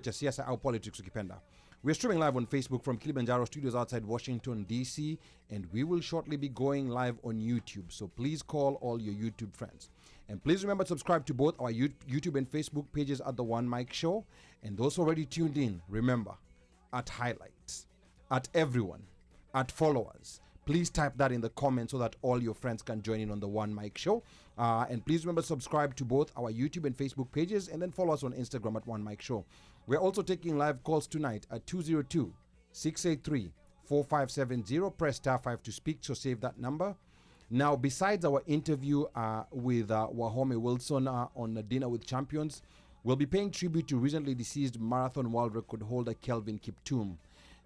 siasa au politics ukipenda. We're streaming live on Facebook from Kilimanjaro Studios outside Washington, D.C., and we will shortly be going live on YouTube. So please call all your YouTube friends. And please remember to subscribe to both our YouTube and Facebook pages at The One Mic Show. And those already tuned in, remember, at highlights, at everyone, at followers. Please type that in the comments so that all your friends can join in on The One Mic Show. And please remember to subscribe to both our YouTube and Facebook pages, and then follow us on Instagram at One Mic Show. We're also taking live calls tonight at 202-683-4570. Press star 5 to speak, so save that number. Now, besides our interview with WAHOME Wilson on Dinner with Champions, we'll be paying tribute to recently deceased marathon world record holder Kelvin Kiptum.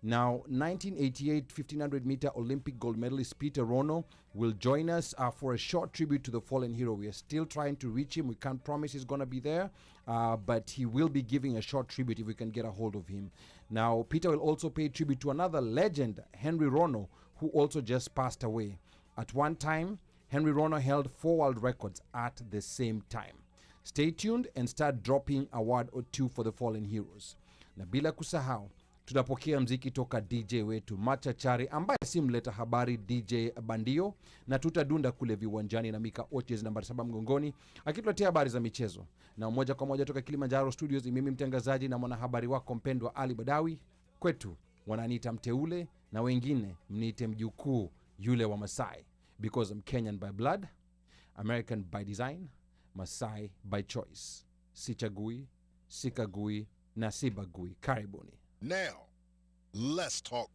Now, 1988 1500-meter Olympic gold medalist Peter Rono will join us for a short tribute to the fallen hero. We are still trying to reach him. We can't promise he's going to be there, but he will be giving a short tribute if we can get a hold of him. Now, Peter will also pay tribute to another legend, Henry Rono, who also just passed away. At one time, Henry Rono held 4 world records at the same time. Stay tuned and start dropping a word or two for the fallen heroes. Na bila kusahau, tutapokea mziki toka DJ wetu machachari ambaye si mleta habari DJ Bandio, na tutadunda kule viwanjani na Mika Oches nambari 7 mgongoni akituletea habari za michezo. Na moja kwa moja toka Kilimanjaro Studios, mimi mtangazaji na mwanahabari wako mpendwa Ali Badawi. Kwetu wananiita mteule na wengine mniite mjukuu yule wa Masai, because I'm Kenyan by blood, American by design, Masai by choice. Sichagui, sikagui na sibagui. Karibuni. Now, let's talk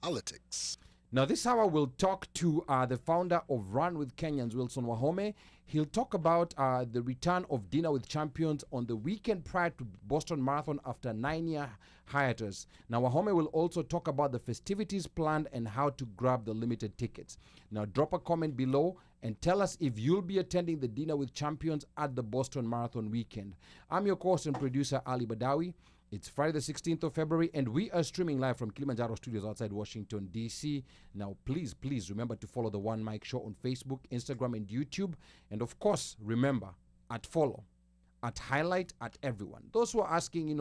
politics. Now, this hour we'll talk to the founder of Run With Kenyans, Wilson WAHOME. He'll talk about the return of Dinner with Champions on the weekend prior to Boston Marathon after a 9-year hiatus. Now, WAHOME will also talk about the festivities planned and how to grab the limited tickets. Now, drop a comment below and tell us if you'll be attending the Dinner with Champions at the Boston Marathon weekend. I'm your host and producer, Ali Badawi. It's Friday the 16th of February, and we are streaming live from Kilimanjaro Studios outside Washington, D.C. Now, please remember to follow The One Mic Show on Facebook, Instagram, and YouTube. And, of course, remember, at follow, at highlight, at everyone. Those who are asking,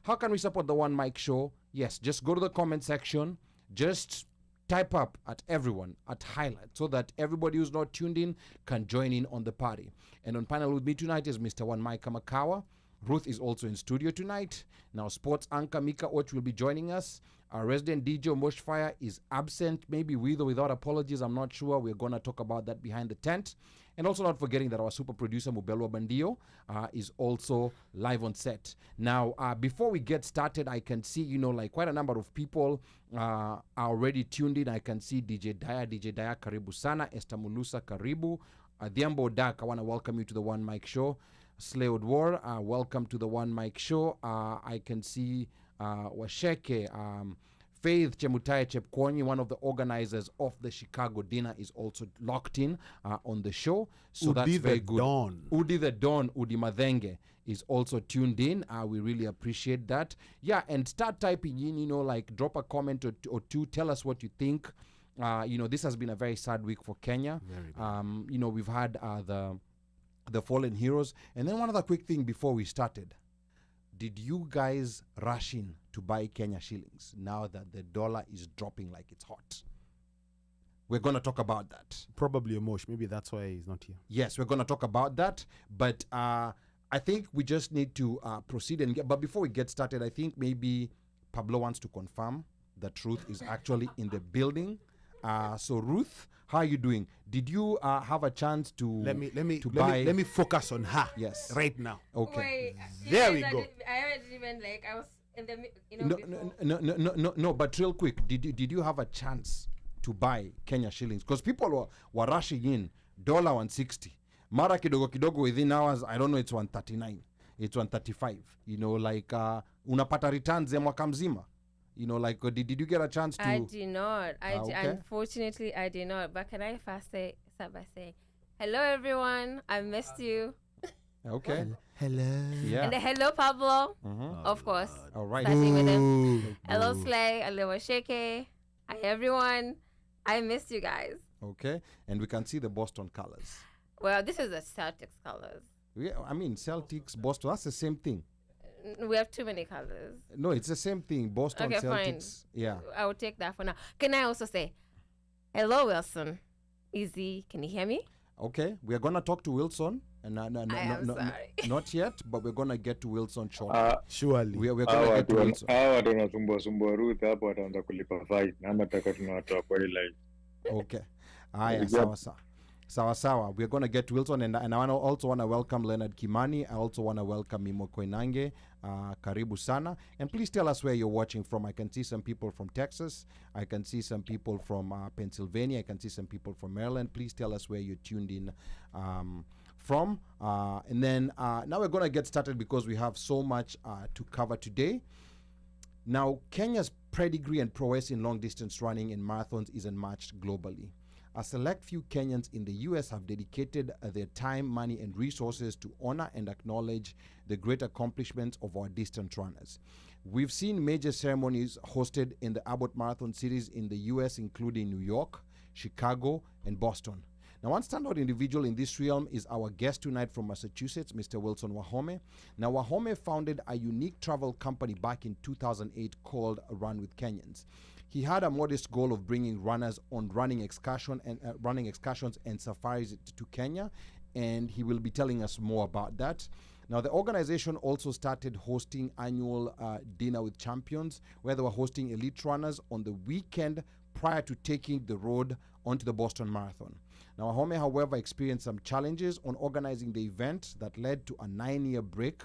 how can we support The One Mic Show? Yes, just go to the comment section. Just type up at everyone, at highlight, so that everybody who's not tuned in can join in on the party. And on panel with me tonight is Mr. One Mike Kamakawa. Ruth is also in studio tonight. Now, sports anchor Mika Och will be joining us. Our resident DJ Moshfire is absent, maybe with or without apologies, I'm not sure. We're going to talk about that behind the tent. And also not forgetting that our super producer Mubelwa Bandio is also live on set. Now, before we get started, I can see, quite a number of people are already tuned in. I can see DJ Daya Karibu Sana, Esther Mulusa Karibu, Adhiambo Dak, I want to welcome you to the One Mic Show. Slay War, welcome to the One Mic Show. I can see Washeke, Faith Chemutai Chepkwonyi, one of the organizers of the Chicago dinner, is also locked in on the show. So that's very good. Udi the Don, Udi Madhenge is also tuned in. We really appreciate that. Yeah, and start typing in, drop a comment or two. Tell us what you think. This has been a very sad week for Kenya. We've had the fallen heroes. And then one other quick thing before we started. Did you guys rush in to buy Kenya shillings now that the dollar is dropping like it's hot? We're going to talk about that. Probably Mosh. Maybe that's why he's not here. Yes, we're going to talk about that. But I think we just need to proceed. But before we get started, I think maybe Pablo wants to confirm that Ruth is actually in the building. So Ruth, how are you doing? Did you have a chance to let buy? Let me focus on her. Yes. Right now. Okay. Wait, there we go. I didn't even I was in the No. But real quick, did you have a chance to buy Kenya shillings? Because people were rushing in $160. Mara kidogo within hours. I don't know. It's 139. It's 135. Unapata returns ya mwaka mzima. Did you get a chance to? I did not. Okay. Unfortunately, I did not. But can I first start by saying, hello, everyone. I missed you. Okay. Hello. Yeah. And hello, Pablo. Of course. All right. Starting with him. Hello, Slay. Hello, Sheke. Hi, everyone. I missed you guys. Okay. And we can see the Boston colors. Well, this is the Celtics colors. Yeah, I mean, Celtics, Boston, that's the same thing. We have too many colors. No, it's the same thing. Boston Okay, fine. Celtics. Yeah. I will take that for now. Can I also say, hello, Wilson? Easy. Can you hear me? Okay, we are gonna talk to Wilson, and sorry. not yet, but we're gonna get to Wilson shortly. Surely. We're gonna get to Wilson. Hawa watu wanasumbua Ruth hapo wataanza kulipa fine. Ama taka tunawatoa kwa hii live. Okay. Aya, sawa. We're going to get to Wilson, and I also want to welcome Leonard Kimani. I also want to welcome Mimo Koinange. Karibu sana. And please tell us where you're watching from. I can see some people from Texas. I can see some people from Pennsylvania. I can see some people from Maryland. Please tell us where you're tuned in from. And then now we're going to get started because we have so much to cover today. Now, Kenya's pedigree and prowess in long-distance running and marathons is unmatched globally. A select few Kenyans in the U.S. have dedicated their time, money, and resources to honor and acknowledge the great accomplishments of our distance runners. We've seen major ceremonies hosted in the Abbott Marathon cities in the U.S., including New York, Chicago, and Boston. Now, one standout individual in this realm is our guest tonight from Massachusetts, Mr. Wilson WAHOME. Now, WAHOME founded a unique travel company back in 2008 called Run With Kenyans. He had a modest goal of bringing runners on running excursions and safaris to Kenya, and he will be telling us more about that. Now, the organization also started hosting annual Dinner with Champions, where they were hosting elite runners on the weekend prior to taking the road onto the Boston Marathon. Now, WAHOME, however, experienced some challenges on organizing the event that led to a 9-year break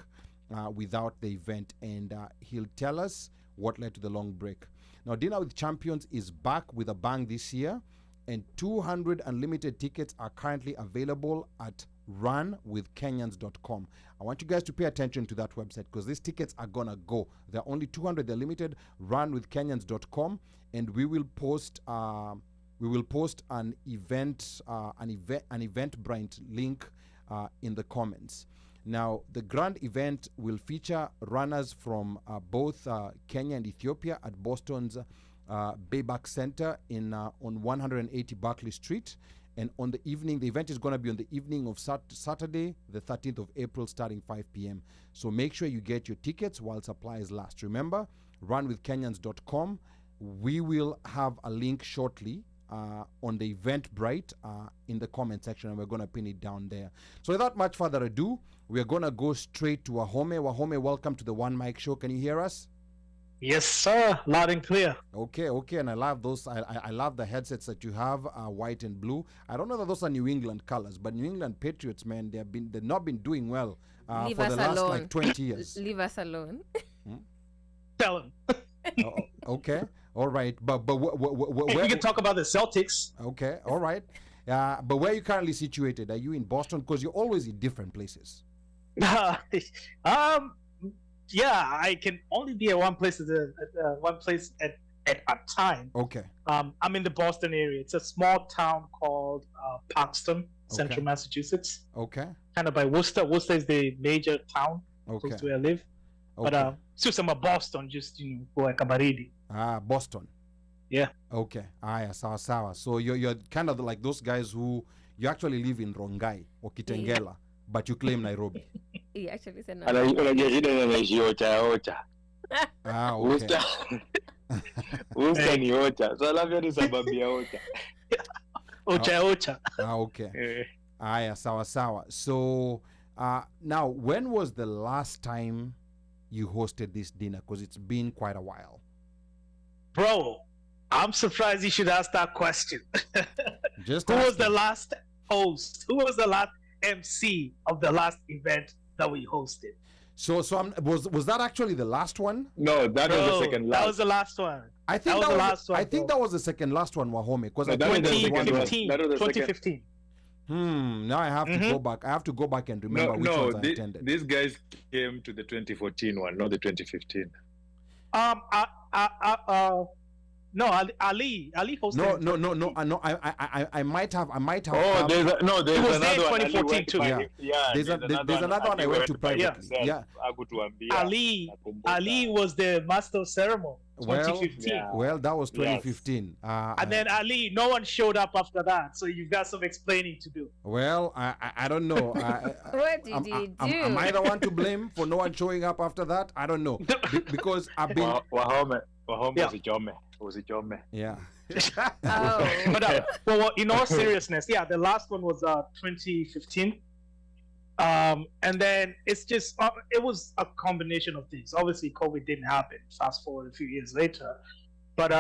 without the event, and he'll tell us what led to the long break. Now, Dinner with Champions is back with a bang this year, and 200 unlimited tickets are currently available at runwithkenyans.com. I want you guys to pay attention to that website because these tickets are gonna go. There are only 200. They're limited. Runwithkenyans.com, and we will post an Eventbrite link in the comments. Now, the grand event will feature runners from both Kenya and Ethiopia at Boston's Bayback Center on 180 Berkeley Street. And on the evening, the event is going to be on the evening of Saturday, the 13th of April, starting 5 p.m. So make sure you get your tickets while supplies last. Remember, runwithkenyans.com. We will have a link shortly on the Eventbrite in the comment section, and we're going to pin it down there. So without much further ado, we're going to go straight to WAHOME. WAHOME, welcome to the One Mic Show. Can you hear us? Yes, sir. Loud and clear. Okay. And I love those. I love the headsets that you have, white and blue. I don't know that those are New England colors, but New England Patriots, man, they've not been doing well for the last like 20 years. Leave us alone. Tell him. Okay. All right. But we can talk about the Celtics. Okay. All right. But where are you currently situated? Are you in Boston? Because you're always in different places. Yeah, I can only be at one place at a time. Okay. I'm in the Boston area. It's a small town called Paxton, Central Massachusetts. Okay. Kind of by Worcester. Worcester is the major town close to where I live. Okay. But Susama Boston, just for Kabaridi. Boston. Yeah. Okay. Sawa. So you're kind of like those guys who you actually live in Rongai or Kitengela, but you claim Nairobi. He actually said no. Unajua shida inaishi ocha. Okay. Worcester ni ocha. So labda ni sababu ya ocha. Ocha. Okay. Sawa. So now, when was the last time you hosted this dinner? Because it's been quite a while. Bro, I'm surprised you should ask that question. Who was the last host? Who was the last MC of the last event that we hosted? So was that actually the last one? No, that was the second last. That was the last one. I think that was the last one. I think that was the second last one, WAHOME. Because 2015. Now I have to go back. I have to go back and remember which ones I attended. These guys came to the 2014 one, not the 2015. No, Ali hosted. No. I might have. Oh, come. there's It was another there in one. 2014 too. Yeah. There's another one I went to privately. Yeah. Ali was the master of ceremony. 2015. Well, that was 2015. And then Ali, no one showed up after that, so you've got some explaining to do. Well, I don't know. What did he do? Am I the one to blame for no one showing up after that? I don't know. Because I've been... WAHOME was a Jome. Yeah. Oh. But well, in all seriousness, the last one was 2015. And then it's just it was a combination of things. Obviously, COVID didn't happen. Fast forward a few years later, but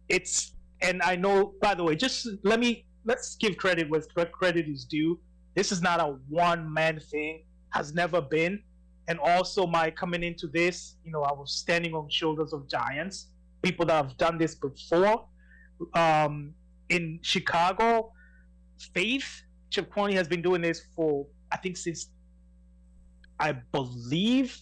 it's, and I know, by the way, just let's give credit where credit is due. This is not a one-man thing. Has never been. And also, my coming into this, I was standing on shoulders of giants, people that have done this before. In Chicago, Faith Chepkwony has been doing this for, I think, since, I believe,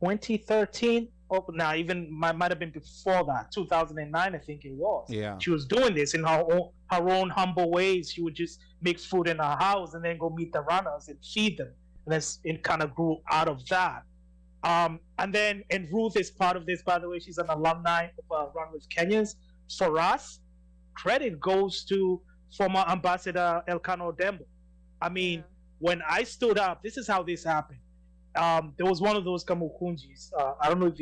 2013. Oh, now even might have been before that, 2009, I think it was. Yeah. She was doing this in her own humble ways. She would just make food in her house and then go meet the runners and feed them. And it kind of grew out of that. And Ruth is part of this, by the way. She's an alumni of Run With Kenyans. For us, credit goes to former Ambassador Elkanah Odembo. I mean, when I stood up, this is how this happened. There was one of those kamukunjis. I don't know if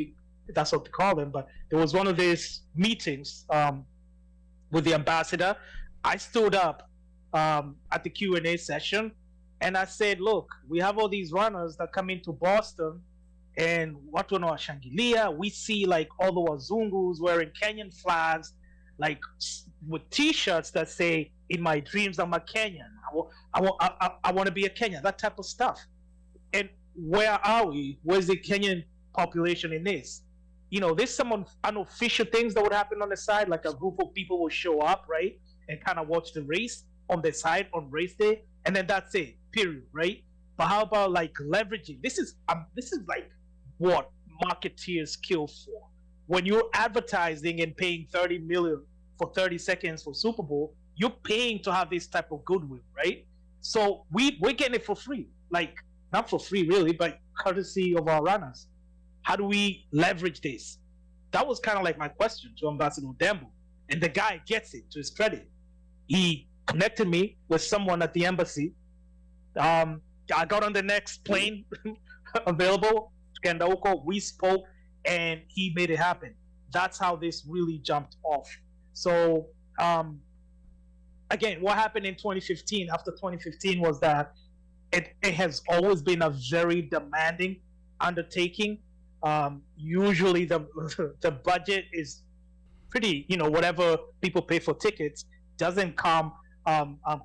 that's what to call them, but there was one of these meetings with the ambassador. I stood up at the Q&A session, and I said, look, we have all these runners that come into Boston, and watu wanawashangilia. We see like all the wazungus wearing Kenyan flags, like with T-shirts that say, "In my dreams, I'm a Kenyan. I want to be a Kenyan." That type of stuff. And where are we? Where's the Kenyan population in this? There's some unofficial things that would happen on the side, like a group of people will show up, right, and kind of watch the race on the side on race day, and then that's it. Period. Right? But how about like leveraging? This is like what marketeers kill for. When you're advertising and paying $30 million for 30 seconds for Super Bowl, you're paying to have this type of goodwill, right? So we're getting it for free. Like, not for free really, but courtesy of our runners. How do we leverage this? That was kind of like my question to Ambassador Odembo. And the guy gets it, to his credit. He connected me with someone at the embassy. I got on the next plane available, Kendauko, we spoke, and he made it happen. That's how this really jumped off. So, again, what happened in 2015, after 2015, was that it has always been a very demanding undertaking. Usually the budget is pretty, whatever people pay for tickets doesn't come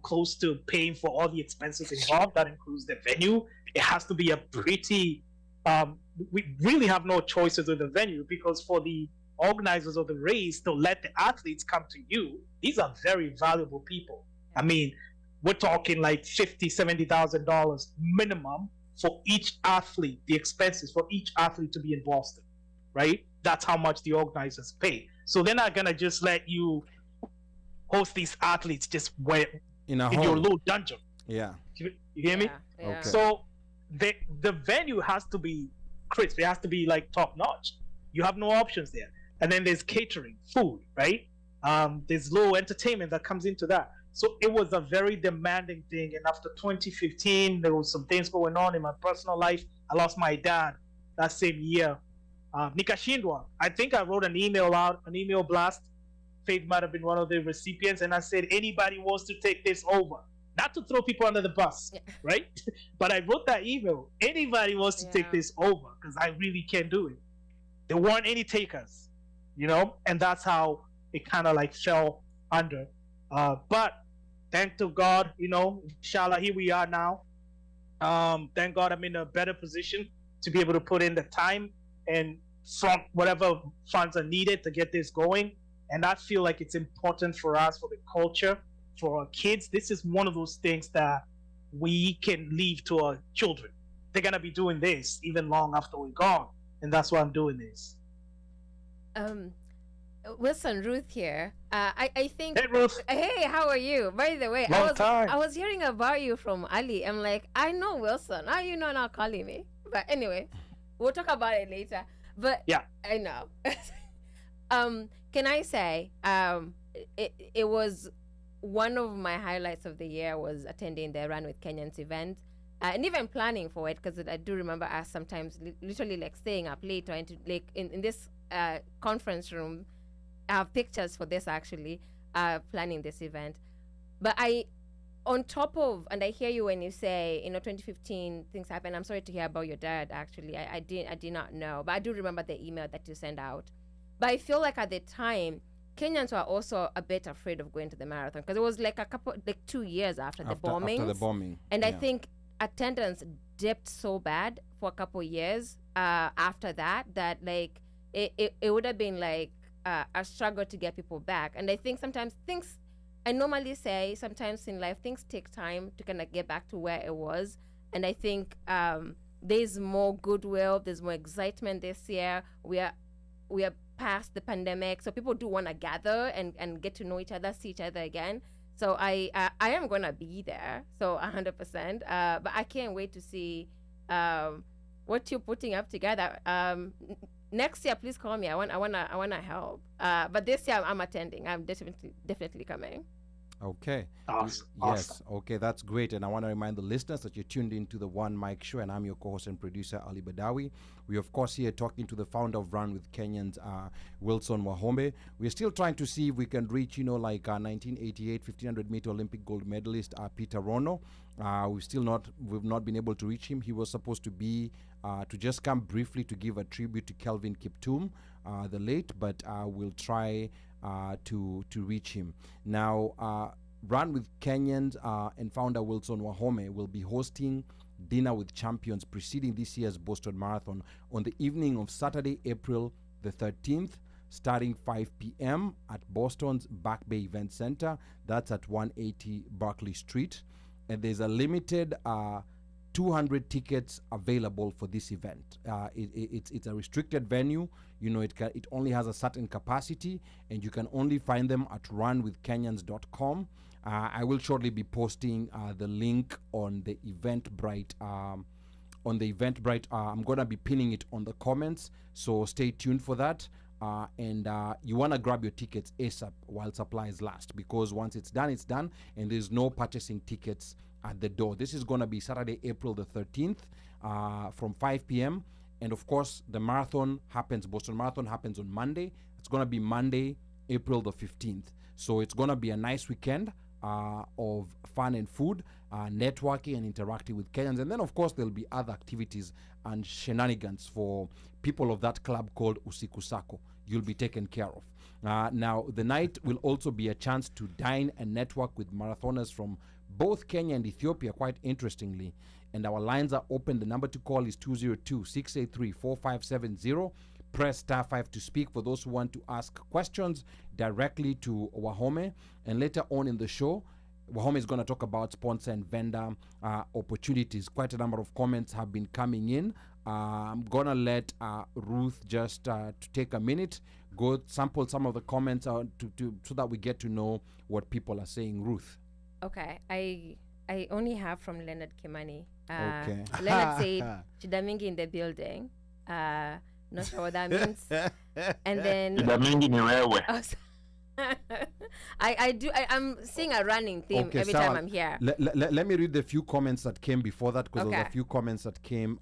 close to paying for all the expenses involved. That includes the venue. It has to be a pretty, we really have no choices with the venue, because for the organizers of the race to let the athletes come to you, these are very valuable people. I mean, we're talking like $50,000, $70,000 minimum for each athlete, the expenses for each athlete to be in Boston, right? That's how much the organizers pay. So they're not gonna just let you host these athletes just in your little dungeon. Yeah. You hear me? Yeah. Okay. So the venue has to be crisp. It has to be like top notch. You have no options there. And then there's catering, food, right? There's little entertainment that comes into that. So it was a very demanding thing. And after 2015, there was some things going on in my personal life. I lost my dad that same year. Nikashindwa. I think I wrote an email blast. Faith might have been one of the recipients. And I said, anybody wants to take this over. Not to throw people under the bus, right? But I wrote that email. Anybody wants to take this over, because I really can't do it. There weren't any takers, and that's how it kind of like fell under. But thank to God, inshallah, here we are now. Thank God I'm in a better position to be able to put in the time and front whatever funds are needed to get this going. And I feel like it's important for us, for the culture, for our kids. This is one of those things that we can leave to our children. They're going to be doing this even long after we're gone. And that's why I'm doing this. Wilson, Ruth here. I think. Hey, Ruth. Hey, how are you? By the way, Long time. I was hearing about you from Ali. I'm like, I know Wilson. How you know not calling me? But anyway, we'll talk about it later. But Yeah. I know. Can I say, it was one of my highlights of the year was attending the Run With Kenyans event. And even planning for it, because I do remember us sometimes literally like staying up late, trying to like in this conference room. I have pictures for this actually, planning this event. But on top of, and I hear you when you say, 2015 things happened. I'm sorry to hear about your dad. Actually, I did not know, but I do remember the email that you sent out. But I feel like at the time, Kenyans were also a bit afraid of going to the marathon because it was like 2 years after the bombing. After the bombing, and I think attendance dipped so bad for a couple years after that like it would have been like a struggle to get people back. And I think sometimes I normally say sometimes in life things take time to kind of get back to where it was. And I think there's more goodwill, there's more excitement this year. We are past the pandemic, so people do want to gather and get to know each other, see each other again. So I am gonna be there, so 100%. But I can't wait to see what you're putting up together. Next year, please call me. I wanna help. But this year I'm attending. I'm definitely coming. Okay. Awesome. Yes. Okay, that's great. And I want to remind the listeners that you're tuned into the One Mic Show, and I'm your co-host and producer, Ali Badawi. We, of course, here talking to the founder of Run With Kenyans, Wilson WAHOME. We're still trying to see if we can reach, 1988 1500 meter Olympic gold medalist, Peter Rono. We've not been able to reach him. He was supposed to be to just come briefly to give a tribute to Kelvin Kiptum, the late, but we'll try to reach him. Now, Run With Kenyans and founder Wilson WAHOME will be hosting Dinner with Champions preceding this year's Boston Marathon on the evening of Saturday, April the 13th, starting 5 p.m. at Boston's Back Bay Event Center. That's at 180 Berkeley Street. And there's a limited 200 tickets available for this event. It's a restricted venue. It only has a certain capacity, and you can only find them at runwithkenyans.com. I will shortly be posting the link on the Eventbrite. I'm gonna be pinning it on the comments, so stay tuned for that. And you want to grab your tickets ASAP while supplies last, because once it's done, and there's no purchasing tickets at the door. This is going to be Saturday, April the 13th from 5 p.m. And of course, the Boston Marathon happens on Monday. It's going to be Monday, April the 15th. So it's going to be a nice weekend of fun and food, networking and interacting with Kenyans. And then, of course, there'll be other activities and shenanigans for people of that club called Usiku Sako. You'll be taken care of. Now, the night will also be a chance to dine and network with marathoners from both Kenya and Ethiopia, quite interestingly. And our lines are open. The number to call is 202-683-4570. Press *5 to speak for those who want to ask questions directly to WAHOME. And later on in the show, WAHOME is going to talk about sponsor and vendor opportunities. Quite a number of comments have been coming in. I'm going to let Ruth just to take a minute, go sample some of the comments so that we get to know what people are saying. Ruth. Okay, I only have from Leonard Kimani. Okay. Leonard said, "Shida mingi in the building." Not sure what that means. And then Shida mingi ni wewe. I'm seeing a running theme every time I'm here. Let me read the few comments that came before that, because there was a few comments that came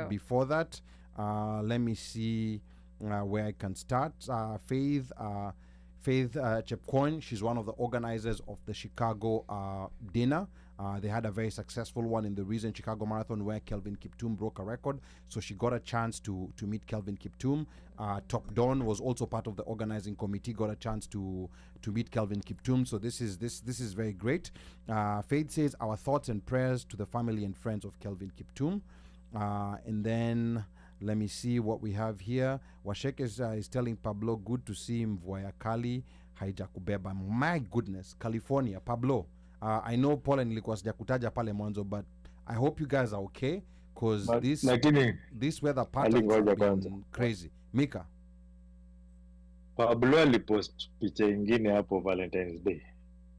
before that. Let me see where I can start. Faith Chepcoin, she's one of the organizers of the Chicago dinner. They had a very successful one in the recent Chicago Marathon where Kelvin Kiptum broke a record. So she got a chance to meet Kelvin Kiptum. Top Don was also part of the organizing committee, got a chance to meet Kelvin Kiptum. So this is very great. Faith says, our thoughts and prayers to the family and friends of Kelvin Kiptum. And then let me see what we have here. Washek is telling Pablo, good to see him. Mvua kali haijakubeba. My goodness, California, Pablo. I know Paul and nilikuwa sijakutaja pale mwanzo, but I hope you guys are okay, because this weather pattern is crazy. Mika. Pablo alipost picha ingine hapo Valentine's Day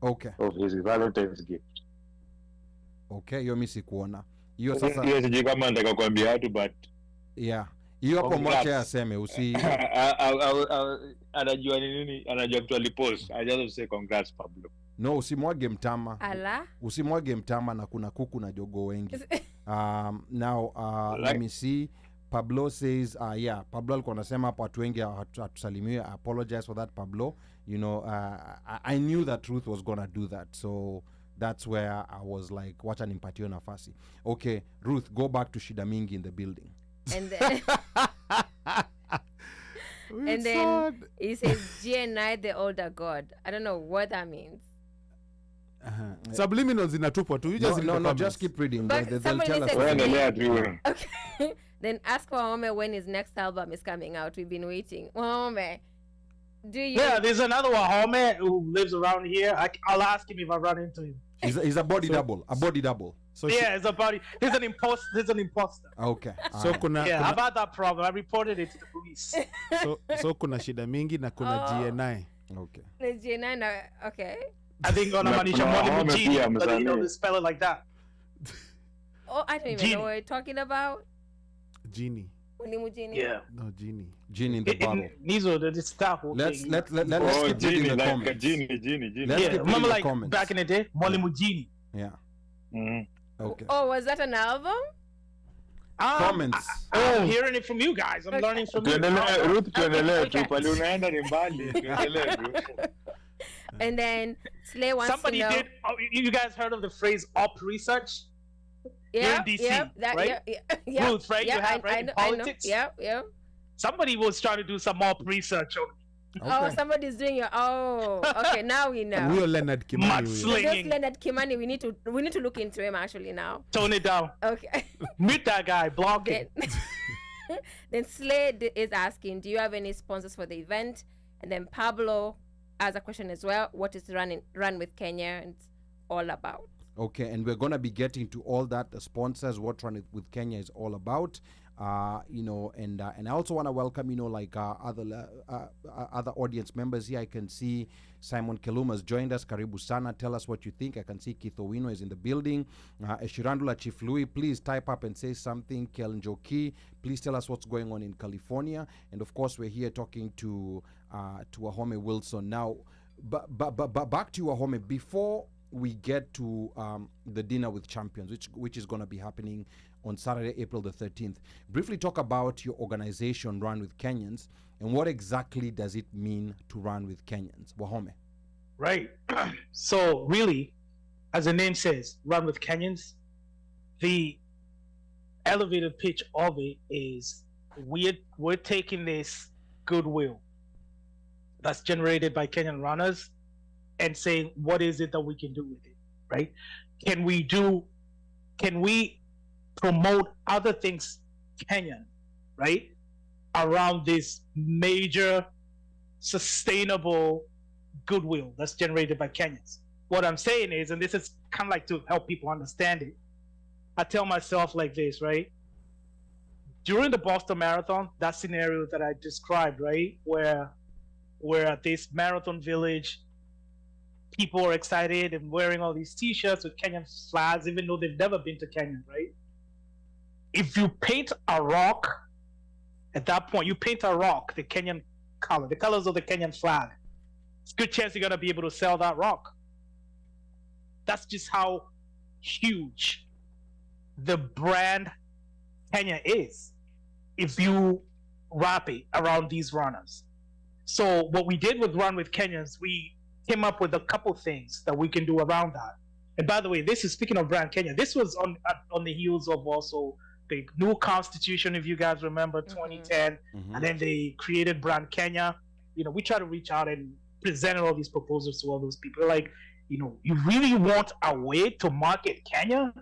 Okay. of his Valentine's gift. Okay, hiyo mimi sikuona. Hiyo sasa Hiyo sijui kama nataka kuambia watu but yeah. Hiyo hapo Congrats. mwache aseme usi anajua ni nini, anajua mtu alipost. I just say congrats Pablo. no usimwage mtama. Ala. Usimwage mtama na kuna kuku na jogoo wengi. Now let me see. Pablo says yeah, Pablo alikuwa anasema hapo watu wengi hatusalimiwe. I apologize for that Pablo. You know, I knew that Ruth was gonna do that. So that's where I was like, wacha nimpatie nafasi. Okay, Ruth, go back to Shida Mingi in the building. And then, and then he says, GNI, the older God. I don't know what that means. Subliminals zinatupwa tu. You just No, just keep reading. But They'll somebody tell us. said- what- Endelea tu. Okay. Then ask WAHOME when his next album is coming out. We've been waiting. WAHOME, do you? Yeah, there's another WAHOME who lives around here. I'll ask him if I run into him. He's a body double. A body double. So Yeah, it's about it. He's an imposter. Okay. so kuna Yeah, how kuna, about that problem? I reported it to the police. so kuna Shida Mingi na kuna Oh. GNI. Okay. The GNI, no, okay. I think on a Na manisha kuna Mwalimu WAHOME Genie, pia, but you know msanii. they spell it like that. Oh, I don't even Genie. know what you're talking about. Genie. Mwalimu Genie. Yeah. No, Genie. Gin in the bottle. Nizo, the staff. Let's thing. let's Oh, keep reading Genie, the like comments. Genie. Let's Yeah, keep reading remember the like comments. back in the day, Mwalimu Genie. Yeah. Mhm. Okay. Oh, was that an album? Comments. I'm hearing it from you guys. I'm learning from you. Tuendelee, Ruth, tuendelee tu. Okay. Pale unaenda ni mbali. Tuendelee tu. And then Slay wants Somebody to know. did. Oh, you guys heard of the phrase "op research"? Yeah, in DC, yeah, that, right? yeah, Ruth, right? Yeah, You have, right, in I know. politics? Yeah, yeah. Somebody was trying to do some op research on Oh, Okay. somebody's doing your. Oh, okay. Now we know. Huyo Leonard Kimani huyo. Mudslinging. Just Leonard Kimani, we need to look into him actually now. tone it down. Okay. Meet that guy, block then, it. then Slade is asking, do you have any sponsors for the event? And then Pablo has a question as well. What is Run With Kenyans all about? Okay, and we're gonna be getting to all that. The sponsors, what Run With Kenya is all about. You know, and I also want to welcome, you know, like other audience members here. I can see Simon Keluma has joined us. Karibu sana. Tell us what you think. I can see Keith Owino is in the building. Eshirandula Chief Louis, please type up and say something. Kel Njoki, please tell us what's going on in California. And of course, we're here talking to WAHOME Wilson now. But back to WAHOME before we get to the dinner with champions, which is going to be happening on Saturday, April the 13th. Briefly talk about your organization, Run With Kenyans, and what exactly does it mean to run with Kenyans? WAHOME. Right. So really, as the name says, Run With Kenyans, the elevated pitch of it is we're taking this goodwill that's generated by Kenyan runners and saying, what is it that we can do with it, right? Can we promote other things Kenyan, right, around this major sustainable goodwill that's generated by Kenyans? What I'm saying is, and this is kind of like to help people understand it, I tell myself like this, right? During the Boston Marathon, that scenario that I described, right, where we're at this marathon village, people are excited and wearing all these t-shirts with Kenyan flags, even though they've never been to Kenya, right? If you paint a rock, at that point, you paint a rock, the Kenyan color, the colors of the Kenyan flag, it's a good chance you're gonna be able to sell that rock. That's just how huge the brand Kenya is if you wrap it around these runners. So what we did with Run With Kenyans, we came up with a couple things that we can do around that. And by the way, this is speaking of brand Kenya. This was on the heels of also the new constitution, if you guys remember, 2010, and then they created brand Kenya. You know, we try to reach out and present all these proposals to all those people. Like, you know, you really want a way to market Kenya?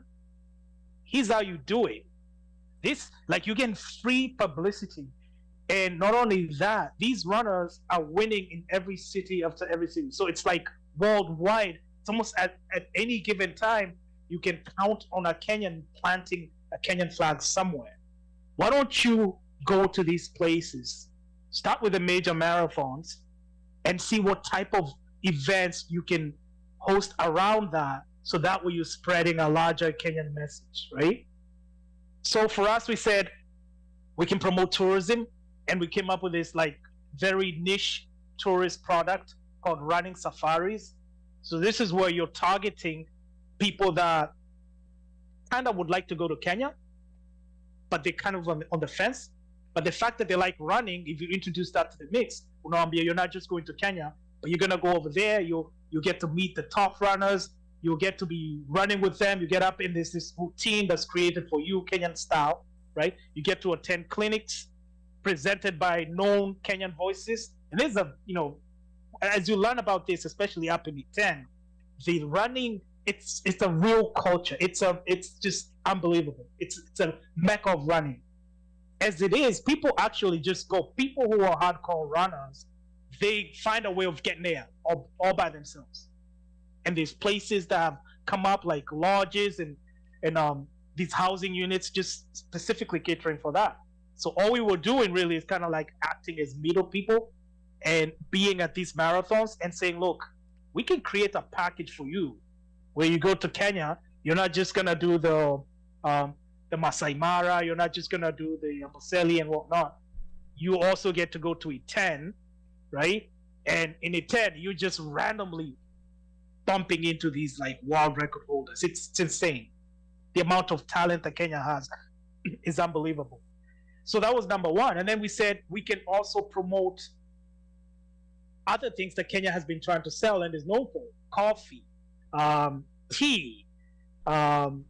Here's how you do it. This, like, you get free publicity. And not only that, these runners are winning in every city after every city. So it's like worldwide. It's almost at any given time, you can count on a Kenyan planting a Kenyan flag somewhere. Why don't you go to these places? Start with the major marathons and see what type of events you can host around that, so that way you're spreading a larger Kenyan message, right? So for us, we said we can promote tourism, and we came up with this like very niche tourist product called running safaris. So this is where you're targeting people that kind of would like to go to Kenya, but they're kind of on the fence. But the fact that they like running, if you introduce that to the mix, you're not just going to Kenya, but you're gonna go over there. You get to meet the top runners. You'll get to be running with them. You get up in this routine that's created for you, Kenyan style, right? You get to attend clinics presented by known Kenyan voices. And there's as you learn about this, especially up in E10, the running, it's a real culture. It's just unbelievable. It's a mecca of running. As it is, people actually just go. People who are hardcore runners, they find a way of getting there all by themselves. And there's places that have come up, like lodges and these housing units, just specifically catering for that. So all we were doing really is kind of like acting as middle people and being at these marathons and saying, look, we can create a package for you where you go to Kenya. You're not just gonna do the Masai Mara. You're not just gonna do the Amboseli and whatnot. You also get to go to E10, right? And in E10, you just randomly bumping into these like world record holders. It's insane. The amount of talent that Kenya has is unbelievable. So that was number one. And then we said we can also promote other things that Kenya has been trying to sell and is known for: coffee, tea, all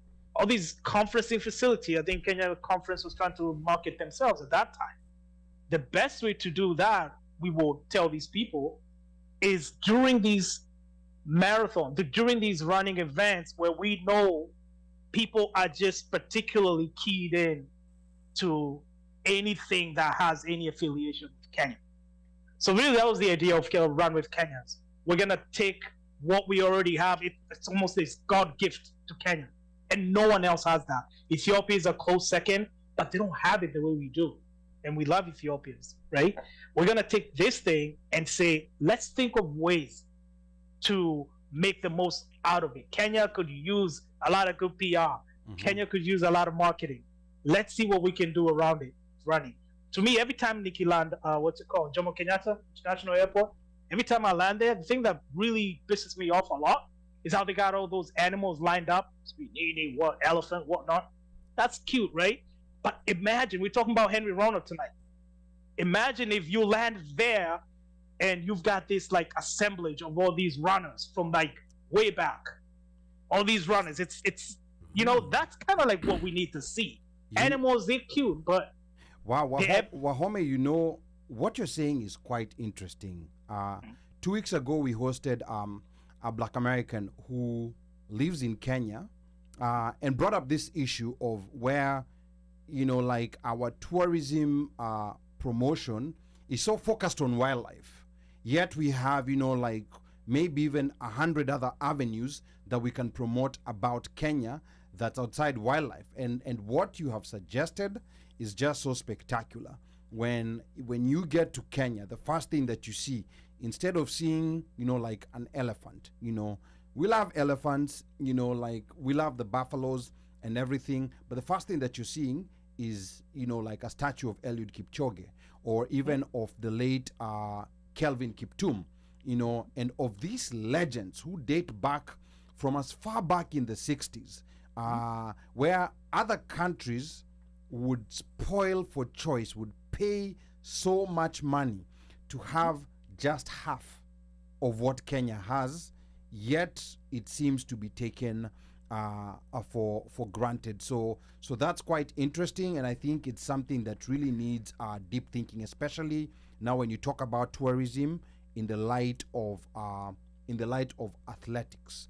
these conferencing facility. I think Kenya Conference was trying to market themselves at that time. The best way to do that, we will tell these people, is during these marathon, during these running events where we know people are just particularly keyed in to anything that has any affiliation with Kenya. So really that was the idea of Run With Kenyans. We're gonna take what we already have. It's almost this God gift to Kenya, and no one else has that. Ethiopia is a close second, but they don't have it the way we do, and we love Ethiopians, right? We're gonna take this thing and say, let's think of ways to make the most out of it. Kenya could use a lot of good PR. Mm-hmm. Kenya could use a lot of marketing. Let's see what we can do around it. Running. To me, every time Nikki land, Jomo Kenyatta International Airport, every time I land there, the thing that really pisses me off a lot is how they got all those animals lined up. What elephant, whatnot. That's cute, right? But imagine, we're talking about Henry Rono tonight. Imagine if you land there and you've got this like assemblage of all these runners from like way back. All these runners. It's that's kind of like what we need to see. Animals, they're cute, but wow, WAHOME, what you're saying is quite interesting. 2 weeks ago, we hosted a Black American who lives in Kenya and brought up this issue of where, like our tourism promotion is so focused on wildlife. Yet we have, like maybe even 100 other avenues that we can promote about Kenya that's outside wildlife. And what you have suggested is just so spectacular. When you get to Kenya, the first thing that you see, instead of seeing, like an elephant, we love elephants, like we love the buffaloes and everything, but the first thing that you're seeing is, like a statue of Eliud Kipchoge, or even of the late Kelvin Kiptum, and of these legends who date back from as far back in the 60s, where other countries would spoil for choice, would pay so much money to have just half of what Kenya has, yet it seems to be taken for granted. So that's quite interesting, and I think it's something that really needs deep thinking, especially now when you talk about tourism in the light of athletics.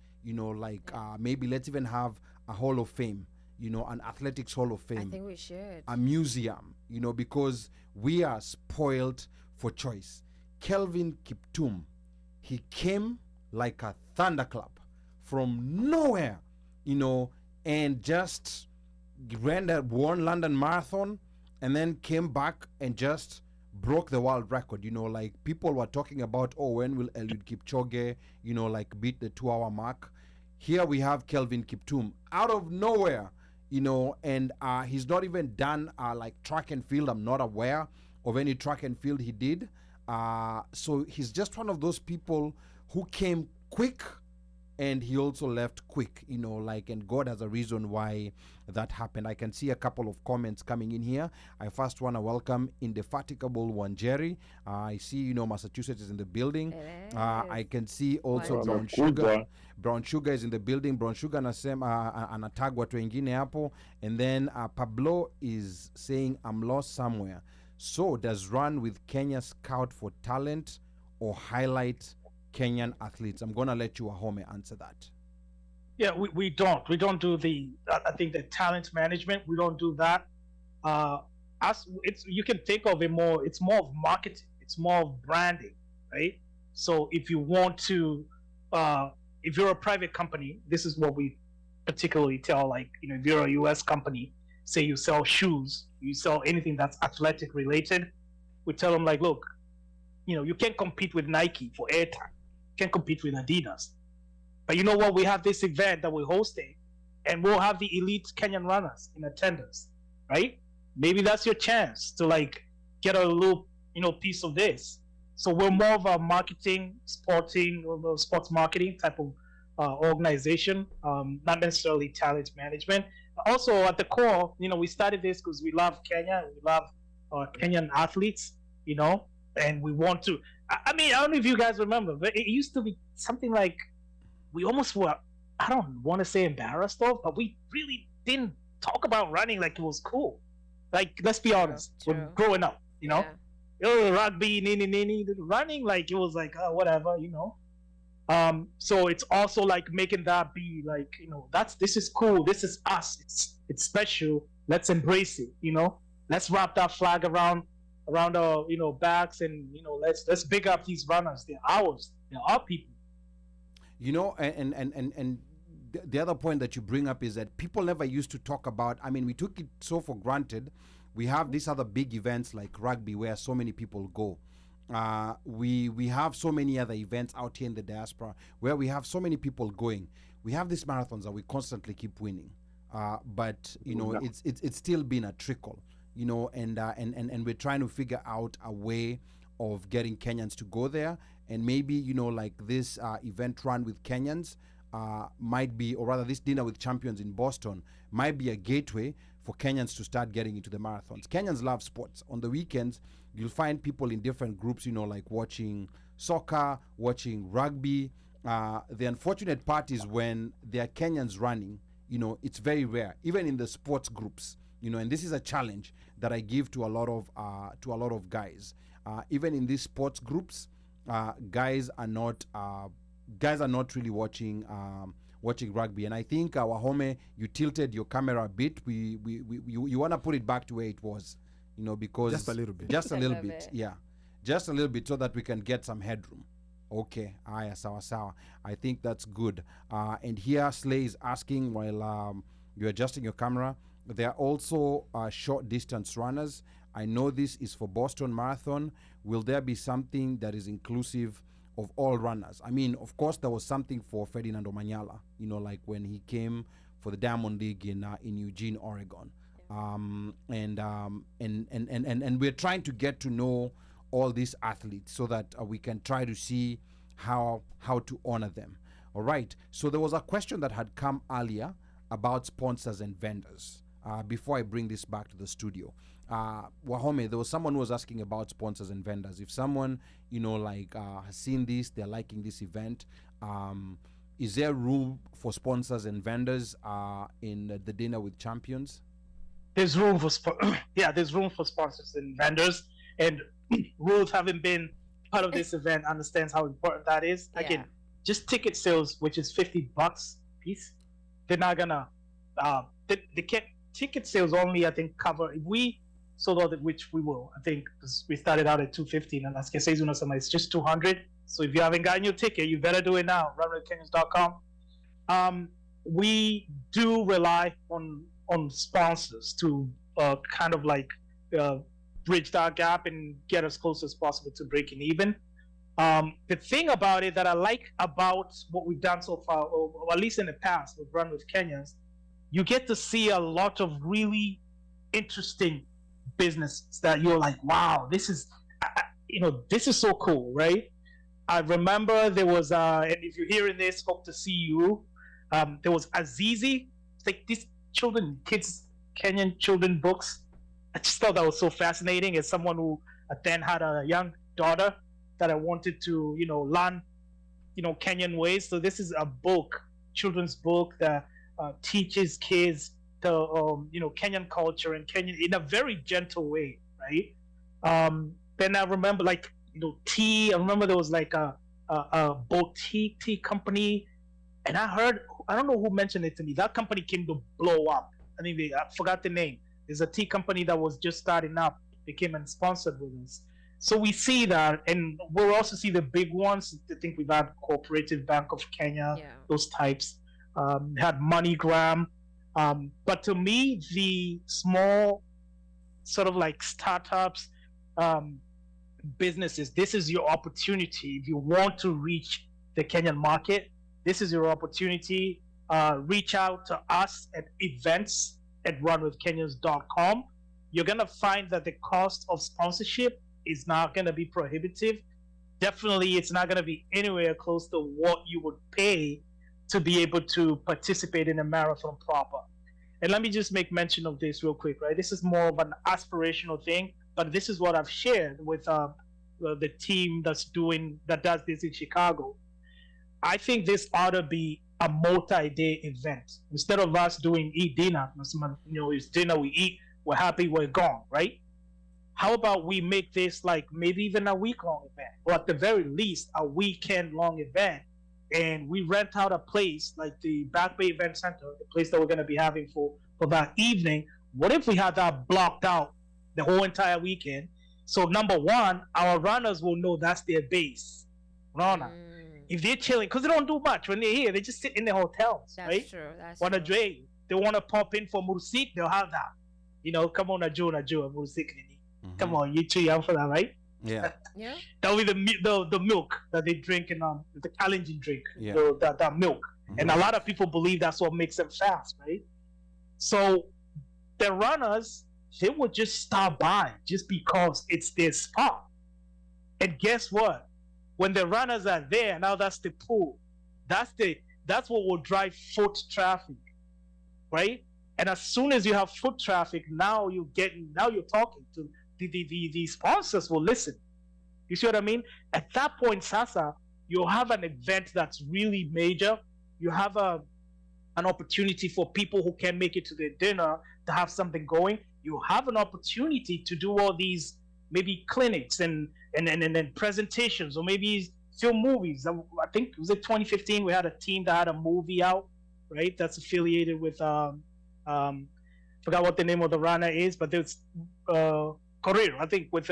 Maybe let's even have a Hall of Fame, an athletics Hall of Fame. I think we should. A museum, because we are spoiled for choice. Kelvin Kiptum, he came like a thunderclap from nowhere, and just won London Marathon, and then came back and just broke the world record. You know, like people were talking about, oh, when will Eliud Kipchoge, you know, like beat the 2-hour mark? Here we have Kelvin Kiptum out of nowhere, you know, and he's not even done like track and field. I'm not aware of any track and field he did. So he's just one of those people who came quick and he also left quick, you know, like, and God has a reason why that happened. I can see a couple of comments coming in here. I first want to welcome Indefatigable Wanjeri. I see, you know, Massachusetts is in the building. I can see also Wanjeri. Brown Sugar. Brown Sugar is in the building. Brown Sugar anasema anatag watu wengine hapo. And then Pablo is saying, I'm lost somewhere. So does Run with Kenya scout for talent or highlight Kenyan athletes? I'm going to let you, WAHOME, answer that. Yeah, we don't do the I think the talent management. We don't do that. You can think of it more. It's more of marketing. It's more of branding, right? So if you want to, if you're a private company, this is what we particularly tell. Like, you know, if you're a U.S. company, say you sell shoes, you sell anything that's athletic related, we tell them like, look, you know, you can't compete with Nike for airtime. You can't compete with Adidas. But you know what? We have this event that we're hosting, and we'll have the elite Kenyan runners in attendance, right? Maybe that's your chance to like get a little, you know, piece of this. So we're more of a marketing, sports marketing type of organization, not necessarily talent management. Also, at the core, you know, we started this because we love Kenya, we love Kenyan athletes, you know, and we want to. I mean, I don't know if you guys remember, but it used to be something like we almost were, I don't want to say embarrassed of, but we really didn't talk about running like it was cool. Like, let's be honest, we're growing up, you know, rugby, running like it was like, whatever, you know. So it's also like making that be like, you know, this is cool, this is us, it's special, let's embrace it, you know. Let's wrap that flag around our, you know, backs, and, you know, let's big up these runners. They're ours, they're our people. You know, and the other point that you bring up is that people never used to talk about, I mean, we took it so for granted. We have these other big events like rugby where so many people go. We have so many other events out here in the diaspora where we have so many people going. We have these marathons that we constantly keep winning. But, you know, it's still been a trickle, you know, and we're trying to figure out a way of getting Kenyans to go there. And maybe, you know, like this event Run with Kenyans might be, or rather this Dinner with Champions in Boston might be a gateway for Kenyans to start getting into the marathons. Kenyans love sports. On the weekends, you'll find people in different groups, you know, like watching soccer, watching rugby. The unfortunate part is when there are Kenyans running, you know, it's very rare, even in the sports groups, you know, and this is a challenge that I give to a lot of guys. Even in these sports groups, guys are not really watching rugby. And I think WAHOME, you tilted your camera a bit. You want to put it back to where it was, you know, because Just a little bit. just a little bit, yeah, just a little bit, so that we can get some headroom. Okay, aya sawa sawa. I think that's good. And here Slay is asking, while you're adjusting your camera, there are also short distance runners. I know this is for Boston Marathon. Will there be something that is inclusive of all runners? I mean, of course, there was something for Ferdinand Omanyala, you know, like when he came for the Diamond League in Eugene, Oregon. And we're trying to get to know all these athletes so that we can try to see how to honor them. All right. So there was a question that had come earlier about sponsors and vendors. Before I bring this back to the studio, WAHOME, there was someone who was asking about sponsors and vendors. If someone, you know, like has seen this, they're liking this event, is there room for sponsors and vendors in the Dinner with Champions? There's room for there's room for sponsors and vendors. And Ruth, having been part of this event, understands how important that is. Yeah. Again, just ticket sales, which is $50 a piece, they're not gonna they can't. Ticket sales only, I think, cover, if we sold out, which we will, I think, because we started out at $250, and as I say, it's just $200. So if you haven't gotten your ticket, you better do it now. runwithkenyans.com. We do rely on sponsors to kind of like bridge that gap and get as close as possible to breaking even. The thing about it that I like about what we've done so far, or at least in the past with Run With Kenyans, you get to see a lot of really interesting businesses that you're like, wow, this is, this is so cool, right? I remember there was, and if you're hearing this, hope to see you. There was Azizi. It's like these kids, Kenyan children books. I just thought that was so fascinating as someone who then had a young daughter that I wanted to, learn, Kenyan ways. So this is a book, children's book that teaches kids the, Kenyan culture and Kenyan in a very gentle way, right? Then I remember tea. I remember there was like a boutique tea company, and I don't know who mentioned it to me. That company came to blow up. I forgot the name. There's a tea company that was just starting up, became and sponsored with us. So we see that, and we'll also see the big ones. I think we've had Cooperative Bank of Kenya, those types. Had MoneyGram. But to me, the small sort of like startups, businesses, this is your opportunity. If you want to reach the Kenyan market, this is your opportunity. Reach out to us at events@runwithkenyans.com. You're going to find that the cost of sponsorship is not going to be prohibitive. Definitely, it's not going to be anywhere close to what you would pay to be able to participate in a marathon proper. And let me just make mention of this real quick, right? This is more of an aspirational thing, but this is what I've shared with the team that does this in Chicago. I think this ought to be a multi-day event. Instead of us doing eat dinner, it's dinner, we eat, we're happy, we're gone, right? How about we make this like maybe even a week-long event, or at the very least a weekend-long event, and we rent out a place like the Back Bay Event Center, the place that we're going to be having for that evening. What if we had that blocked out the whole entire weekend? So number one, our runners will know that's their base. Rono. If they're chilling, because they don't do much when they're here, they just sit in their hotels, That's right? true. That's Want to true. drink, they want to pop in for mursik, they'll have that. Come on, Najua, mursik. Come on, you too young for that, right? Yeah. Yeah. That'll be the milk that they drink in the Kalenjin drink, Yeah. that milk. And a lot of people believe that's what makes them fast, right? So the runners, they would just stop by just because it's their spot. And guess what? When the runners are there, now that's the pull. That's what will drive foot traffic, right? And as soon as you have foot traffic, now you're talking to the sponsors will listen. You see what I mean? At that point, Sasa, you'll have an event that's really major. You have an opportunity for people who can't make it to their dinner to have something going. You have an opportunity to do all these maybe clinics and presentations, or maybe film movies. I think it was 2015. We had a team that had a movie out, right? That's affiliated with forgot what the name of the runner is, but there's Korea. I think with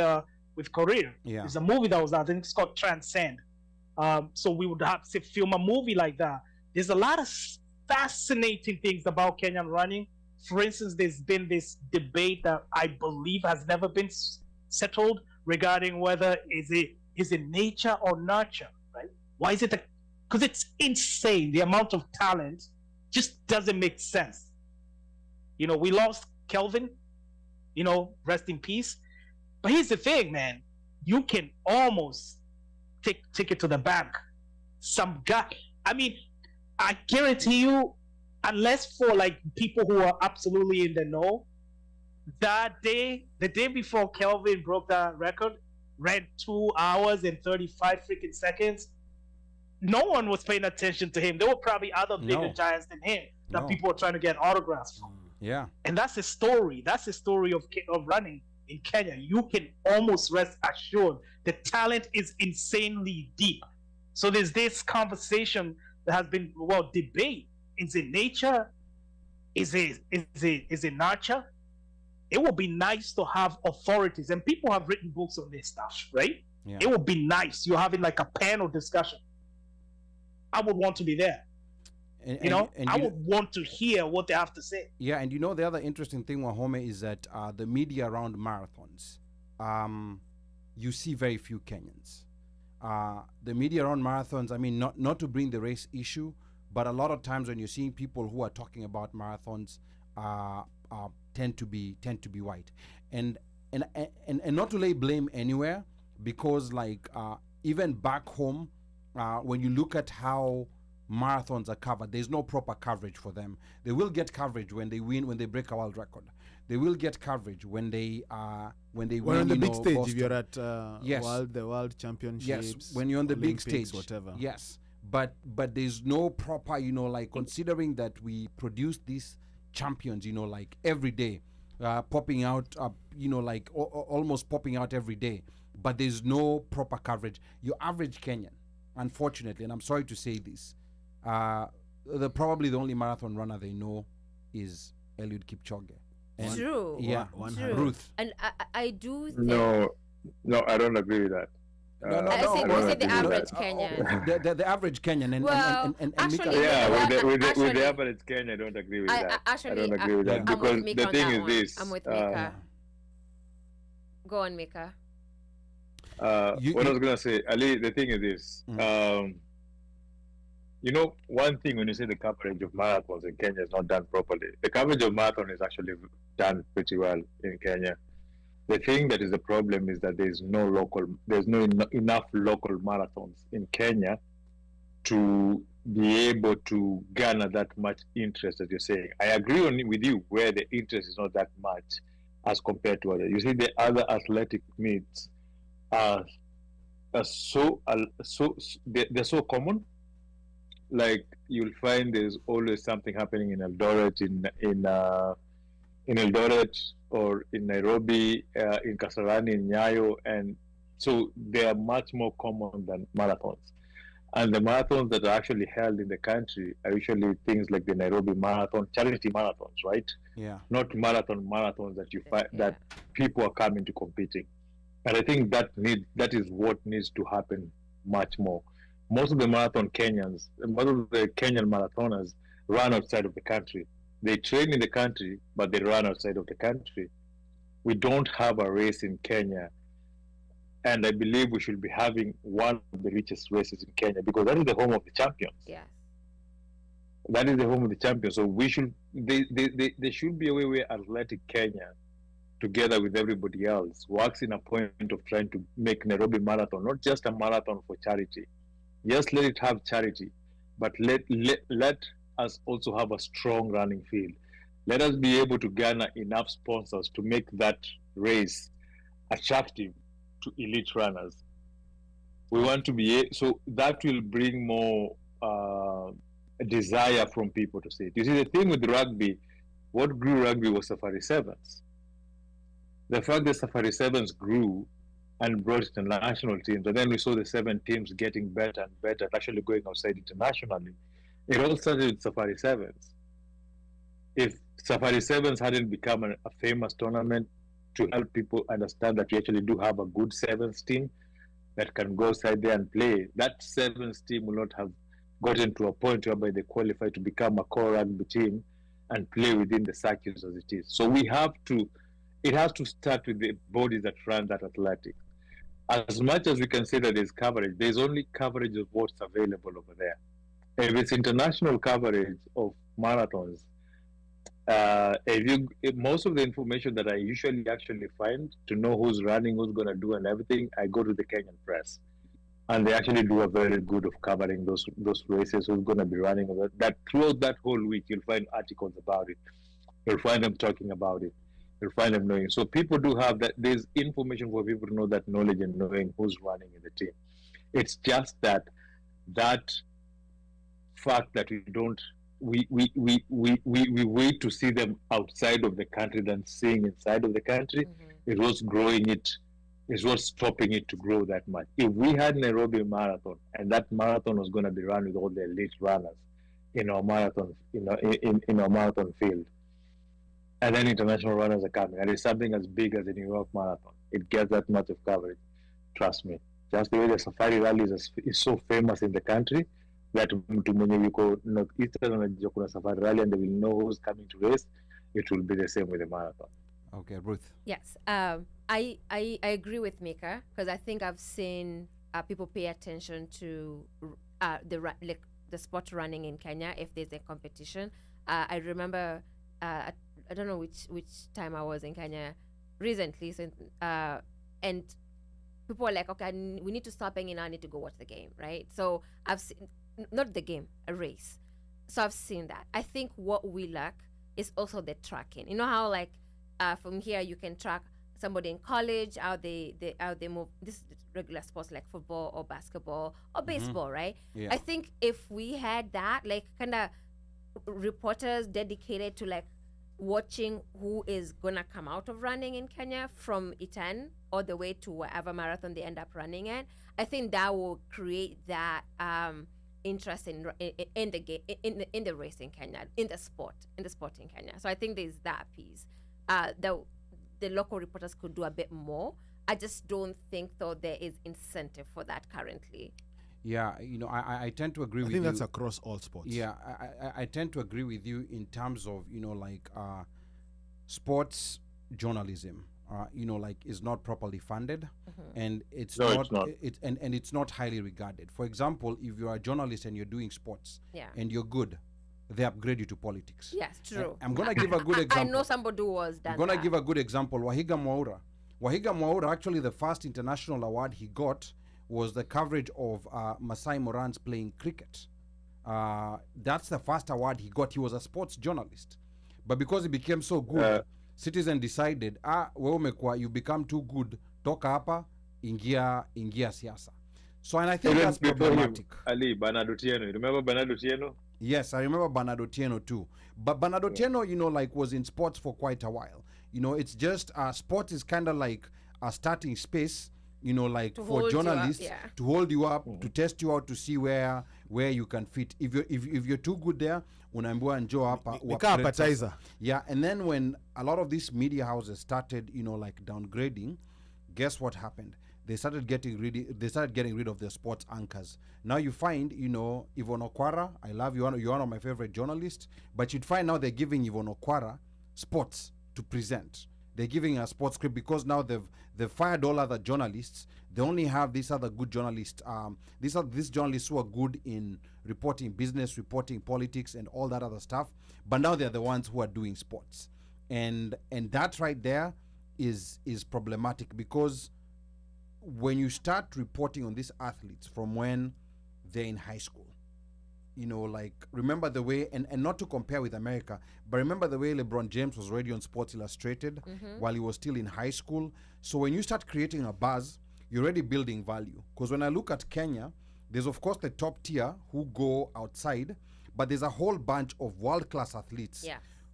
Korea. Yeah. There's a movie that was out. I think it's called Transcend. So we would have to film a movie like that. There's a lot of fascinating things about Kenyan running. For instance, there's been this debate that I believe has never been settled regarding whether is it nature or nurture, right? Why is it? Because it's insane. The amount of talent just doesn't make sense. We lost Kelvin, rest in peace. But here's the thing, man. You can almost take it to the bank. Some guy, I guarantee you, unless for like people who are absolutely in the know, the day before Kelvin broke that record, ran 2 hours and 35 freaking seconds, no one was paying attention to him. There were probably other bigger giants than him that people were trying to get autographs from. Yeah. And that's the story. That's the story of running in Kenya. You can almost rest assured the talent is insanely deep. So there's this conversation that has been debate. Is it nature? Is it nurture? It would be nice to have authorities, and people have written books on this stuff, right? Yeah. It would be nice. You're having like a panel discussion. I would want to be there. And I would want to hear what they have to say. Yeah, and the other interesting thing, WAHOME, is that the media around marathons, you see very few Kenyans. The media on marathons, I mean, not to bring the race issue, but a lot of times when you're seeing people who are talking about marathons, tend to be white, and not to lay blame anywhere, because like even back home, when you look at how marathons are covered, there's no proper coverage for them. They will get coverage when they win, when they break a world record. They will get coverage when they win. Well, on the big stage, Boston. if you're at Yes. the world championships, Yes, when you're on the big Olympics, stage, whatever. Yes, but there's no proper, like considering that we produce these champions, like every day, popping out, like almost popping out every day, but there's no proper coverage. Your average Kenyan, unfortunately, and I'm sorry to say this, probably the only marathon runner they know is Eliud Kipchoge. And True. Yeah, True. Ruth. And I do think No, I don't agree with that. No, I no, said, no, you said the no, no, average no. Kenyan. The average Kenyan and Well, and actually, Mika, Yeah, know with what? the Actually- average Kenya, I don't agree with that. I Actually, don't agree with that I'm because with Mika the on thing that is one. this. I'm with Mika. Go on, Mika. What I was gonna say, Ali. The thing is this. One thing when you say the coverage of marathons in Kenya is not done properly, the coverage of marathon is actually done pretty well in Kenya. The thing that is the problem is that there's no enough local marathons in Kenya to be able to garner that much interest that you're saying. I agree with you where the interest is not that much as compared to others. You see, the other athletic meets are they're so common. Like you'll find there's always something happening in Eldoret, in Eldoret or in Nairobi, in Kasarani, in Nyayo, and so they are much more common than marathons. And the marathons that are actually held in the country are usually things like the Nairobi Marathon, charity marathons, right? yeah. Not marathons that you find that people are coming to competing. And I think that is what needs to happen much more. Most of the most of the Kenyan marathoners run outside of the country. They train in the country, but they run outside of the country. We don't have a race in Kenya, and I believe we should be having one of the richest races in Kenya because that is the home of the champions. Yes. That is the home of the champions. So there should be a way where Athletic Kenya, together with everybody else, works in a point of trying to make Nairobi Marathon not just a marathon for charity. Yes, let it have charity, but let us also have a strong running field. Let us be able to garner enough sponsors to make that race attractive to elite runners. We want to be so that will bring more desire from people to see it. You see, the thing with rugby, what grew rugby was Safari Sevens. The fact that Safari Sevens grew and brought international teams, and then we saw the 7 teams getting better and better, actually going outside internationally. It all started with Safari Sevens. If Safari Sevens hadn't become a famous tournament to help people understand that we actually do have a good sevens team that can go outside there and play, that sevens team will not have gotten to a point whereby they qualify to become a core rugby team and play within the circuits as it is. So it has to start with the bodies that run that athletic. As much as we can say that there's coverage, there's only coverage of what's available over there. If it's international coverage of marathons, most of the information that I usually actually find to know who's running, who's going to do and everything, I go to the Kenyan press. And they actually do a very good of covering those races, who's going to be running. That throughout that whole week, you'll find articles about it. You'll find them talking about it. You'll find them knowing. So people do have that. There's information for people to know that knowledge and knowing who's running in the team. It's just that fact that we wait to see them outside of the country than seeing inside of the country. It was growing it. Is what's stopping it to grow that much. If we had Nairobi Marathon and that marathon was going to be run with all the elite runners in our marathon, in our marathon field, and then international runners are coming, and it's something as big as the New York Marathon, it gets that much of coverage. Trust me. Just the way the Safari Rally is so famous in the country that mtu mwenye yuko northeastern anajua kuna Safari Rally and they will know who's coming to race. It will be the same with the marathon. Okay, Ruth. Yes. I agree with Mika, because I think I've seen people pay attention to the sport running in Kenya if there's a competition. I remember I don't know which time I was in Kenya recently, so, and people were like, okay, we need to stop hanging out, I need to go watch the game, right? So I've seen, not the game, a race. So I've seen that. I think what we lack is also the tracking. You know how like from here you can track somebody in college, how they move. This is regular sports like football or basketball or baseball, right? Yeah. I think if we had that, like kind of reporters dedicated to like watching who is gonna come out of running in Kenya from Iten all the way to whatever marathon they end up running at, I think that will create that interest in the game, in the race in Kenya, in the sport in Kenya. So I think there's that piece. The local reporters could do a bit more. I just don't think though there is incentive for that currently. Yeah, I tend to agree with you. I think that's across all sports. Yeah, I tend to agree with you in terms of, like sports journalism, like is not properly funded, and it's not. And it's not highly regarded. For example, if you're a journalist and you're doing sports, and you're good, they upgrade you to politics. Yes, true. I'm gonna give a good example. I know somebody who was done. I'm gonna give a good example. Wahiga Mwaura, actually the first international award he got was the coverage of Masai Morans playing cricket. That's the first award he got. He was a sports journalist. But because he became so good, Citizen decided, wewe umekuwa, you become too good, toka hapa, ingia siasa. So, and I think that's problematic. Ali, Bernard Otieno. You remember Bernard Otieno? Yes, I remember Bernard Otieno too. But Bernard Otieno, like was in sports for quite a while. It's just, sport is kind of like a starting space, like to for journalists to hold you up, Mm-hmm. to test you out, to see where you can fit. If you're too good there, unaambiwa njoo hapa. Appetizer. Yeah, and then when a lot of these media houses started, like downgrading, guess what happened? They started getting rid of their sports anchors. Now you find, Yvonne Okwara, I love you, you're one of my favorite journalists, but you'd find now they're giving Yvonne Okwara sports to present. They're giving a sports script because now they've fired all other journalists. They only have these other good journalists. These journalists who are good in reporting business, reporting politics, and all that other stuff. But now they're the ones who are doing sports, and that right there is problematic, because when you start reporting on these athletes from when they're in high school, like remember the way, and not to compare with America, but remember the way LeBron James was already on Sports Illustrated while he was still in high school. So when you start creating a buzz, you're already building value. Because when I look at Kenya, there's of course the top tier who go outside, but there's a whole bunch of world-class athletes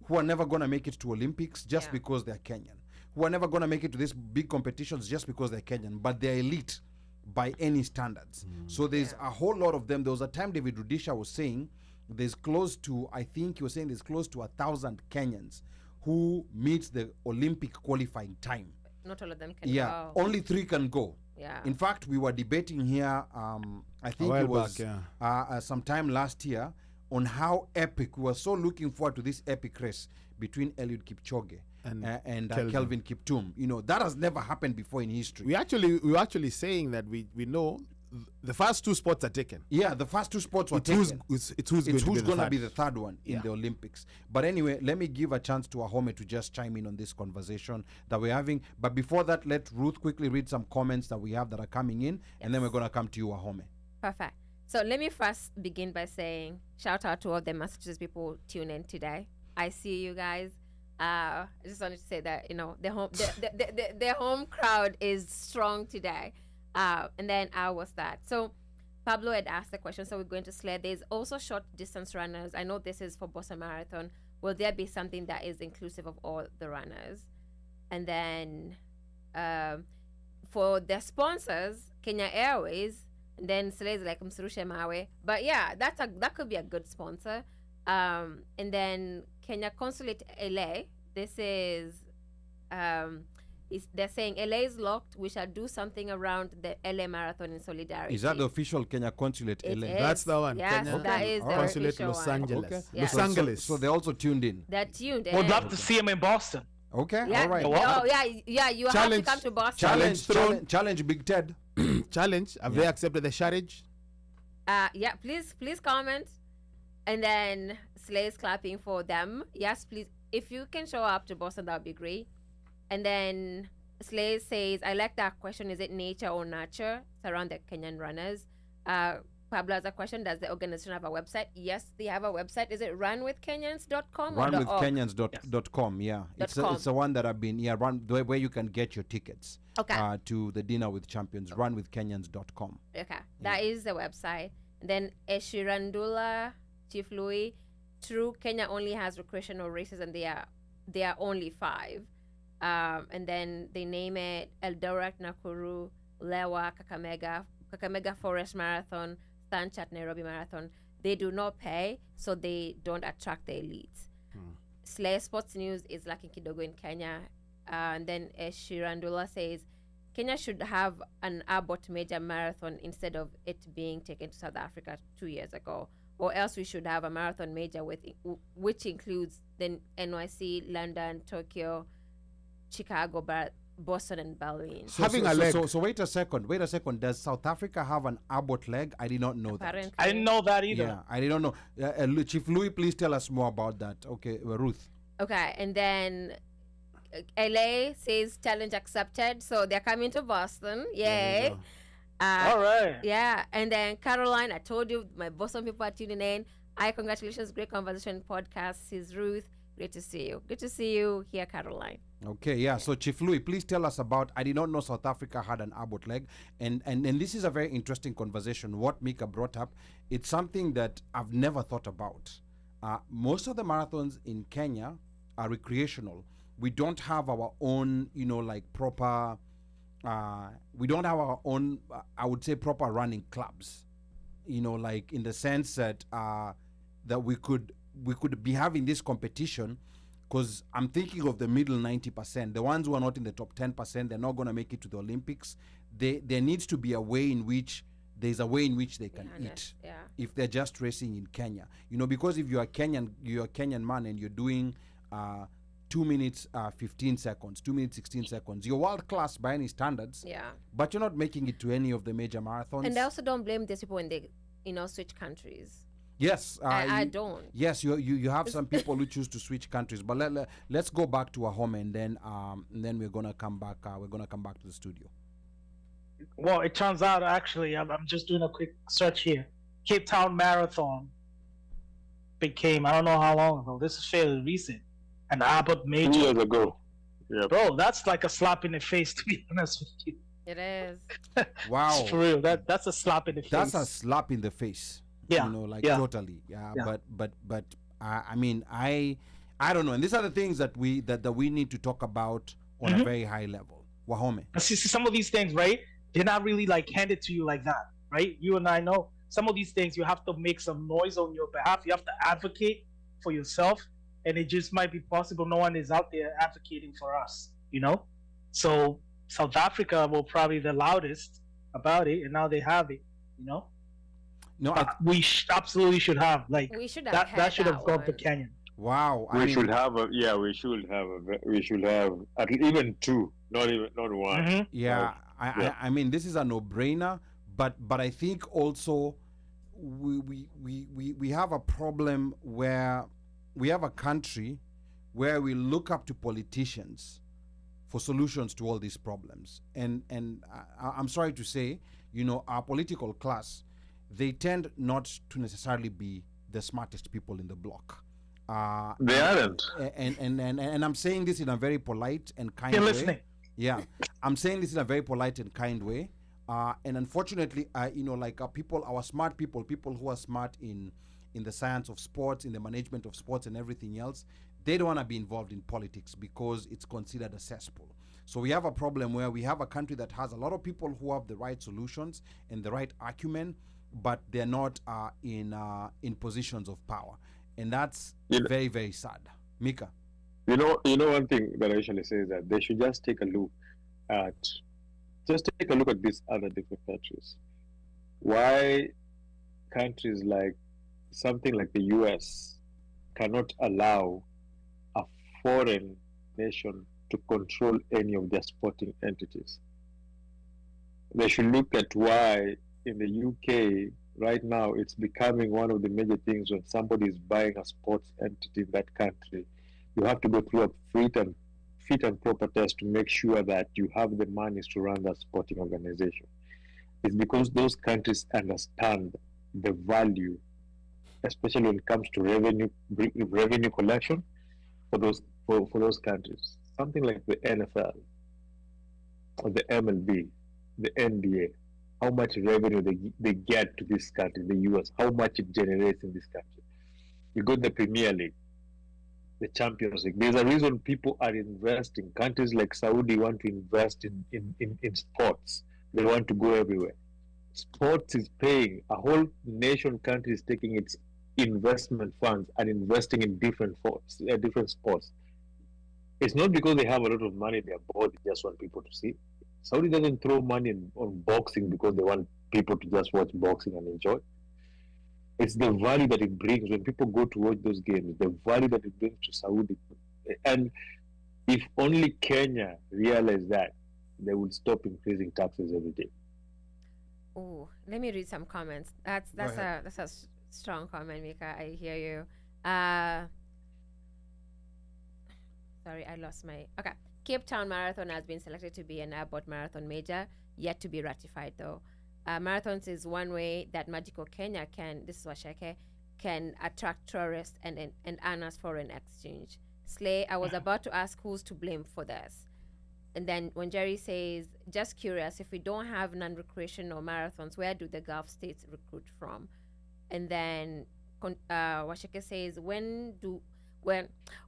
who are never going to make it to Olympics just because they're Kenyan, who are never going to make it to these big competitions just because they're Kenyan, but they're elite by any standards. So there's a whole lot of them. There was a time David Rudisha was saying there's close to 1,000 Kenyans who meet the Olympic qualifying time. Not all of them can go. Only 3 can go. Yeah. In fact, we were debating here, I think it was sometime last year, on how epic, we were so looking forward to this epic race between Eliud Kipchoge and Kelvin Kiptum. That has never happened before in history. We were actually saying that we know the first 2 spots are taken. Yeah, the first 2 spots were taken. It's who's going to be the third one in the Olympics. But anyway, let me give a chance to WAHOME to just chime in on this conversation that we're having. But before that, let Ruth quickly read some comments that we have that are coming in, and then we're going to come to you, WAHOME. Perfect. So let me first begin by saying shout out to all the Massachusetts people tune in today. I see you guys. I just wanted to say that the home crowd is strong today. And then what's that? So Pablo had asked the question, so we're going to sled. There's also short distance runners. I know this is for Boston Marathon. Will there be something that is inclusive of all the runners? And then for the sponsors, Kenya Airways, and then Sled is like Msurushe Mawe. But yeah, that could be a good sponsor. And then Kenya Consulate LA. This is they're saying LA is locked. We shall do something around the LA Marathon in solidarity. Is that the official Kenya Consulate LA? That's the one. Yes, Kenya that is the Consulate official Los one. Angeles. Okay. Los Angeles. So they're also tuned in. They're tuned in. Would love to see him in Boston. Okay, Yeah. all right. Oh, yeah. You have to Challenge- come to Boston. Challenge Big Ted. Challenge. Have they accepted the challenge? Yeah. Please comment, and then Slay's clapping for them. Yes, please. If you can show up to Boston, that would be great. And then Slay says, I like that question. Is it nature or nurture? It's around the Kenyan runners. Pablo has a question. Does the organization have a website? Yes, they have a website. Is it runwithkenyans.com or Runwithkenyans.com. Yeah, Yes. it's the one that I've been where you can get your tickets. Okay. To the dinner with champions. Runwithkenyans.com. Okay, that is the website. And then Eshirandula Chief Louis, true, Kenya only has recreational races, and they are only 5. And then they name it Eldoret, Nakuru, Lewa, Kakamega Forest Marathon, Stanchat Nairobi Marathon. They do not pay, so they don't attract the elites. Slay Sports News is lacking kidogo in Kenya. And then Shirandula says, Kenya should have an Abbott major marathon instead of it being taken to South Africa 2 years ago. Or else we should have a marathon major which includes the NYC, London, Tokyo, Chicago, Boston, and Berlin. Having a leg. So wait a second. Does South Africa have an Abbott leg? I did not know Apparently. I didn't know that either. that. Yeah, I didn't know. Chief Louis, please tell us more about that. Okay, Ruth. Okay, and then LA says challenge accepted, so they're coming to Boston. Yay! All right. Yeah, and then Caroline, I told you my Boston people are tuning in. Congratulations, great conversation podcast. Says Ruth, great to see you. Good to see you here, Caroline. Okay, yeah. So Chief Louis, please tell us about. I did not know South Africa had an Abbott leg, and this is a very interesting conversation. What Mika brought up, it's something that I've never thought about. Most of the marathons in Kenya are recreational. We don't have our own, proper. We don't have our own. I would say proper running clubs. In the sense that that we could be having this competition. Because I'm thinking of the middle 90%, the ones who are not in the top 10%, they're not going to make it to the Olympics. There needs to be a way in which they can eat. Yeah. If they're just racing in Kenya, because if you're a Kenyan man and you're doing 2 minutes 15 seconds, 2 minutes 16 seconds, you're world class by any standards. Yeah. But you're not making it to any of the major marathons. And I also don't blame these people when they, switch countries. Yes, I don't. Yes, you have some people who choose to switch countries, but let's go back to WAHOME, and then we're gonna come back. We're gonna come back to the studio. Well, it turns out actually, I'm just doing a quick search here. Cape Town Marathon became, I don't know how long ago. This is fairly recent. An Abbott 2 major. years ago. Yeah. Bro, that's like a slap in the face, to be honest with you. It is. Wow, For real, that's a slap in the face. that's a slap in the face. Yeah, Totally. Yeah. But I mean, I don't know. And these are the things that we need to talk about on a very high level. WAHOME. See, some of these things, right? They're not really like handed to you like that, right? You and I know some of these things. You have to make some noise on your behalf. You have to advocate for yourself, and it just might be possible no one is out there advocating for us. So South Africa were probably the loudest about it, and now they have it. No, We absolutely should have We should have that. had That should have gone to one. Kenyan. wow. We should have at even 2, not one. Mhm. Yeah, Yeah. I mean, this is a no-brainer, but I think also we have a problem where we have a country where we look up to politicians for solutions to all these problems, and I'm sorry to say, our political class, they tend not to necessarily be the smartest people in the block. They aren't. And I'm saying this in a very polite and kind You're way. listening. Yeah, I'm saying this in a very polite and kind way. And unfortunately, people, our smart people who are smart in the science of sports, in the management of sports and everything else, they don't want to be involved in politics because it's considered a cesspool. So we have a problem where we have a country that has a lot of people who have the right solutions and the right acumen, but they're not in positions of power. And that's very, very sad. Mika? One thing that I usually say is that they should just take a look at these other different countries. Why countries like something like the US cannot allow a foreign nation to control any of their sporting entities. They should look at why in the UK right now it's becoming one of the major things when somebody is buying a sports entity in that country. You have to go through a fit and proper test to make sure that you have the monies to run that sporting organization. It's because those countries understand the value, especially when it comes to revenue collection for those countries. Something like the NFL or the MLB, the NBA, how much revenue they get to this country, the US, how much it generates in this country. You got the Premier League, the Champions League. There's a reason people are investing. Countries like Saudi want to invest in sports. They want to go everywhere. Sports is paying. A whole nation country is taking its investment funds and investing in different sports. It's not because they have a lot of money in their board, they just want people to see. Saudi doesn't throw money on boxing because they want people to just watch boxing and enjoy. It's the value that it brings when people go to watch those games, the value that it brings to Saudi. And if only Kenya realized that, they would stop increasing taxes every day. Oh, let me read some comments. That's a strong comment, Mika. I hear you. Sorry, I lost my. Okay. Cape Town Marathon has been selected to be an airport marathon major, yet to be ratified though. Marathons is one way that Magical Kenya can attract tourists and earn us foreign exchange. Slay, I was about to ask who's to blame for this. And then when Jerry says, just curious, if we don't have non-recreational marathons, where do the Gulf states recruit from? And then Washeke says, when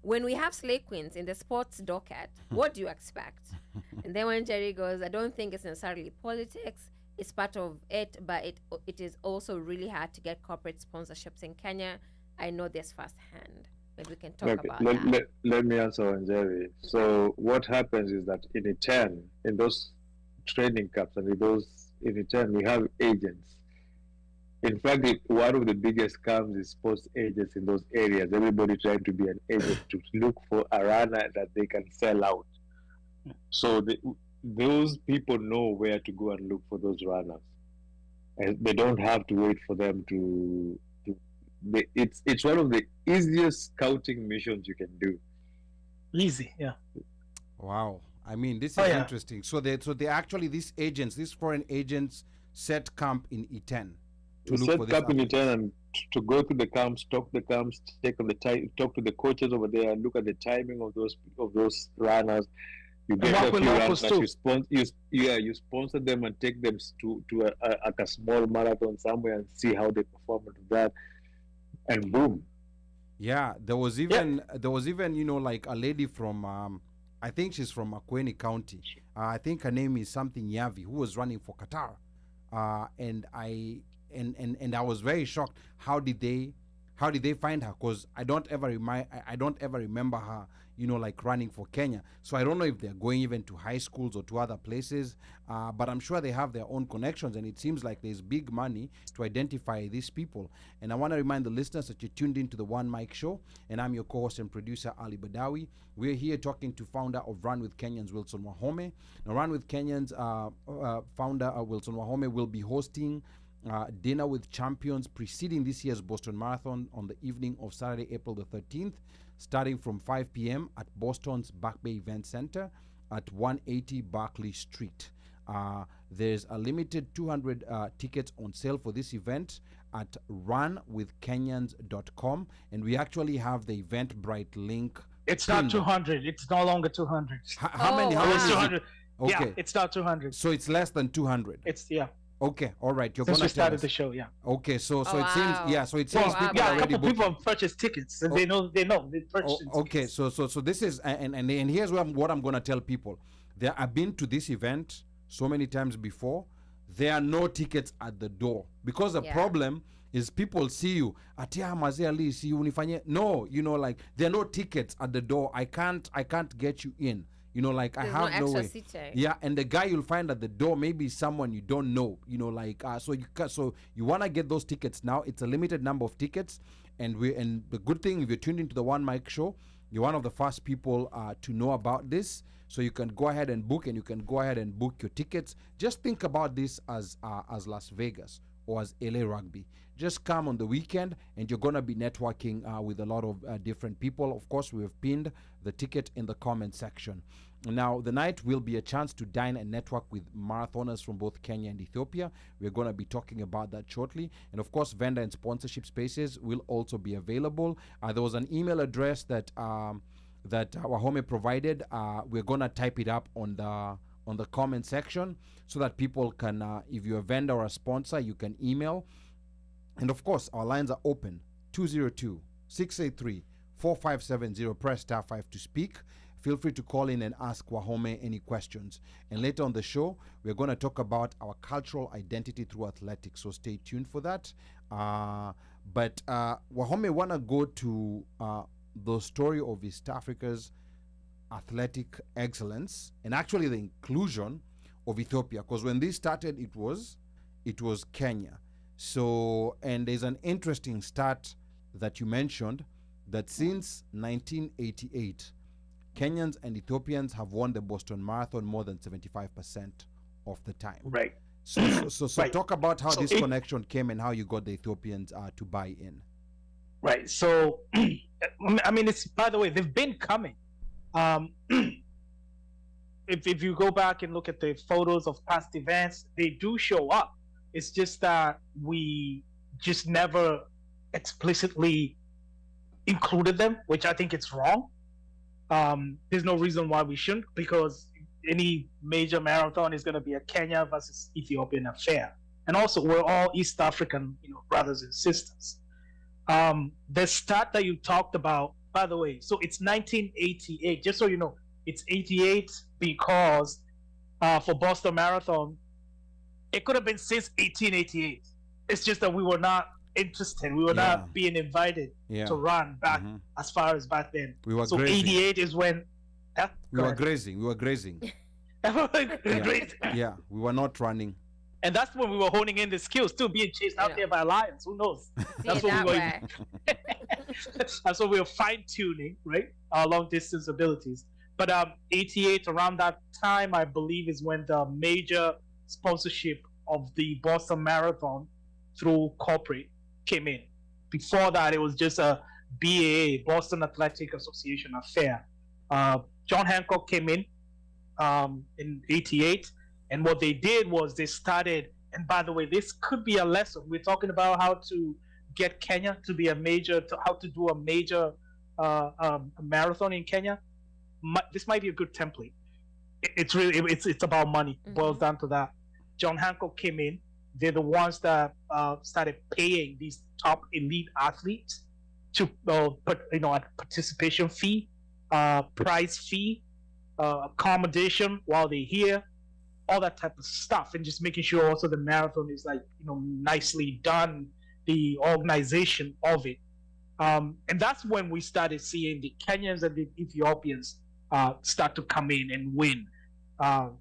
we have slay queens in the sports docket, what do you expect? And then when Jerry goes, I don't think it's necessarily politics, it's part of it, but it is also really hard to get corporate sponsorships in Kenya. I know this firsthand. Maybe we can talk about that. Let me answer on Jerry. So what happens is that in return, in those training camps and in return, we have agents. In fact, one of the biggest scams is sports agents in those areas. Everybody trying to be an agent to look for a runner that they can sell out. So those people know where to go and look for those runners, and they don't have to wait for them to it's one of the easiest scouting missions you can do. Easy, yeah. Wow. I mean, this is interesting. So they actually, these foreign agents set camp in E10 to look for this. Set camp in E10 and to go to the camps, talk to the camps, talk to the coaches over there, and look at the timing of those runners. You get a few runners, you sponsor them and take them to a small marathon somewhere and see how they perform to that. And boom. Yeah, there was even like a lady from I think she's from Makueni County. I think her name is something Yavi, who was running for Qatar. And I was very shocked. How did they find her? Because I don't ever remember her, like running for Kenya. So I don't know if they're going even to high schools or to other places, but I'm sure they have their own connections, and it seems like there's big money to identify these people. And I want to remind the listeners that you're tuned into the One Mic Show, and I'm your co-host and producer, Ali Badawi. We're here talking to founder of Run With Kenyans, Wilson WAHOME. Now, Run With Kenyans founder Wilson WAHOME will be hosting Dinner with Champions preceding this year's Boston Marathon on the evening of Saturday, April the 13th, starting from 5 p.m. at Boston's Back Bay Event Center at 180 Barclay Street. There's a limited 200 tickets on sale for this event at runwithkenyans.com, and we actually have the Eventbrite link. It's not 200. It's no longer 200. How many? It's 200. Okay. Yeah, it's not 200. So it's less than 200. Okay, all right. Since we started the show, yeah. Okay, so it seems people a couple people have purchased tickets, and they purchased. Okay, so this is and here's what I'm gonna tell people. I've been to this event so many times before. There are no tickets at the door because the problem is people see you see you no, like there are no tickets at the door. I can't get you in. Like there's I have no way. Seating. Yeah, and the guy you'll find at the door maybe someone you don't know. So you want to get those tickets now. It's a limited number of tickets, and the good thing, if you're tuned into the One Mic Show, You're one of the first people to know about this. So you can go ahead and book, and you can go ahead and book your tickets. Just think about this as Las Vegas or as LA Rugby. Just come on the weekend, and you're going to be networking with a lot of different people. Of course, we have pinned the ticket in the comment section. Now, the night will be a chance to dine and network with marathoners from both Kenya and Ethiopia. We're going to be talking about that shortly. And of course, vendor and sponsorship spaces will also be available. There was an email address that WAHOME provided. We're going to type it up on the comment section so that people can, if you're a vendor or a sponsor, you can email. And of course, our lines are open, 202-683-4570. Press star 5 to speak. Feel free to call in and ask WAHOME any questions. And later on the show, we're going to talk about our cultural identity through athletics. So stay tuned for that. But WAHOME want to go to the story of East Africa's athletic excellence and actually the inclusion of Ethiopia. Because when this started, it was Kenya. So, and there's an interesting stat that you mentioned that since 1988, Kenyans and Ethiopians have won the Boston Marathon more than 75% of the time. Right. So Right. talk about how So this connection came and how you got the Ethiopians to buy in. Right. So, I mean, it's, by the way, they've been coming. If you go back and look at the photos of past events, they do show up. It's just that we just never explicitly included them, which I think it's wrong. There's no reason why we shouldn't, because any major marathon is going to be a Kenya versus Ethiopian affair. And also, we're all East African, brothers and sisters. The stat that you talked about, by the way, so it's 1988. Just so you know, it's 88 because for Boston Marathon, it could have been since 1888. It's just that we were not interested. We were not being invited to run back as far as back then. We were so grazing. 88 is when We were grazing. Yeah, we were not running. And that's when we were honing in the skills too, being chased out there by lions. Who knows? That's what we were. That's what we were fine tuning, right? Our long distance abilities. But 88, around that time, I believe, is when the major sponsorship of the Boston Marathon through corporate came in. Before that, it was just a BAA, Boston Athletic Association affair. John Hancock came in 88, and what they did was they started, and by the way, this could be a lesson. We're talking about how to get Kenya to be how to do a major marathon in Kenya. This might be a good template. It's about money. Boils down to that. John Hancock came in. They're the ones that started paying these top elite athletes to put a participation fee, prize fee, accommodation while they're here, all that type of stuff, and just making sure also the marathon is nicely done, the organization of it. And that's when we started seeing the Kenyans and the Ethiopians start to come in and win. And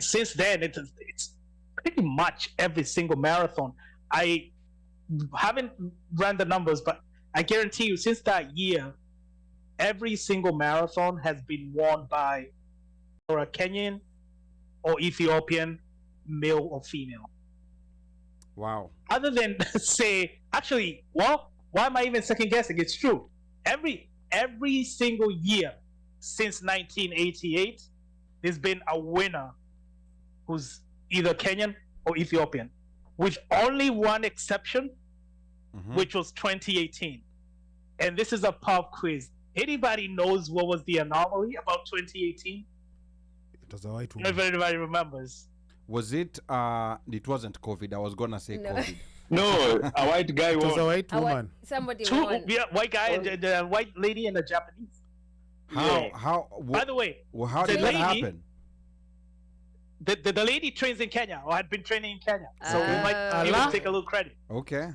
since then, it's pretty much every single marathon. I haven't ran the numbers, but I guarantee you, since that year, every single marathon has been won by or a Kenyan or Ethiopian, male or female. Wow. Other than say, actually, well, why am I even second guessing? It's true. Every single year since 1988, there's been a winner who's either Kenyan or Ethiopian, with only one exception, which was 2018. And this is a pub quiz. Anybody knows what was the anomaly about 2018? It was a white woman. If anybody remembers. Was it? It wasn't COVID. I was gonna say COVID. No, a white guy It was a won. white woman. Somebody Two, won. white guy and the white lady and a Japanese. How? By the way, How did the that lady- happen? the lady trains in Kenya, or had been training in Kenya, so we might even take a little credit. Okay.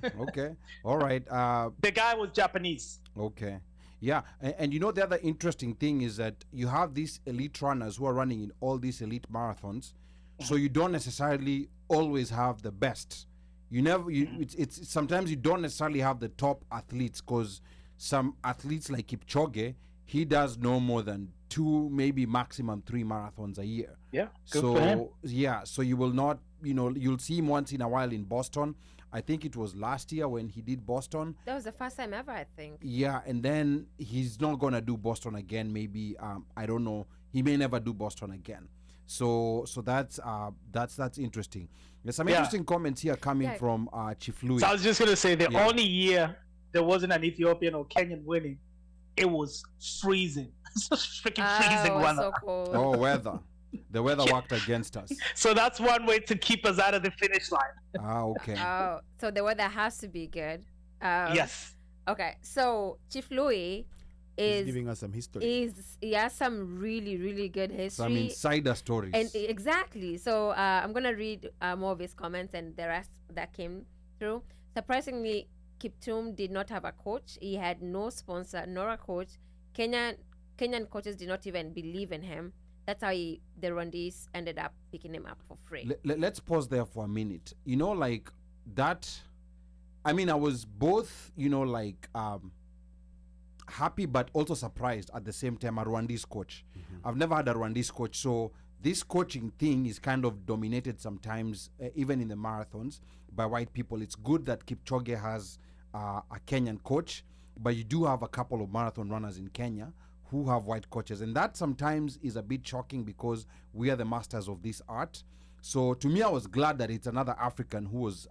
All right. The guy was Japanese. Okay. Yeah, and the other interesting thing is that you have these elite runners who are running in all these elite marathons, so you don't necessarily always have the best. It's sometimes you don't necessarily have the top athletes, because some athletes like Kipchoge, he does no more than 2, maybe maximum 3 marathons a year. Yeah, good for him. So yeah, so you will not, you'll see him once in a while in Boston. I think it was last year when he did Boston. That was the first time ever, I think. Yeah, and then he's not gonna do Boston again. Maybe I don't know. He may never do Boston again. So that's interesting. There's some interesting comments here coming from Chief Louis. So I was just gonna say the only year there wasn't an Ethiopian or Kenyan winning, it was freezing. It's just freaking freezing weather. So cold. Oh, weather. The weather worked against us. So that's one way to keep us out of the finish line. Okay. Oh, so the weather has to be good. Yes. Okay, so Chief Louis He's giving us some history. He has some really, really good history. Some insider stories. And exactly. So I'm gonna read more of his comments and the rest that came through. Surprisingly, Kiptum did not have a coach. He had no sponsor nor a coach. Kenyan coaches did not even believe in him. That's how the Rwandese ended up picking him up for free. Let's pause there for a minute. Like that. I mean, I was both, happy but also surprised at the same time. A Rwandese coach. I've never had a Rwandese coach, so this coaching thing is kind of dominated sometimes, even in the marathons, by white people. It's good that Kipchoge has a Kenyan coach, but you do have a couple of marathon runners in Kenya who have white coaches, and that sometimes is a bit shocking because we are the masters of this art. So to me, I was glad that it's another African who was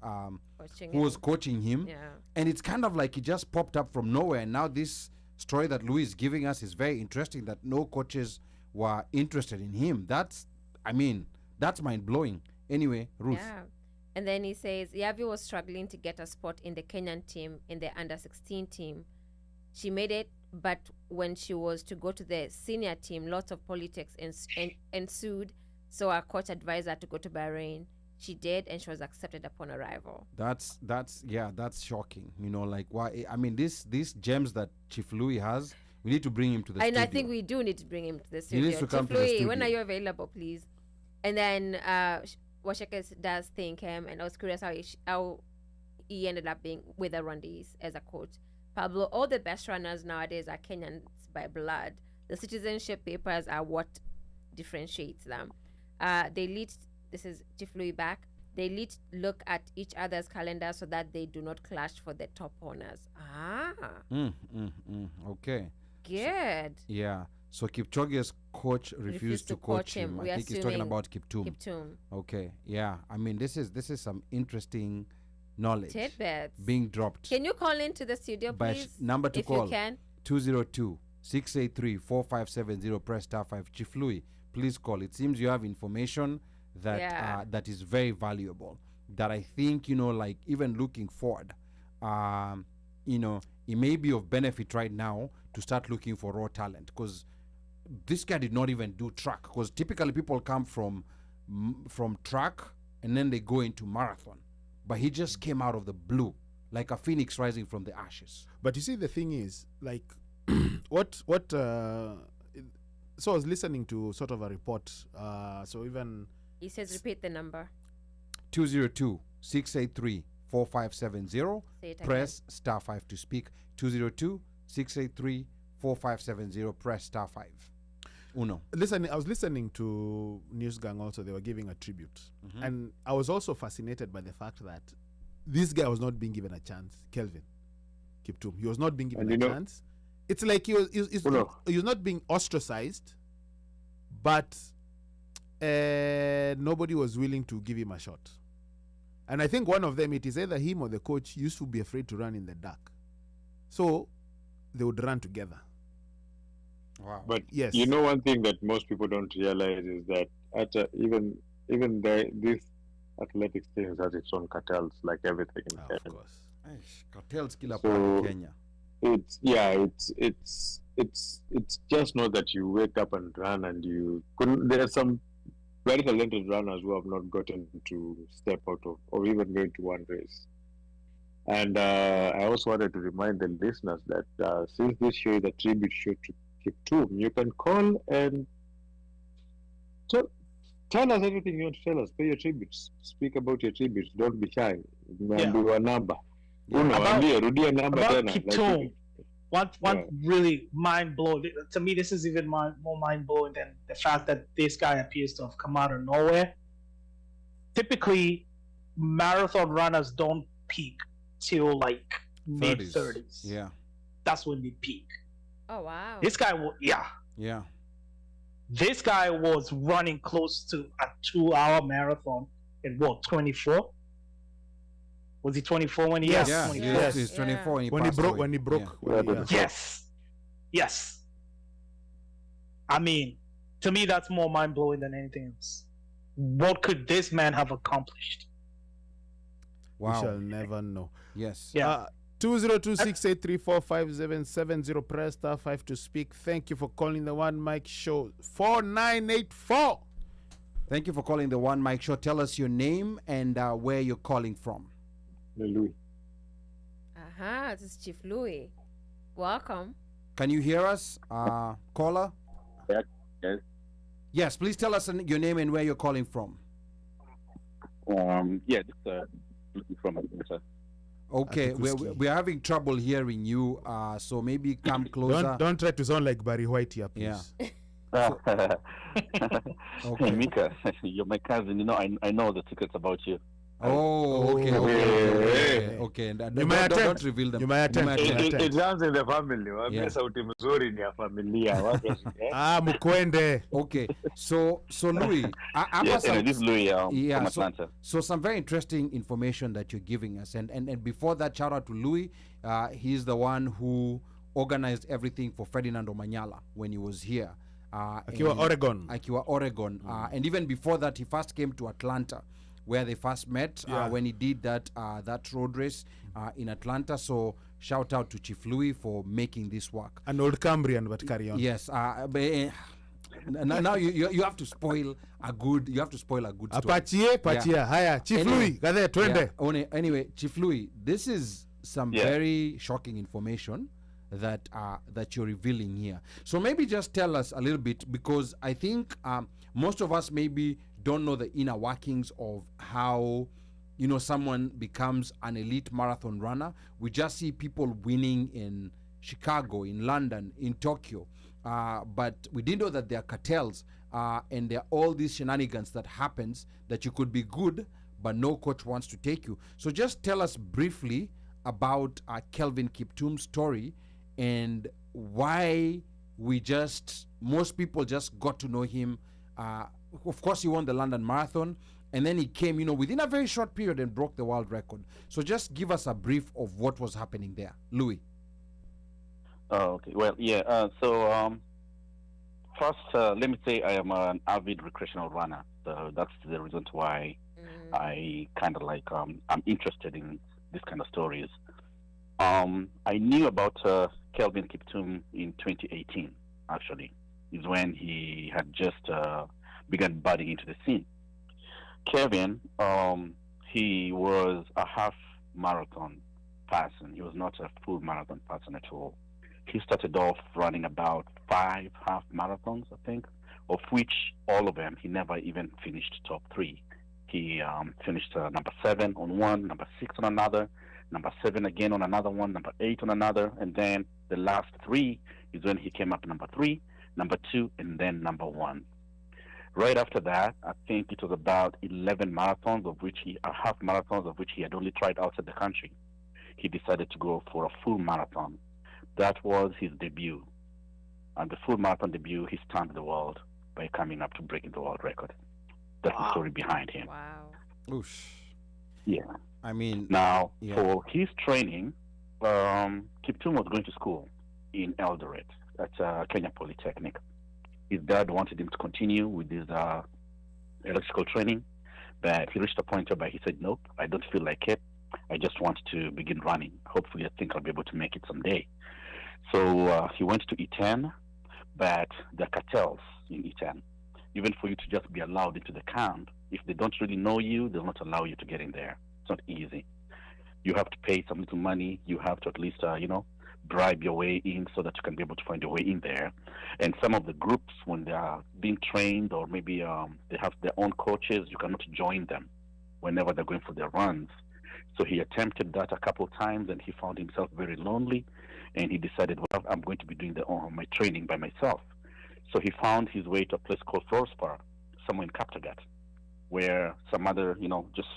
coaching him, and it's kind of like it just popped up from nowhere. And now this story that Louis is giving us is very interesting, that no coaches were interested in him. That's mind blowing. Anyway, Ruth. Yeah. And then he says Yavi was struggling to get a spot in the Kenyan team, in the under-16 team. She made it, but when she was to go to the senior team, lots of politics ensued. So our coach advised her to go to Bahrain. She did, and she was accepted upon arrival. That's shocking. Why? I mean, these gems that Chief Louis has, we need to bring him to the studio. And I think we do need to bring him to the studio. He needs to come Chief to the Louis, studio. when are you available, please? And then Washeka does thank him, and I was curious how he ended up being with the Rwandese as a coach. Pablo, all the best runners nowadays are Kenyans by blood. The citizenship papers are what differentiates them. This is Chief Louis back. They look at each other's calendar so that they do not clash for the top honors. Okay. Good. So Kipchoge's coach refused to coach him. I think he's talking about Kiptum. Okay. Yeah. I mean, this is some interesting knowledge tidbits being dropped. Can you call into the studio, please? Number to call. If you can. 202-683-4570. Press *5. Chief Louis, please call. It seems you have information that that is very valuable, that I think even looking forward, it may be of benefit right now to start looking for raw talent, because this guy did not even do track, because typically people come from track and then they go into marathon, but he just came out of the blue like a phoenix rising from the ashes. But you see, the thing is, like, so I was listening to sort of a report, so even he says repeat the number. 202-683-4570. Press *5 to speak. 202-683-4570. Press *5. Uno. I was listening to Newsgang also. They were giving a tribute, and I was also fascinated by the fact that this guy was not being given a chance. Kelvin Kiptum, he was not being given a chance. It's like he was not being ostracized, but nobody was willing to give him a shot. And I think one of them, it is either him or the coach, used to be afraid to run in the dark, so they would run together. Wow. But yes, one thing that most people don't realize is that even this athletics thing has its own cartels, like everything in Kenya. Of course. Cartels kill a part of Kenya. It's just not that you wake up and run and you couldn't. There are some very talented runners who have not gotten to step out of or even go into one race. And I also wanted to remind the listeners that since this show is a tribute show to Kiptum, you can call and tell us everything you want to tell us. Pay your tributes. Speak about your tributes. Don't be shy. Do a number. About Rudia number. Kiptum, One really mind blowing. To me, this is even more mind blowing than the fact that this guy appears to have come out of nowhere. Typically, marathon runners don't peak till like mid 30s. Yeah, that's when they peak. Oh wow. This guy was yeah. This guy was running close to a 2-hour marathon in what, 24? Was he 24 when he Yes. Yeah, 24? yes, he's 24 and he When he passed broke, away. when he broke, Yeah. when he, Yes. I mean, to me, that's more mind blowing than anything else. What could this man have accomplished? we Wow. shall never know. Yes. Yeah. 202-683-45770. Press star 5 to speak. Thank you for calling the One Mic Show. 4984. Thank you for calling the One Mic Show. Tell us your name and where you're calling from. Louis. This is Chief Louis. Welcome. Can you hear us, caller? Yes. Yes, please tell us your name and where you're calling from. Yeah, this from Atlanta. Okay, Atukuski. we're having trouble hearing you, so maybe come closer. Don't try to sound like Barry White here, please. Yeah. Hey, Mika, you're my cousin. You know, I know the secrets about you. Oh, okay, Oh, okay. You may attempt. Don't reveal them. You may attempt. It runs in the family. Yeah. Sauti mzuri ni ya familia. Mukwende. Okay, so Louis, Yes, and this is Louis yeah, from Atlanta. so some very interesting information that you're giving us, and before that, shout out to Louis. He's the one who organized everything for Ferdinand Omanyala when he was here. Akiwa Oregon. And even before that, he first came to Atlanta, where they first met when he did that road race in Atlanta. So shout out to Chief Louis for making this work. An old Cambrian, but carry on. Yes. Now you have to spoil a good story. Pachie. Haya, Chief Louis, gadhe twende. Anyway, Chief Louis, this is some very shocking information that you're revealing here. So maybe just tell us a little bit, because I think most of us maybe don't know the inner workings of how someone becomes an elite marathon runner. We just see people winning in Chicago, in London, in Tokyo, but we didn't know that there are cartels and there are all these shenanigans that happens, that you could be good but no coach wants to take you. So just tell us briefly about Kelvin Kiptum's story and why most people just got to know him. Of course, he won the London Marathon, and then he came, within a very short period and broke the world record. So just give us a brief of what was happening there, Louis. Okay. Well, yeah. So first, let me say I am an avid recreational runner. So that's the reason why I kind of like I'm interested in this kind of stories. I knew about Kelvin Kiptum in 2018. Actually, is when he had just began budding into the scene. Kelvin, he was a half marathon person. He was not a full marathon person at all. He started off running about 5 half marathons, I think, of which all of them he never even finished top 3. He finished number 7 on one, number 6 on another, number 7 again on another one, number 8 on another, and then the last 3 is when he came up number 3, number 2, and then number 1. Right after that, I think it was about 11 marathons, half marathons of which he had only tried outside the country. He decided to go for a full marathon. That was his debut. And the full marathon debut, he stunned the world by coming up to breaking the world record. That's the story behind him. Wow. Oosh. Yeah. I mean, now, for his training, Kiptum was going to school in Eldoret at Kenya Polytechnic. His dad wanted him to continue with his electrical training, but he reached a point where he said, nope, I don't feel like it. I just want to begin running. Hopefully, I think I'll be able to make it someday. So he went to E10, but there are cartels in E10. Even for you to just be allowed into the camp, if they don't really know you, they'll not allow you to get in there. It's not easy. You have to pay some little money. You have to at least, bribe your way in so that you can be able to find your way in there. And some of the groups, when they are being trained or maybe they have their own coaches, you cannot join them whenever they're going for their runs. So he attempted that a couple of times, and he found himself very lonely, and he decided, well, I'm going to be doing my training by myself. So he found his way to a place called Florspar, somewhere in Kaptagat, where some other, just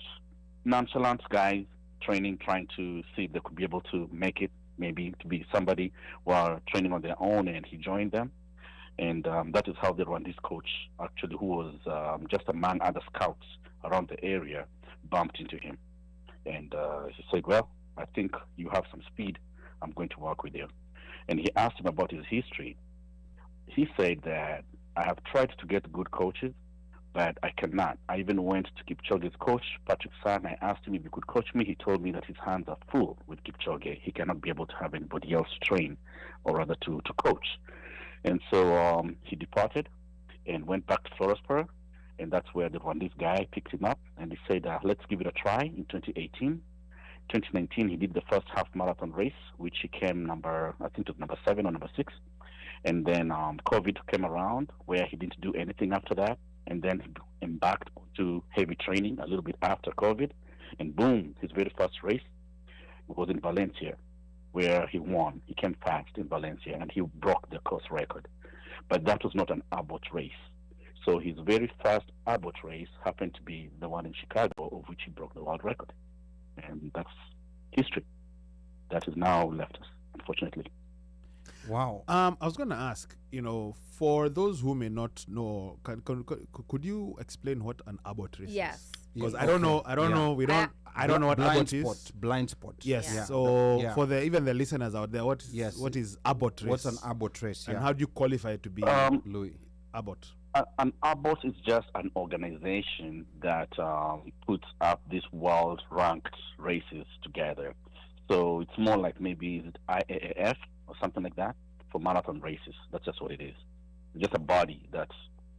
nonchalant guys training, trying to see if they could be able to make it, maybe to be somebody while training on their own, and he joined them. And that is how the Rwandese coach, actually, who was just among other scouts around the area, bumped into him. And he said, well, I think you have some speed. I'm going to work with you. And he asked him about his history. He said that I have tried to get good coaches, but I cannot. I even went to Kipchoge's coach, Patrick San. I asked him if he could coach me. He told me that his hands are full with Kipchoge. He cannot be able to have anybody else train, or rather to coach. And so he departed and went back to Florespur, and that's where the Rwandese guy picked him up, and he said, let's give it a try in 2018. 2019, he did the first half marathon race, which he came number 7 or number 6. And then COVID came around, where he didn't do anything after that. And then he embarked onto heavy training a little bit after COVID. And boom, his very first race was in Valencia, where he won. He came fast in Valencia, and he broke the course record. But that was not an Abbott race. So his very first Abbott race happened to be the one in Chicago, of which he broke the world record. And that's history. That has now left us, unfortunately. Wow. I was going to ask, for those who may not know, could you explain what an Abbott race is? Yes. Because I don't know. I don't know what Abbott is. Blind spot. Yes. Yeah. So for even the listeners out there, what is Abbott race? What's an Abbott race? And how do you qualify to be Louis? Abbott? An Abbott is just an organization that puts up these world-ranked races together. So it's more like maybe is it IAAF or something like that for marathon races. That's just what it is. It's just a body that's,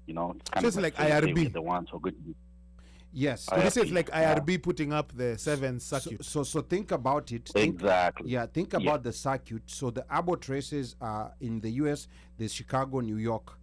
it's kind of like IRB. The ones who are good. Yes. So this is like IRB putting up the 7 circuit. So think about it. Exactly. Think about the circuit. So the Abbott races in the U.S., there's Chicago, New York,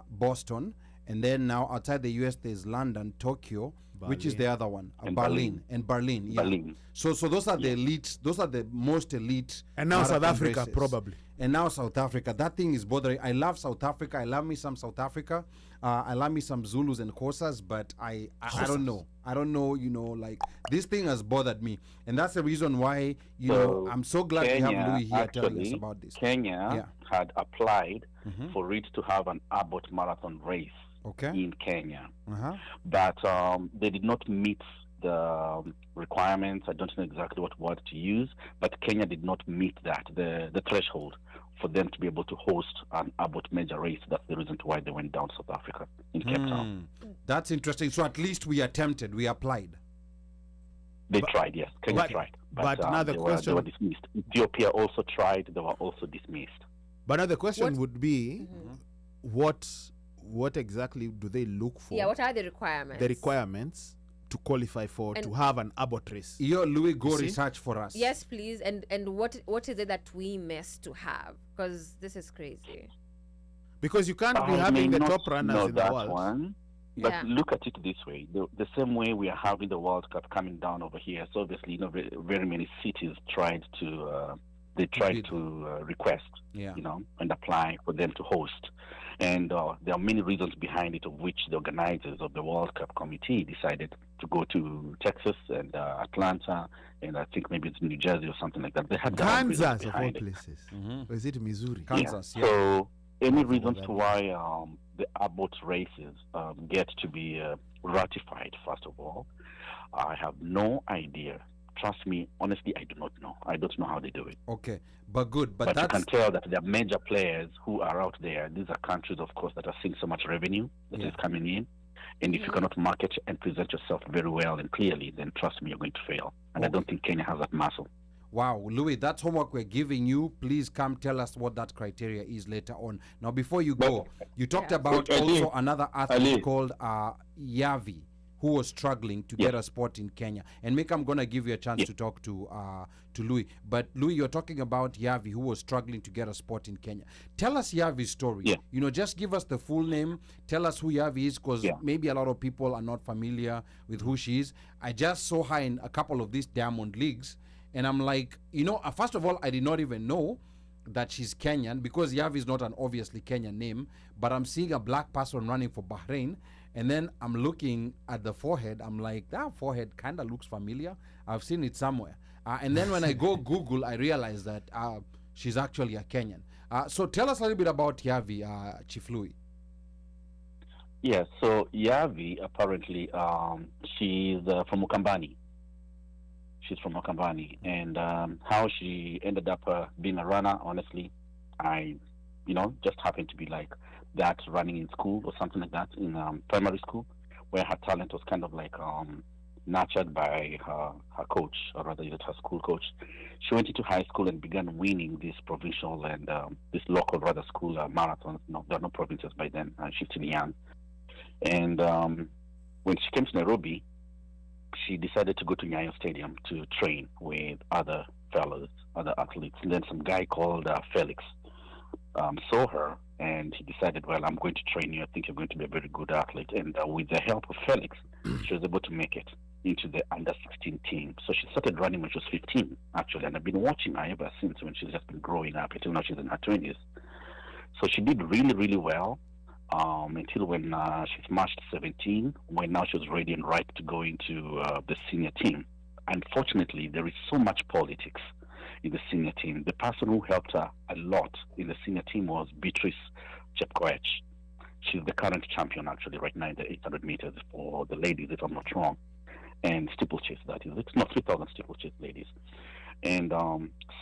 Boston, and then now outside the U.S. there's London, Tokyo, which is the other one, Berlin. Yeah. Berlin. So those are the elite. Those are the most elite. And now South Africa races. probably. And now South Africa. That thing is bothering. I love South Africa. I love me some South Africa. I love me some Zulus and Xhosas, but I don't know. I don't know, like this thing has bothered me. And that's the reason why, I'm so glad Kenya, we have Louis here actually, telling us about this. Kenya had applied for it to have an Abbott marathon race in Kenya. But they did not meet the requirements. I don't know exactly what word to use, but Kenya did not meet the threshold for them to be able to host an Abbott major race. That's the reason why they went down to South Africa, in Cape Town. That's interesting. So at least we attempted, we applied. They tried, yes. Kenya tried. But now the question... They were dismissed. Ethiopia also tried. They were also dismissed. But now the question would be, what exactly do they look for? Yeah, what are the requirements? The requirements to qualify to have an Abbott race. Louis, go research for us. Yes, please. And what is it that we miss to have? Because this is crazy. Because you can't be having the top runners in the world. One, but look at it this way: the same way we are having the World Cup coming down over here. So obviously, very many cities tried to request, and apply for them to host. And there are many reasons behind it, of which the organizers of the World Cup committee decided to go to Texas and Atlanta, and I think maybe it's New Jersey or something like that. They had Kansas of all places. Or is it Missouri? Kansas. Yeah. So any reasons to why the Abbott races get to be ratified? First of all, I have no idea. Trust me, honestly, I do not know. I don't know how they do it. Okay, but good. But you can tell that there are major players who are out there. These are countries, of course, that are seeing so much revenue that is coming in. And if you cannot market and present yourself very well and clearly, then trust me, you're going to fail. And I don't think Kenya has that muscle. Wow, Louis, that's homework we're giving you. Please come tell us what that criteria is later on. Now, before you go, you talked about also another athlete called Yavi, who was struggling to get a spot in Kenya. And Mika, I'm going to give you a chance to talk to Louis. But Louis, you're talking about Yavi, who was struggling to get a spot in Kenya. Tell us Yavi's story. You know, just give us the full name. Tell us who Yavi is, because maybe a lot of people are not familiar with who she is. I just saw her in a couple of these Diamond Leagues, and I'm like, you know, first of all, I did not even know that she's Kenyan, because Yavi is not an obviously Kenyan name, but I'm seeing a black person running for Bahrain, and then I'm looking at the forehead. I'm like, that forehead kind of looks familiar. I've seen it somewhere. And then when I go Google, I realize that she's actually a Kenyan. So tell us a little bit about Yavi, Chief Louis. Yeah, so Yavi, apparently, she's from Ukambani. She's from Ukambani. And how she ended up being a runner, honestly, I, just happened to be like that running in school or something like that in primary school, where her talent was kind of like nurtured by her coach, or rather her school coach. She went into high school and began winning this provincial and this local, rather, school marathons. No, there are no provinces by then. She's still young. And when she came to Nairobi, she decided to go to Nyayo Stadium to train with other fellows, other athletes. And then some guy called Felix saw her, and he decided, well, I'm going to train you. I think you're going to be a very good athlete. And with the help of Felix, she was able to make it into the under-16 team. So she started running when she was 15, actually. And I've been watching her ever since, when she's just been growing up until now she's in her 20s. So she did really, really well until when she smashed 17, when now she was ready and ripe to go into the senior team. Unfortunately, there is so much politics in the senior team. The person who helped her a lot in the senior team was Beatrice Chepkoech. She's the current champion, actually, right now in the 800 meters for the ladies, if I'm not wrong. And steeplechase, that is. It's not 3,000 steeplechase ladies. And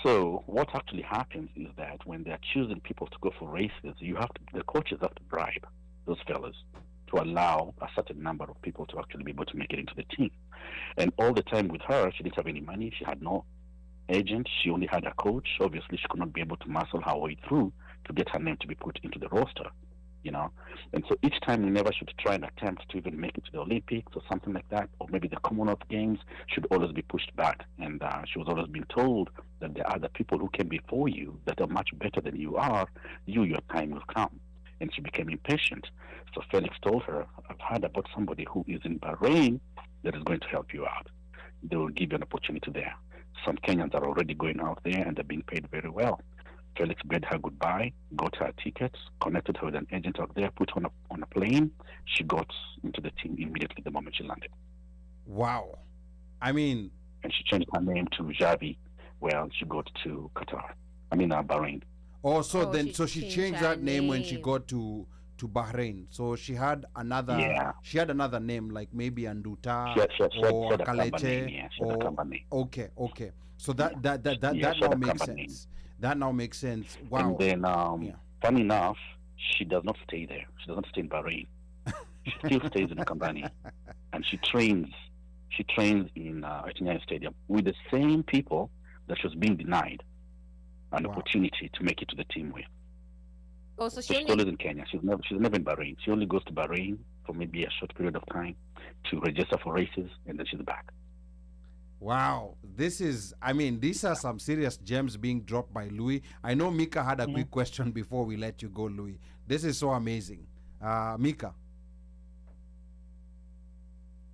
so what actually happens is that when they're choosing people to go for races, the coaches have to bribe those fellas to allow a certain number of people to actually be able to make it into the team. And all the time with her, she didn't have any money. She had no agent. She only had a coach. Obviously, she could not be able to muscle her way through to get her name to be put into the roster, And so each time, whenever she would try and attempt to even make it to the Olympics or something like that, or maybe the Commonwealth Games, should always be pushed back. And she was always being told that there are other people who came before you that are much better than you are. Your time will come. And she became impatient. So Felix told her, I've heard about somebody who is in Bahrain that is going to help you out. They will give you an opportunity there. Some Kenyans are already going out there, and they're being paid very well. Felix bade her goodbye, got her tickets, connected her with an agent out there, put her on a plane. She got into the team immediately the moment she landed. Wow. And she changed her name to Javi. Well, she got to Bahrain. So she changed that name when she got to Bahrain. So she had another name, like maybe Anduta or Kaleche. Okay. So that now makes sense. That now makes sense. Wow. And then, funny enough, she does not stay there. She does not stay in Bahrain. She still stays in Ukambani, and she trains. She trains in Kenyan Stadium with the same people that she was being denied an opportunity to make it to the team with. Oh, so she's always in Kenya. She's never in Bahrain. She only goes to Bahrain for maybe a short period of time to register for races, and then she's back. Wow, these are some serious gems being dropped by Louis. I know Mika had a quick question before we let you go, Louis. This is so amazing. Mika.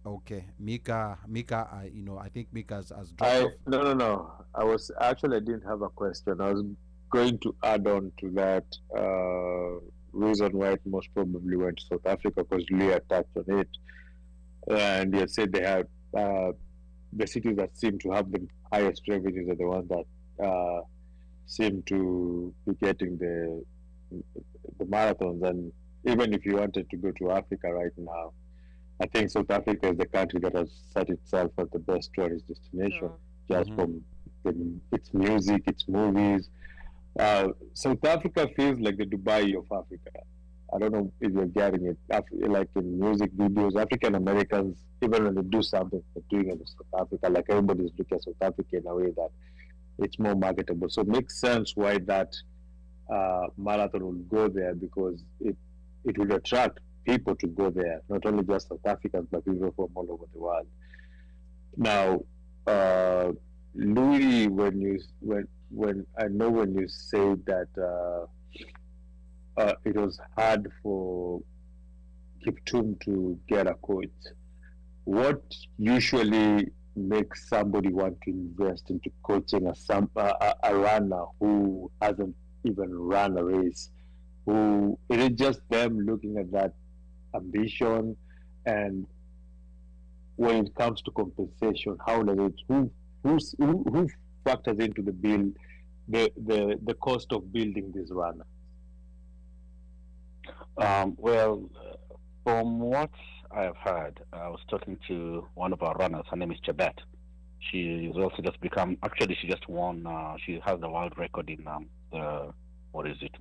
Okay, Mika, I think Mika has dropped off. No. I didn't have a question. I was going to add on to that reason why it most probably went to South Africa, because Leah touched on it. And he said they have the cities that seem to have the highest revenues are the ones that seem to be getting the marathons. And even if you wanted to go to Africa right now, I think South Africa is the country that has set itself as the best tourist destination, just from its music, its movies. South Africa feels like the Dubai of Africa. I don't know if you're getting it. Like in music videos, African Americans, even when they do something, they're doing it in South Africa. Like everybody's looking at South Africa in a way that it's more marketable. So it makes sense why that marathon will go there, because it will attract people to go there, not only just South Africans, but people from all over the world. Now, Louis, when I know when you say that it was hard for Kiptum to get a coach, what usually makes somebody want to invest into coaching a runner who hasn't even run a race? Who it is just them looking at that ambition, and when it comes to compensation, how does it? Who factors into the bill the cost of building this runner? From what I have heard, I was talking to one of our runners. Her name is Chebet. She has also just become. Actually, she just won. She has the world record in the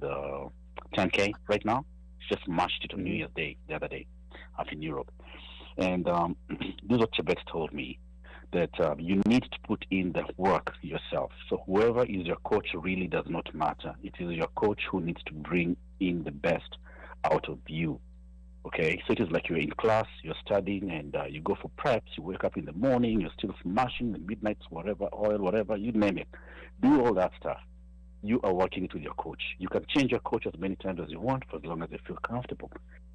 the 10K right now. She just marched it on New Year's Day the other day up in Europe. And this is what Chebet told me, that you need to put in the work yourself. So whoever is your coach really does not matter. It is your coach who needs to bring in the best out of you. Okay, so it is like you're in class, you're studying, and you go for preps. You wake up in the morning, you're still smashing the midnights, whatever, oil, whatever, you name it. Do all that stuff. You are working it with your coach. You can change your coach as many times as you want for as long as you feel comfortable.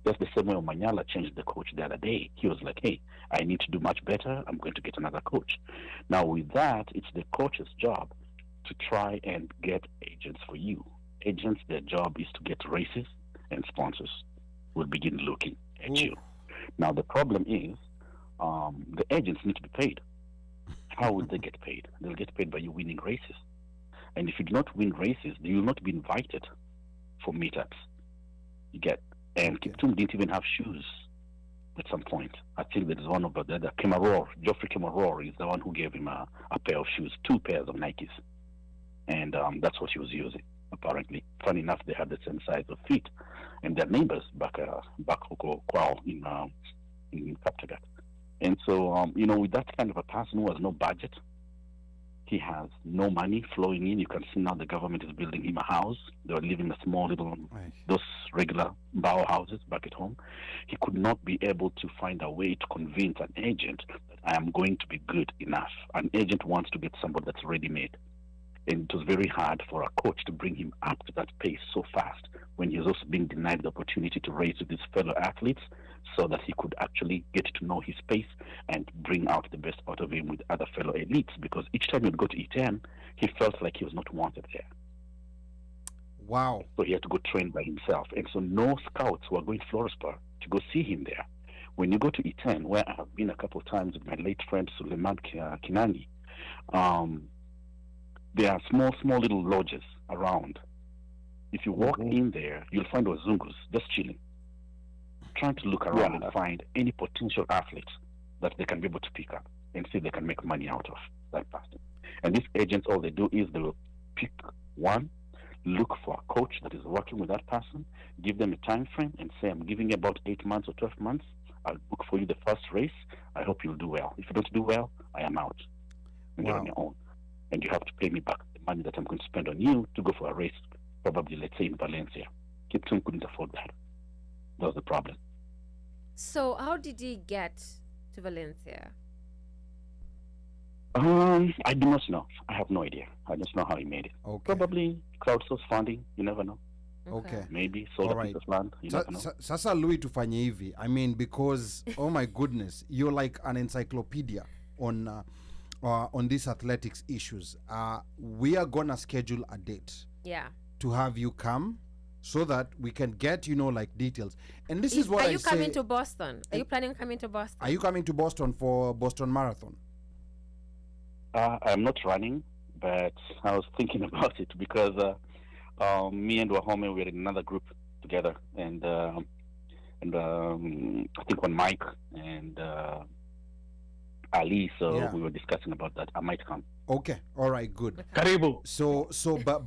Just the same way Manyala changed the coach the other day. He was like, hey, I need to do much better. I'm going to get another coach. Now, with that, it's the coach's job to try and get agents for you. Agents, their job is to get races, and sponsors will begin looking at you. Now, the problem is the agents need to be paid. How will they get paid? They'll get paid by you winning races. And if you do not win races, you will not be invited for meetups. You get. And Kiptum didn't even have shoes at some point. I think there is one of the Kemaror, Geoffrey Kemaror is the one who gave him a pair of shoes, 2 pairs of Nikes. And that's what he was using, apparently. Funny enough, they had the same size of feet. And they're neighbors back Kwao in Kaptagat. And so, with that kind of a person who has no budget, he has no money flowing in. You can see now the government is building him a house. They were living in a small little, those regular bao houses back at home. He could not be able to find a way to convince an agent that I am going to be good enough. An agent wants to get somebody that's ready-made. And it was very hard for a coach to bring him up to that pace so fast when he was also being denied the opportunity to race with his fellow athletes so that he could actually get to know his pace and bring out the best out of him with other fellow elites, because each time he'd go to E10, he felt like he was not wanted there. Wow. So he had to go train by himself. And so no scouts were going to Floresburg to go see him there. When you go to E10, where I have been a couple of times with my late friend Suleiman Kinani, there are small little lodges around. If you walk in there, you'll find Wazungus just chilling, trying to look around and find any potential athletes that they can be able to pick up and see if they can make money out of that person. And these agents, all they do is they will pick one, look for a coach that is working with that person, give them a time frame and say, I'm giving you about 8 months or 12 months. I'll book for you the first race. I hope you'll do well. If you don't do well, I am out. And you're on your own. And you have to pay me back the money that I'm going to spend on you to go for a race, probably, let's say, in Valencia. Kiptum couldn't afford that. That was the problem. So how did he get to Valencia? I do not know. I have no idea. I just know how he made it. Okay. Probably crowdsource funding. You never know. Okay. Maybe sold a piece of land. You never know. Sasa Louis tufanye hivi. I mean, because, oh my goodness, you're like an encyclopedia on these athletics issues. We are gonna schedule a date. Yeah. To have you come, so that we can get, like, details. And this is what I say. Are you coming to Boston? Are you planning on coming to Boston? Are you coming to Boston for Boston Marathon? I'm not running, but I was thinking about it because me and WAHOME, we're in another group together, and I think when Mike and Ali, we were discussing about that. I might come. Okay, all right, good. Karibu.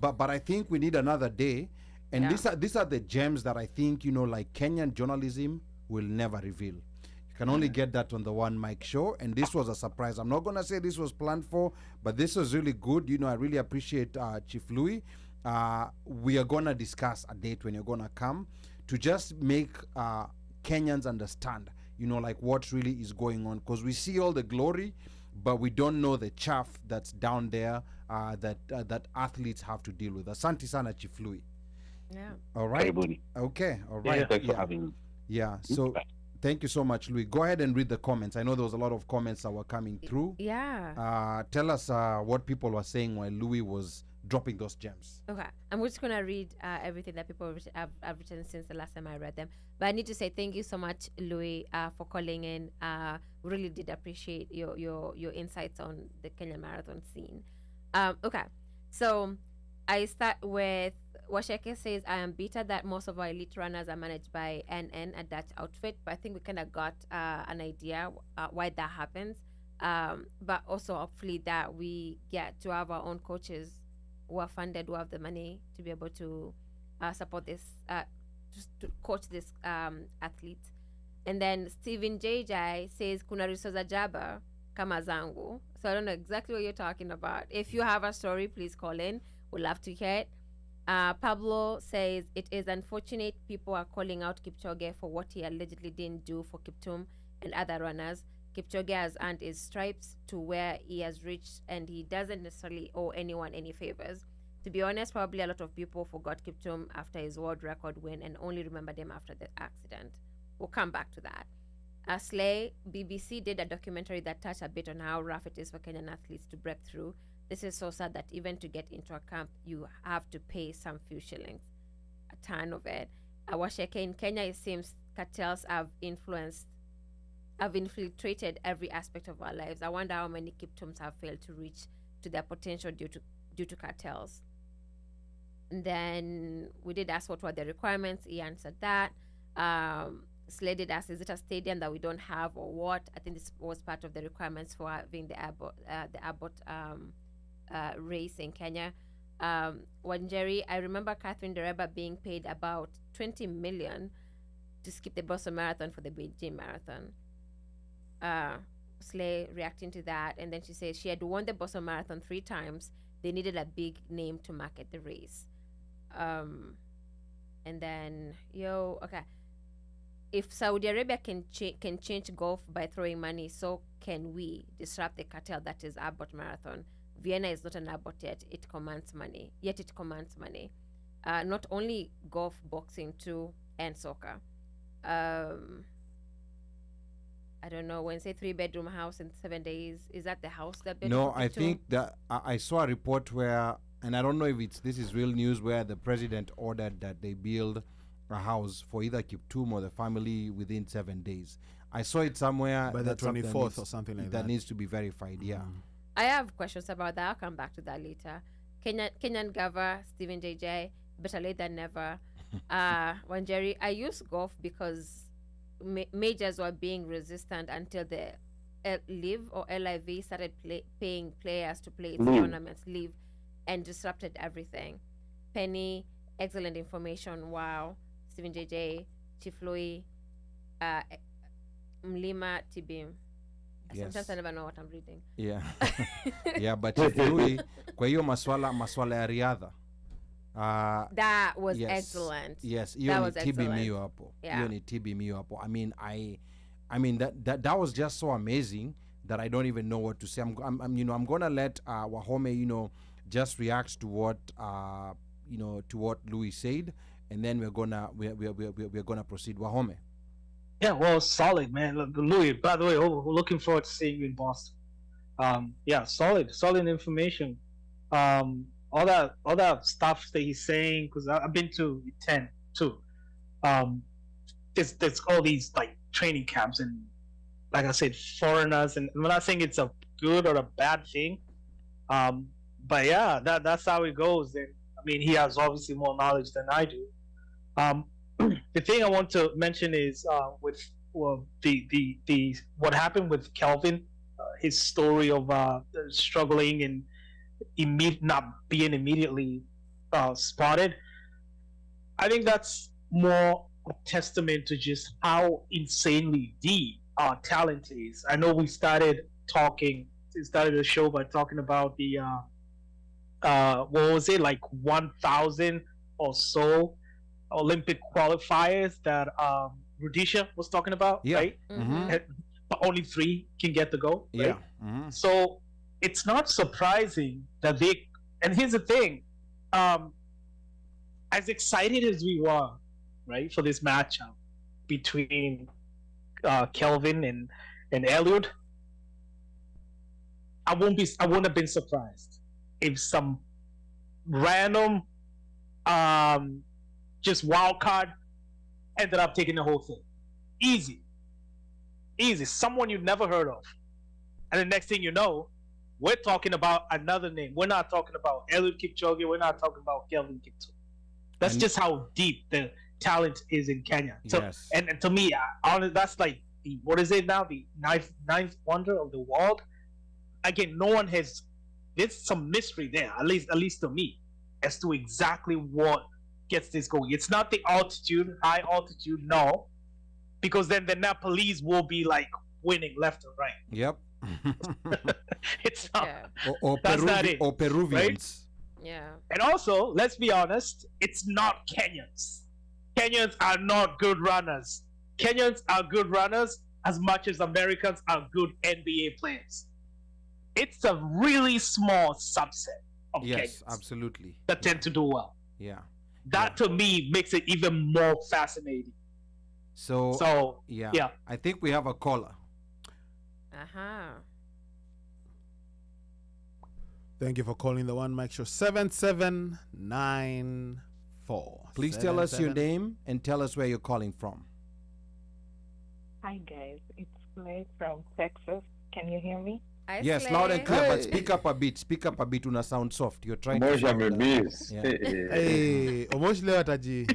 But I think we need another day, and these are the gems that I think like Kenyan journalism will never reveal. You can only get that on the One Mic show, and this was a surprise. I'm not gonna say this was planned for, but this was really good. I really appreciate Chief Louis. We are gonna discuss a date when you're gonna come to just make Kenyans understand, like what really is going on, because we see all the glory, but we don't know the chaff that's down there that athletes have to deal with. Asante sana, Chief Louis. Yeah. All right. Karibuni. Okay. All right. Thanks for having me. Yeah. So thank you so much, Louis. Go ahead and read the comments. I know there was a lot of comments that were coming through. Yeah. Tell us what people were saying while Louis was dropping those gems. Okay. I'm just going to read everything that people have written since the last time I read them. But I need to say thank you so much, Louis, for calling in. We really did appreciate your insights on the Kenyan marathon scene. Okay. So I start with Washeke says, I am bitter that most of our elite runners are managed by NN, a Dutch outfit, but I think we kind of got an idea why that happens. But also, hopefully, that we get to have our own coaches who are funded, who have the money to be able to support this, just to coach this athlete. And then Steven JJ says, kuna riso za jaba kama zangu. So I don't know exactly what you're talking about. If you have a story, please call in. We'd love to hear it. Pablo says, it is unfortunate people are calling out Kipchoge for what he allegedly didn't do for Kiptum and other runners. Kipchoge has earned his stripes to where he has reached, and he doesn't necessarily owe anyone any favors. To be honest, probably a lot of people forgot Kiptum after his world record win and only remembered him after the accident. We'll come back to that. Slay, BBC did a documentary that touched a bit on how rough it is for Kenyan athletes to break through. This is so sad that even to get into a camp, you have to pay some few shillings, a ton of it. Washeke, in Kenya, it seems cartels have infiltrated every aspect of our lives. I wonder how many Kiptums have failed to reach to their potential due to cartels. And then we did ask what were the requirements. He answered that. Slay did ask, is it a stadium that we don't have or what? I think this was part of the requirements for having the Abbott race in Kenya. Wanjeri, I remember Catherine Dereba being paid about 20 million to skip the Boston Marathon for the Beijing Marathon. Slay reacting to that, and then she says she had won the Boston Marathon 3 times. They needed a big name to market the race. And then okay, if Saudi Arabia can change golf by throwing money, so can we disrupt the cartel that is Abbott Marathon. Vienna is not an Abbott yet. It commands money. Not only golf, boxing too, and soccer. I don't know, when say 3-bedroom house in 7 days, is that the house that No, I think that I saw a report where, and I don't know if this is real news, where the president ordered that they build a house for either Kiptum or the family within 7 days. I saw it somewhere by the 24th or something like that. That needs to be verified. Yeah. I have questions about that. I'll come back to that later. Kenyan Gava, Stephen JJ, better late than never. Wanjeri, I use golf because majors were being resistant until the LIV started paying players to play its tournaments, LIV, and disrupted everything. Penny, excellent information. Wow. Stephen JJ, Chief Louis, Mlima Tibim. Yes. Sometimes I never know what I'm reading. Yeah. Yeah, but Chief Louis, kwa hiyo maswala ya riadha. That was excellent. Yes, hiyo ni TB Mio hapo. Hiyo ni TB Mio hapo. I mean that was just so amazing that I don't even know what to say. I'm gonna let WAHOME just react to what to what Louis said, and then we're gonna proceed. WAHOME. Yeah, well, solid, man. Look, Louis, by the way, we're looking forward to seeing you in Boston. Yeah, solid information. All that stuff that he's saying, because I've been to 10 too. There's all these like training camps and, like I said, foreigners, and I'm not saying it's a good or a bad thing. But yeah, that's how it goes. And I mean, he has obviously more knowledge than I do. The thing I want to mention is with the what happened with Kelvin, his story of struggling and not being immediately spotted. I think that's more a testament to just how insanely deep our talent is. I know we started the show by talking about the what was it, like 1,000 or so Olympic qualifiers that Rudisha was talking about, Yeah. right? But only 3 can get the goal, right? Yeah. So it's not surprising that they. And here's the thing, as excited as we were, right, for this matchup between Kelvin and Eliud, I wouldn't have been surprised if some random just wild card ended up taking the whole thing. Easy. Someone you've never heard of. And the next thing you know, we're talking about another name. We're not talking about Eliud Kipchoge. We're not talking about Kelvin Kiptum. That's just how deep the talent is in Kenya. So, Yes. and to me, that's like what is it now? The ninth wonder of the world. Again, no one has. There's some mystery there, at least to me, as to exactly what gets this going. It's not the altitude, high altitude, no, because then the Nepalese will be like winning left and right. Yep. It's not. Yeah. Or That's not it, Peruvians. Yeah. And also, let's be honest, it's not Kenyans. Kenyans are not good runners. Kenyans are good runners as much as Americans are good NBA players. It's a really small subset of Yes, Kenyans absolutely. that tend to do well. Yeah. That to me makes it even more fascinating. So yeah. yeah. I think we have a caller. Thank you for calling the One Mic Show. 7794. Please tell us your name and tell us where you're calling from. Hi guys, it's Clay from Texas. Can you hear me? Yes, loud and clear, but speak up a bit. Speak up a bit. Una sound soft. You're trying to. Yeah. Hey, Omosh leo ataji.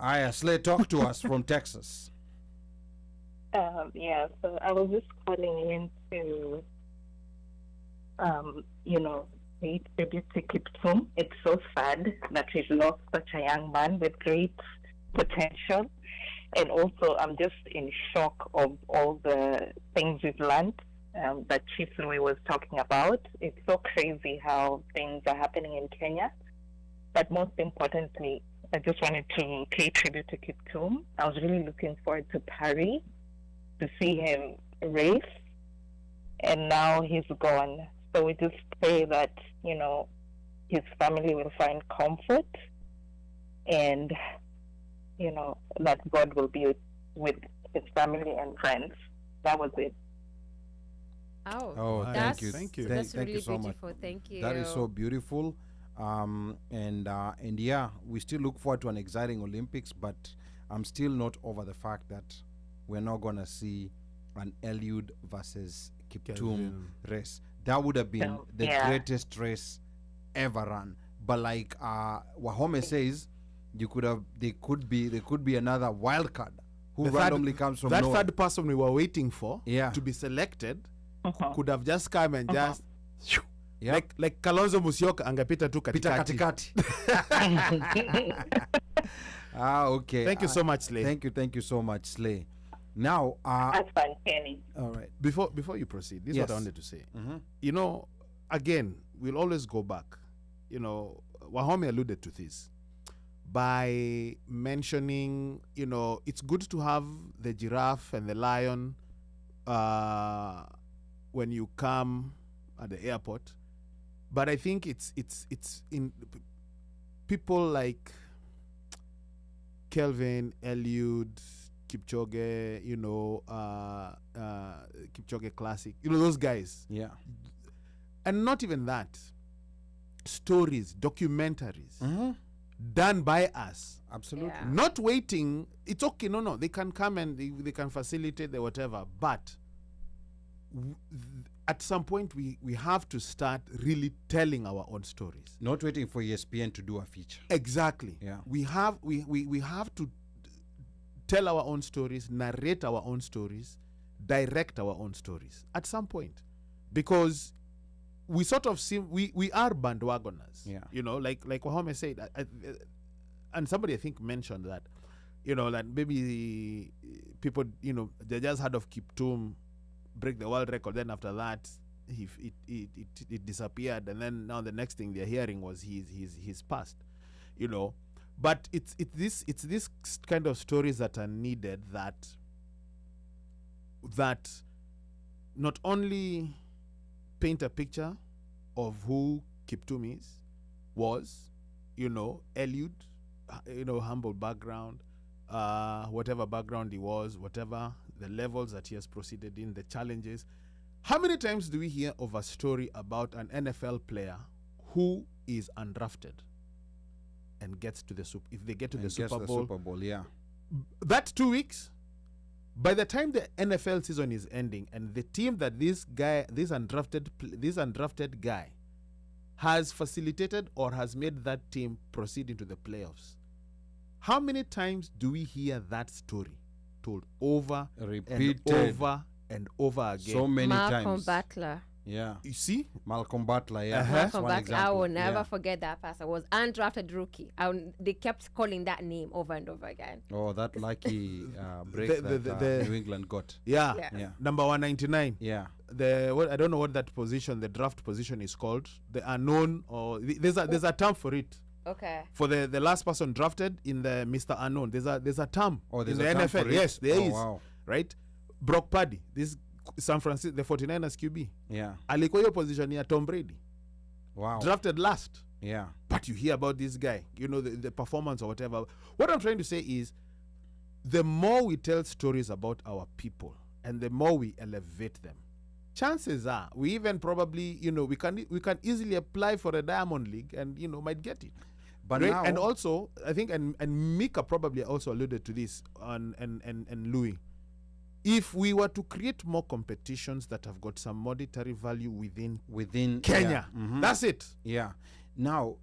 Aya, Slay, talk to us from Texas. Yeah, so I was just calling in to, pay tribute to Kiptum. It's so sad that we've lost such a young man with great potential. And also, I'm just in shock of all the things we've learned that Chief Louis was talking about. It's so crazy how things are happening in Kenya. But most importantly, I just wanted to pay tribute to Kiptum. I was really looking forward to Paris, to see him race, and now he's gone. So we just pray that, his family will find comfort and that God will be with his family and friends. That was it. Oh, that's, thank you. That's Thank really you so beautiful. much. Thank you. That is so beautiful. And yeah, we still look forward to an exciting Olympics, but I'm still not over the fact that we're not going to see an Eliud versus Kiptum race. That would have been the greatest race ever run. But like WAHOME says, there could be another wild card who randomly comes from that nowhere. third person we were waiting for to be selected could have just come and just like Kalonzo Musyoka angepita tu katikati. Okay. Thank you so much, Slay. Thank you so much, Slay. Now, that's fine, Kenny. All right. Before you proceed, this is what I wanted to say. Again, we'll always go back. WAHOME alluded to this by mentioning, it's good to have the giraffe and the lion when you come at the airport, but I think it's in people like Kelvin, Eliud, Kipchoge, Kipchoge Classic, those guys. Yeah. And not even that. Stories, documentaries done by us. Absolutely. Yeah. Not waiting. It's okay. No. They can come and they can facilitate the whatever. But at some point, we have to start really telling our own stories. Not waiting for ESPN to do a feature. Exactly. Yeah. We have to tell our own stories, narrate our own stories, direct our own stories at some point, because we sort of seem we are bandwagoners. Yeah. Like WAHOME said, and somebody I think mentioned that, that maybe people, they just heard of Kiptum break the world record, then after that it disappeared, and then now the next thing they're hearing was he's passed. But it's this kind of stories that are needed that not only paint a picture of who Kiptum was, Eliud, humble background, whatever background he was, whatever the levels that he has proceeded in, the challenges. How many times do we hear of a story about an NFL player who is undrafted and gets to the if they get to the Super Bowl, yeah. That 2 weeks, by the time the NFL season is ending, and the team that this undrafted guy has facilitated or has made that team proceed into the playoffs, how many times do we hear that story told over Repeated. and over and over again? So many Malcolm times. Butler. Yeah. You see? Malcolm Butler, yeah. Uh-huh. That's Malcolm one Butler. I example. will never Yeah. forget that person. Was undrafted rookie. They kept calling that name over and over again. Oh, that lucky break The New England got. Yeah. Yeah. Yeah. Number 199. Yeah. I don't know what that position, the draft position is called. The unknown, or there's a term for it. Okay. For the last person drafted in the Mr. Unknown, there's a term Oh, there's in a the term NFL. for it? Yes, there Oh, is. wow. Right? Brock Purdy, this San Francisco, the 49ers QB. Yeah. Alikuwa hiyo position ya Tom Brady. Wow. Drafted last. Yeah. But you hear about this guy, the performance or whatever. What I'm trying to say is, the more we tell stories about our people and the more we elevate them, chances are we even probably, we can easily apply for a Diamond League and, might get it. But Right? now, And also, I think, and Mika probably also alluded to this, and Louis, if we were to create more competitions that have got some monetary value within Kenya, yeah. Mhm. that's it. Yeah. Now,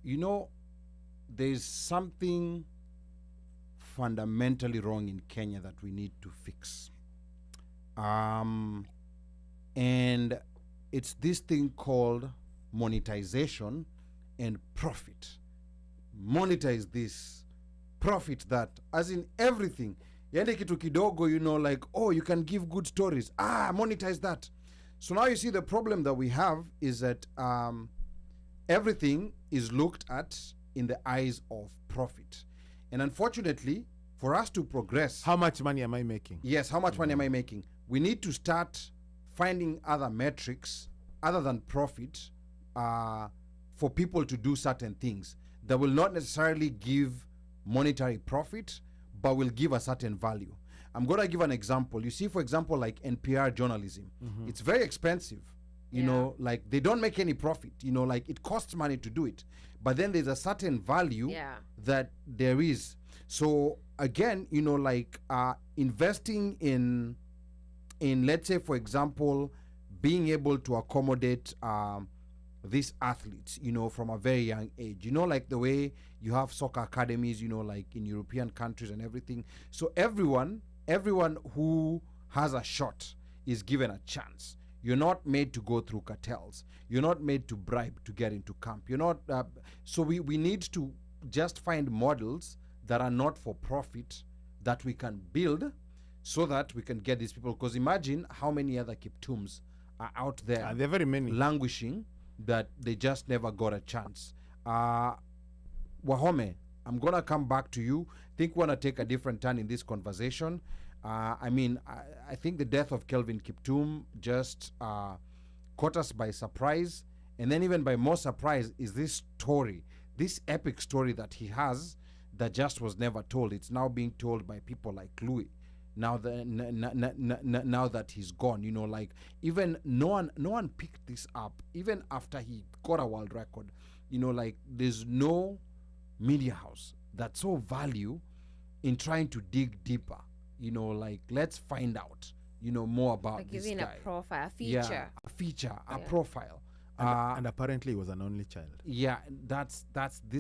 there's something fundamentally wrong in Kenya that we need to fix. And it's this thing called monetization and profit. Monetize this, profit that, as in everything. Yende kitu kidogo, like, oh, you can give good stories. Monetize that. So now you see the problem that we have is that everything is looked at in the eyes of profit. And unfortunately, for us to progress... How much money am I making? Yes, how much money am I making? We need to start finding other metrics other than profit for people to do certain things that will not necessarily give monetary profit, but will give a certain value. I'm going to give an example. You see, for example, like NPR journalism, it's very expensive. Like they don't make any profit. Like it costs money to do it. But then there's a certain value that there is. So again, like investing in let's say, for example, being able to accommodate these athletes, from a very young age, like the way you have soccer academies, like in European countries and everything. So everyone who has a shot is given a chance. You're not made to go through cartels. You're not made to bribe to get into camp. You're not. So we need to just find models that are not for profit that we can build so that we can get these people. Because imagine how many other Kiptums are out there. There are very many. Languishing that they just never got a chance. WAHOME, I'm going to come back to you. I think we want to take a different turn in this conversation. I think the death of Kelvin Kiptum just caught us by surprise. And then even by more surprise is this story, this epic story that he has that just was never told. It's now being told by people like Louis. Now that he's gone, like even no one picked this up, even after he got a world record. Like there's no media house that saw value in trying to dig deeper. Like let's find out, more about Like this giving guy. a profile, a feature. Yeah, a feature, a Yeah. profile. And apparently he was an only child. Yeah, this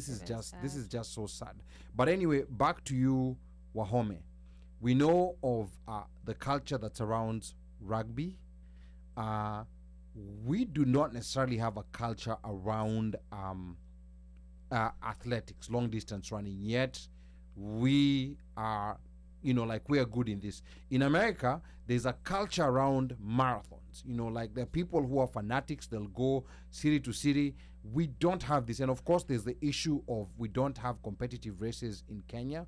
is Very just so sad. But anyway, back to you, WAHOME. We know of the culture that surrounds rugby. We do not necessarily have a culture around athletics, long distance running, yet we are You know, like we are good in this. In America, there's a culture around marathons. You know, like there are people who are fanatics. They'll go city to city. We don't have this. And of course, there's the issue of we don't have competitive races in Kenya.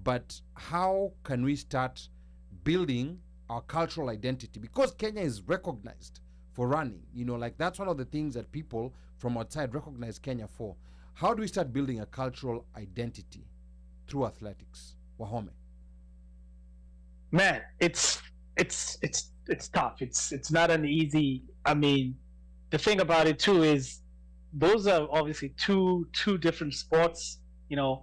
But how can we start building our cultural identity? Because Kenya is recognized for running. You know, like that's one of the things that people from outside recognize Kenya for. How do we start building a cultural identity through athletics? WAHOME. Man, it's tough. It's not an easy. I mean, the thing about it too is those are obviously two different sports. You know,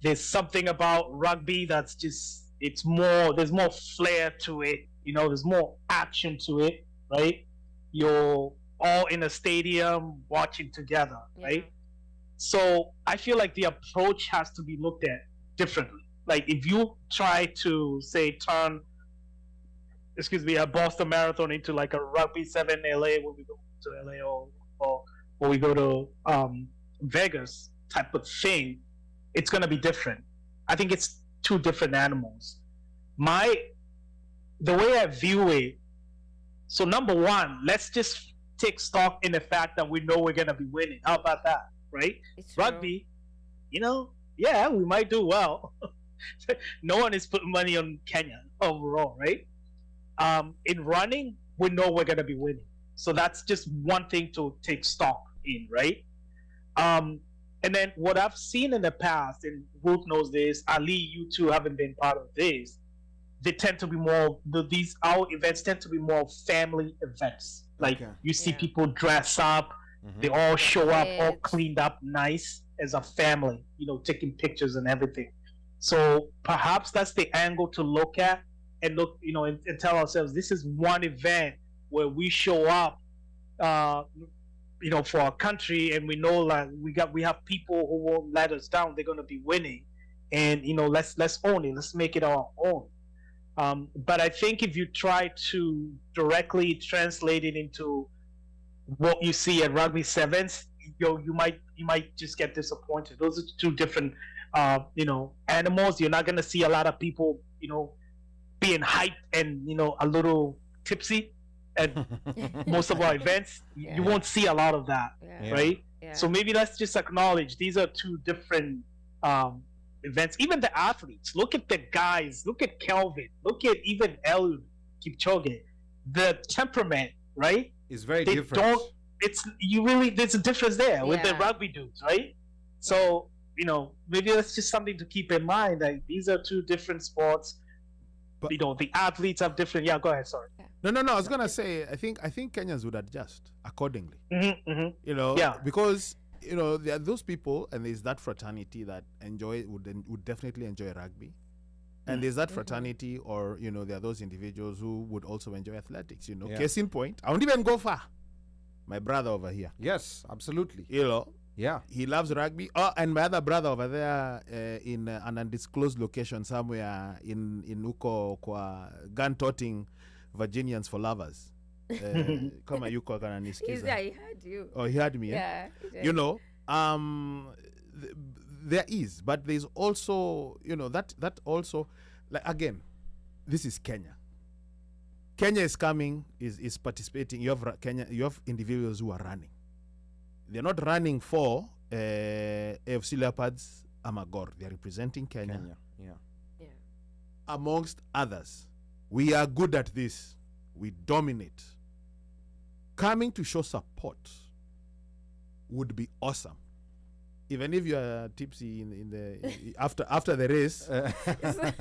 there's something about rugby that's just there's more flair to it. You know, there's more action to it, right? You're all in a stadium watching together, right? So I feel like the approach has to be looked at differently. Like if you try to say turn, a Boston Marathon into like a Rugby 7 LA when we go to LA or when we go to Vegas type of thing, it's going to be different. I think it's two different animals. The way I view it, so number one, let's just take stock in the fact that we know we're going to be winning. How about that, right? Rugby, you know, yeah, we might do well. No one is putting money on Kenya overall, right? In running, we know we're going to be winning. So that's just one thing to take stock in, right? And then what I've seen in the past, and Ruth knows this, Ali, you two haven't been part of this, they tend to be more, our events tend to be more family events. Like you see people dress up, they all show up all cleaned up nice as a family, you know, taking pictures and everything. So perhaps that's the angle to look at and look, you know, and tell ourselves this is one event where we show up, you know, for our country, and we know like we have people who won't let us down. They're going to be winning, and you know, let's own it. Let's make it our own. But I think if you try to directly translate it into what you see at Rugby Sevens, you might just get disappointed. Those are two different, you know, animals. You're not going to see a lot of people, you know, being hyped and, you know, a little tipsy at most of our events. You won't see a lot of that, right? So maybe let's just acknowledge these are two different events. Even the athletes, look at the guys, look at Kelvin, look at even Eliud Kipchoge. The temperament, right, is very different. There's a difference there with the rugby dudes, right? So, you know, maybe that's just something to keep in mind. Like these are two different sports. But, you know, the athletes have different. Yeah, go ahead. Sorry. No. I was gonna say, I think Kenyans would adjust accordingly. You know, because you know there are those people, and there's that fraternity that would definitely enjoy rugby, and there's that fraternity, or you know, there are those individuals who would also enjoy athletics. You know, case in point, I won't even go far. My brother over here. Yes, absolutely. You know. Yeah, he loves rugby. Oh, and my other brother over there in an undisclosed location somewhere in Uko kwa gun-toting Virginians for lovers. Kama yuko akananisikiza. He heard you. Oh, he heard me. Yeah. You know, there is, but there's also, you know, that also, like again, this is Kenya. Kenya is coming, is participating. You have individuals who are running. They're not running for AFC Leopards, Amagor. They're representing Kenya. Amongst others. We are good at this. We dominate. Coming to show support would be awesome. Even if you are tipsy in the after the race,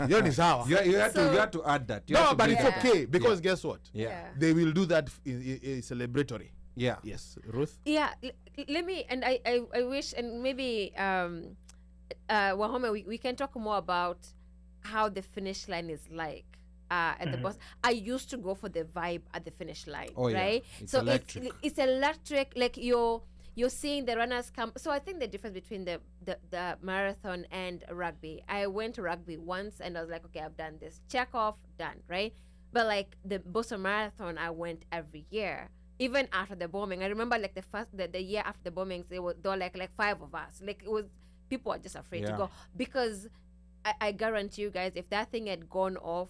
you have to add that. But it's okay because guess what? They will do that in celebratory. Yeah. Yes, Ruth. Yeah. Let me, and I wish, and maybe WAHOME, we can talk more about how the finish line is like at the bus. I used to go for the vibe at the finish line, right? It's so electric. It's electric. Like you're seeing the runners come. So I think the difference between the marathon and rugby. I went to rugby once and I was like, okay, I've done this. Check off, done, right? But like the Boston Marathon, I went every year. Even after the bombing, I remember like the year after the bombings, there were like 5 of us. Like it was, people were just afraid to go because I guarantee you guys, if that thing had gone off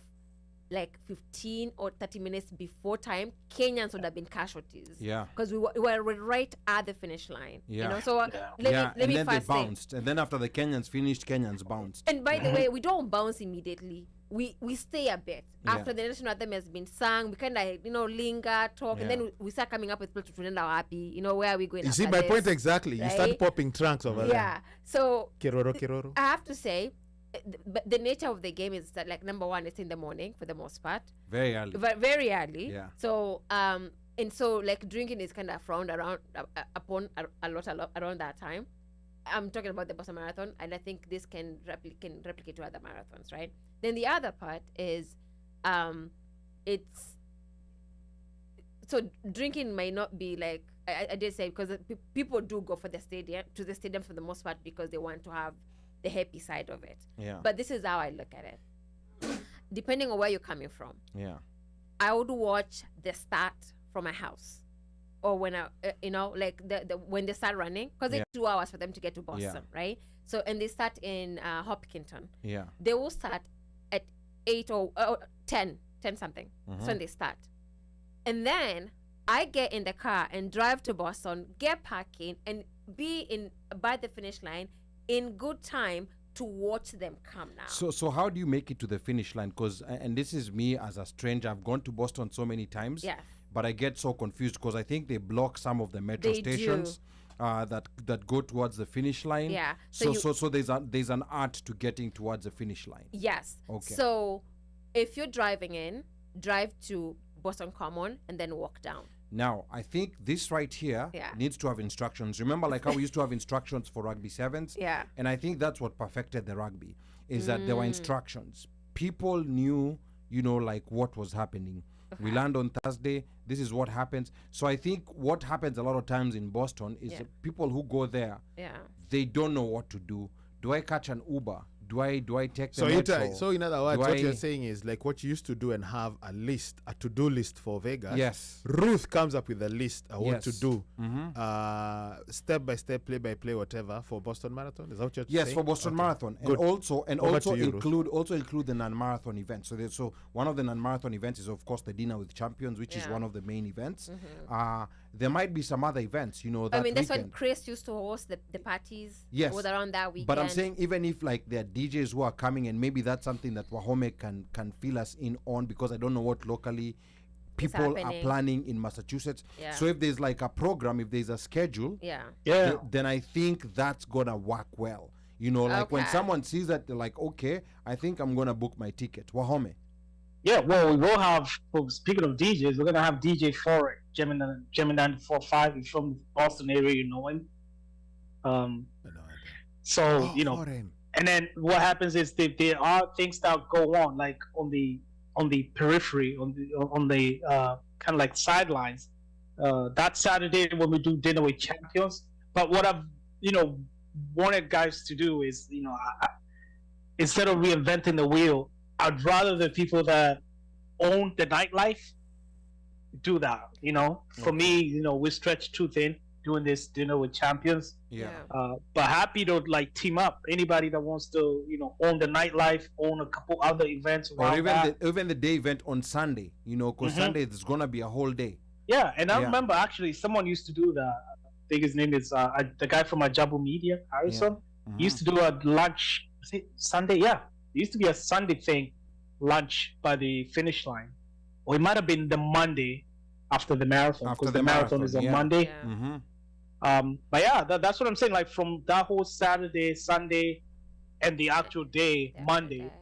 like 15 or 30 minutes before time, Kenyans would have been casualties. Yeah. Because we were right at the finish line. Yeah. You know, so let and me then they first say. bounced. And then after the Kenyans finished, Kenyans bounced. And by the way, we don't bounce immediately. We stay a bit. Yeah. After the national anthem has been sung, we kind of, linger, talk, and then we start coming up with people to R.I.P. Where are we going? You see after my this, point exactly. right? You start popping trunks over there. Yeah. So Kiroro. I have to say, but the nature of the game is that, like, number one, it's in the morning for the most part. Very early. Very early. Yeah. So and so like drinking is kind of frowned around upon a lot around that time. I'm talking about the Boston Marathon, and I think this can replicate to other marathons, right? Then the other part is, it's so drinking might not be like I did say, because people do go to the stadium for the most part because they want to have the happy side of it. Yeah. But this is how I look at it. Depending on where you're coming from. Yeah. I would watch the start from my house, or when I, like the when they start running, because it's 2 hours for them to get to Boston, right? So, and they start in Hopkinton. Yeah. They will start at 8 or 10 something. So when they start, and then I get in the car and drive to Boston, get parking, and be by the finish line in good time to watch them come now. So how do you make it to the finish line? Because, and this is me as a stranger, I've gone to Boston so many times. Yes. But I get so confused because I think they block some of the metro stations that go towards the finish line. Yeah. So there's an art to getting towards the finish line. Yes. Okay. So if you're driving in, drive to Boston Common and then walk down. Now, I think this right here needs to have instructions. Remember, like how we used to have instructions for rugby sevens? Yeah. And I think that's what perfected the rugby, is that there were instructions. People knew, like what was happening. We land on Thursday, this is what happens. So I think what happens a lot of times in Boston is that people who go there, they don't know what to do. Do I catch an Uber? Do I take the metro? So in other words, what you're saying is like what you used to do and have a to-do list for Vegas. Yes. Ruth comes up with a list of what to do, step by step, play by play, whatever, for Boston Marathon. Is that what you're saying? Yes, for Boston Marathon, Good. and also you, include the non-marathon events. So one of the non-marathon events is of course the dinner with champions, which is one of the main events. There might be some other events, that I mean, that's weekend. when Chris used to host the parties. Yes. Was around that weekend. But I'm saying even if like there are DJs who are coming, and maybe that's something that WAHOME can fill us in on, because I don't know what locally people are planning in Massachusetts. Yeah. So if there's like a program, if there's a schedule, then I think that's gonna work well. Like when someone sees that, they're like, okay, I think I'm gonna book my ticket. WAHOME. Yeah, well, we will have, speaking of DJs, we're going to have DJ Foreign, Gemini 945. He's from the Boston area, you know him. And then what happens is there are things that go on, like on the periphery, on the kind of like sidelines. That Saturday when we do dinner with champions. But what I've, wanted guys to do is, instead of reinventing the wheel, I'd rather the people that own the nightlife do that. For me, we stretch too thin doing this dinner with champions. But happy to like team up. Anybody that wants to, own the nightlife, own a couple other events, or even the day event on Sunday. Because Sunday is gonna be a whole day. Yeah, and I remember actually someone used to do that. I think his name is the guy from Ajabu Media, Harrison. He used to do a lunch. Was it Sunday? Yeah. It used to be a Sunday thing, lunch by the finish line. Or it might have been the Monday after the marathon, because the marathon is on Monday. But yeah, that's what I'm saying. Like from that whole Saturday, Sunday, and the actual day, Monday,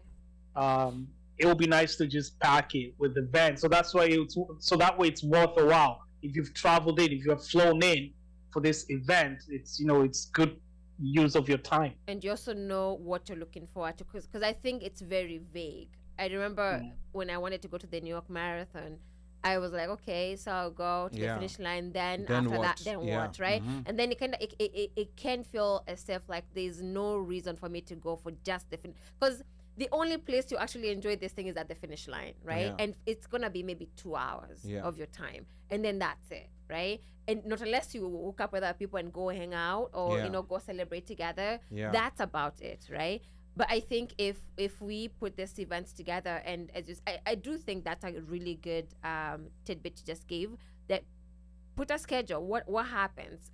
it would be nice to just pack it with the van. So that's why that way it's worth a while. If you've traveled in, if you have flown in for this event, it's it's good use of your time, and you also know what you're looking forward to, because I think it's very vague. I remember when I wanted to go to the New York Marathon, I was like, okay, so I'll go to the finish line, then after what? that, then what, right? And then it can feel as if like there's no reason for me to go for just the finish, because the only place you actually enjoy this thing is at the finish line, right? And it's gonna be maybe 2 hours of your time, and then that's it, right? And not unless you hook up with other people and go hang out or go celebrate together. That's about it, right? But I think if we put these events together, and I do think that's a really good tidbit you just gave, that put a schedule. What happens?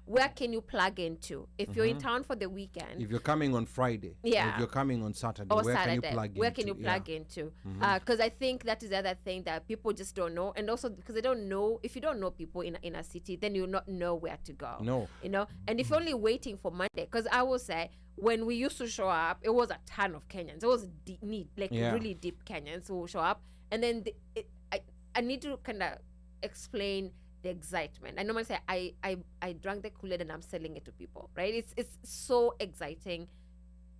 Where can you plug into? If you're in town for the weekend, if you're coming on Friday, or if you're coming on Saturday, or where Saturday, can you plug where into? can you plug into? Because I think that is the other thing that people just don't know, and also because they don't know. If you don't know people in a city, then you'll not know where to go. No, and if you're only waiting for Monday, because I will say, when we used to show up, it was a ton of Kenyans. It was really deep Kenyans who will show up, and then I need to kind of explain the excitement. I normally say I drank the Kool-Aid and I'm selling it to people, right? It's so exciting,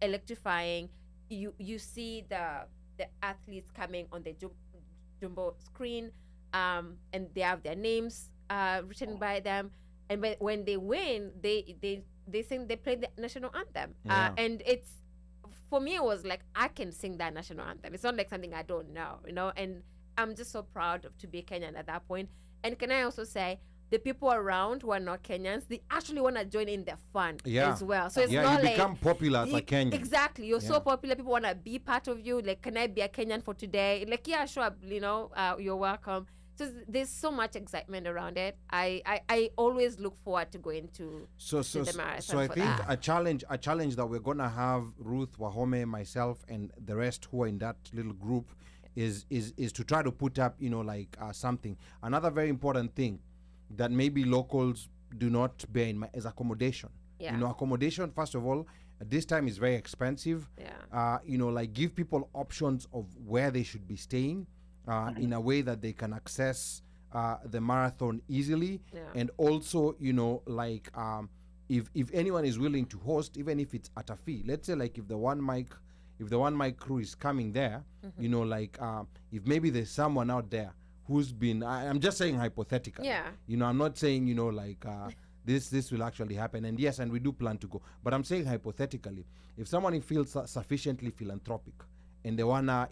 electrifying. You see the athletes coming on the jumbo screen, and they have their names written by them, and when they win, they sing, they play the national anthem, and it's, for me, it was like, I can sing that national anthem. It's not like something I don't know, and I'm just so proud to be Kenyan at that point. And can I also say, the people around who are not Kenyans, they actually want to join in the fun as well. So it's not you like become popular as a Kenyan. Exactly, you're so popular. People want to be part of you. Like, can I be a Kenyan for today? Like, yeah, sure. You're welcome. So there's so much excitement around it. I always look forward to going to the marathon. So I think a challenge that we're gonna have, Ruth, WAHOME, myself, and the rest who are in that little group, is to try to put up, something. Another very important thing that maybe locals do not bear in mind is accommodation. Accommodation, first of all, at this time is very expensive. Give people options of where they should be staying in a way that they can access the marathon easily. And also, if anyone is willing to host, even if it's at a fee, let's say, like, if the one mic crew is coming there, if maybe there's someone out there who's been, I'm just saying hypothetically, I'm not saying, this will actually happen, and yes, and we do plan to go, but I'm saying hypothetically, if someone feels sufficiently philanthropic and they wanna,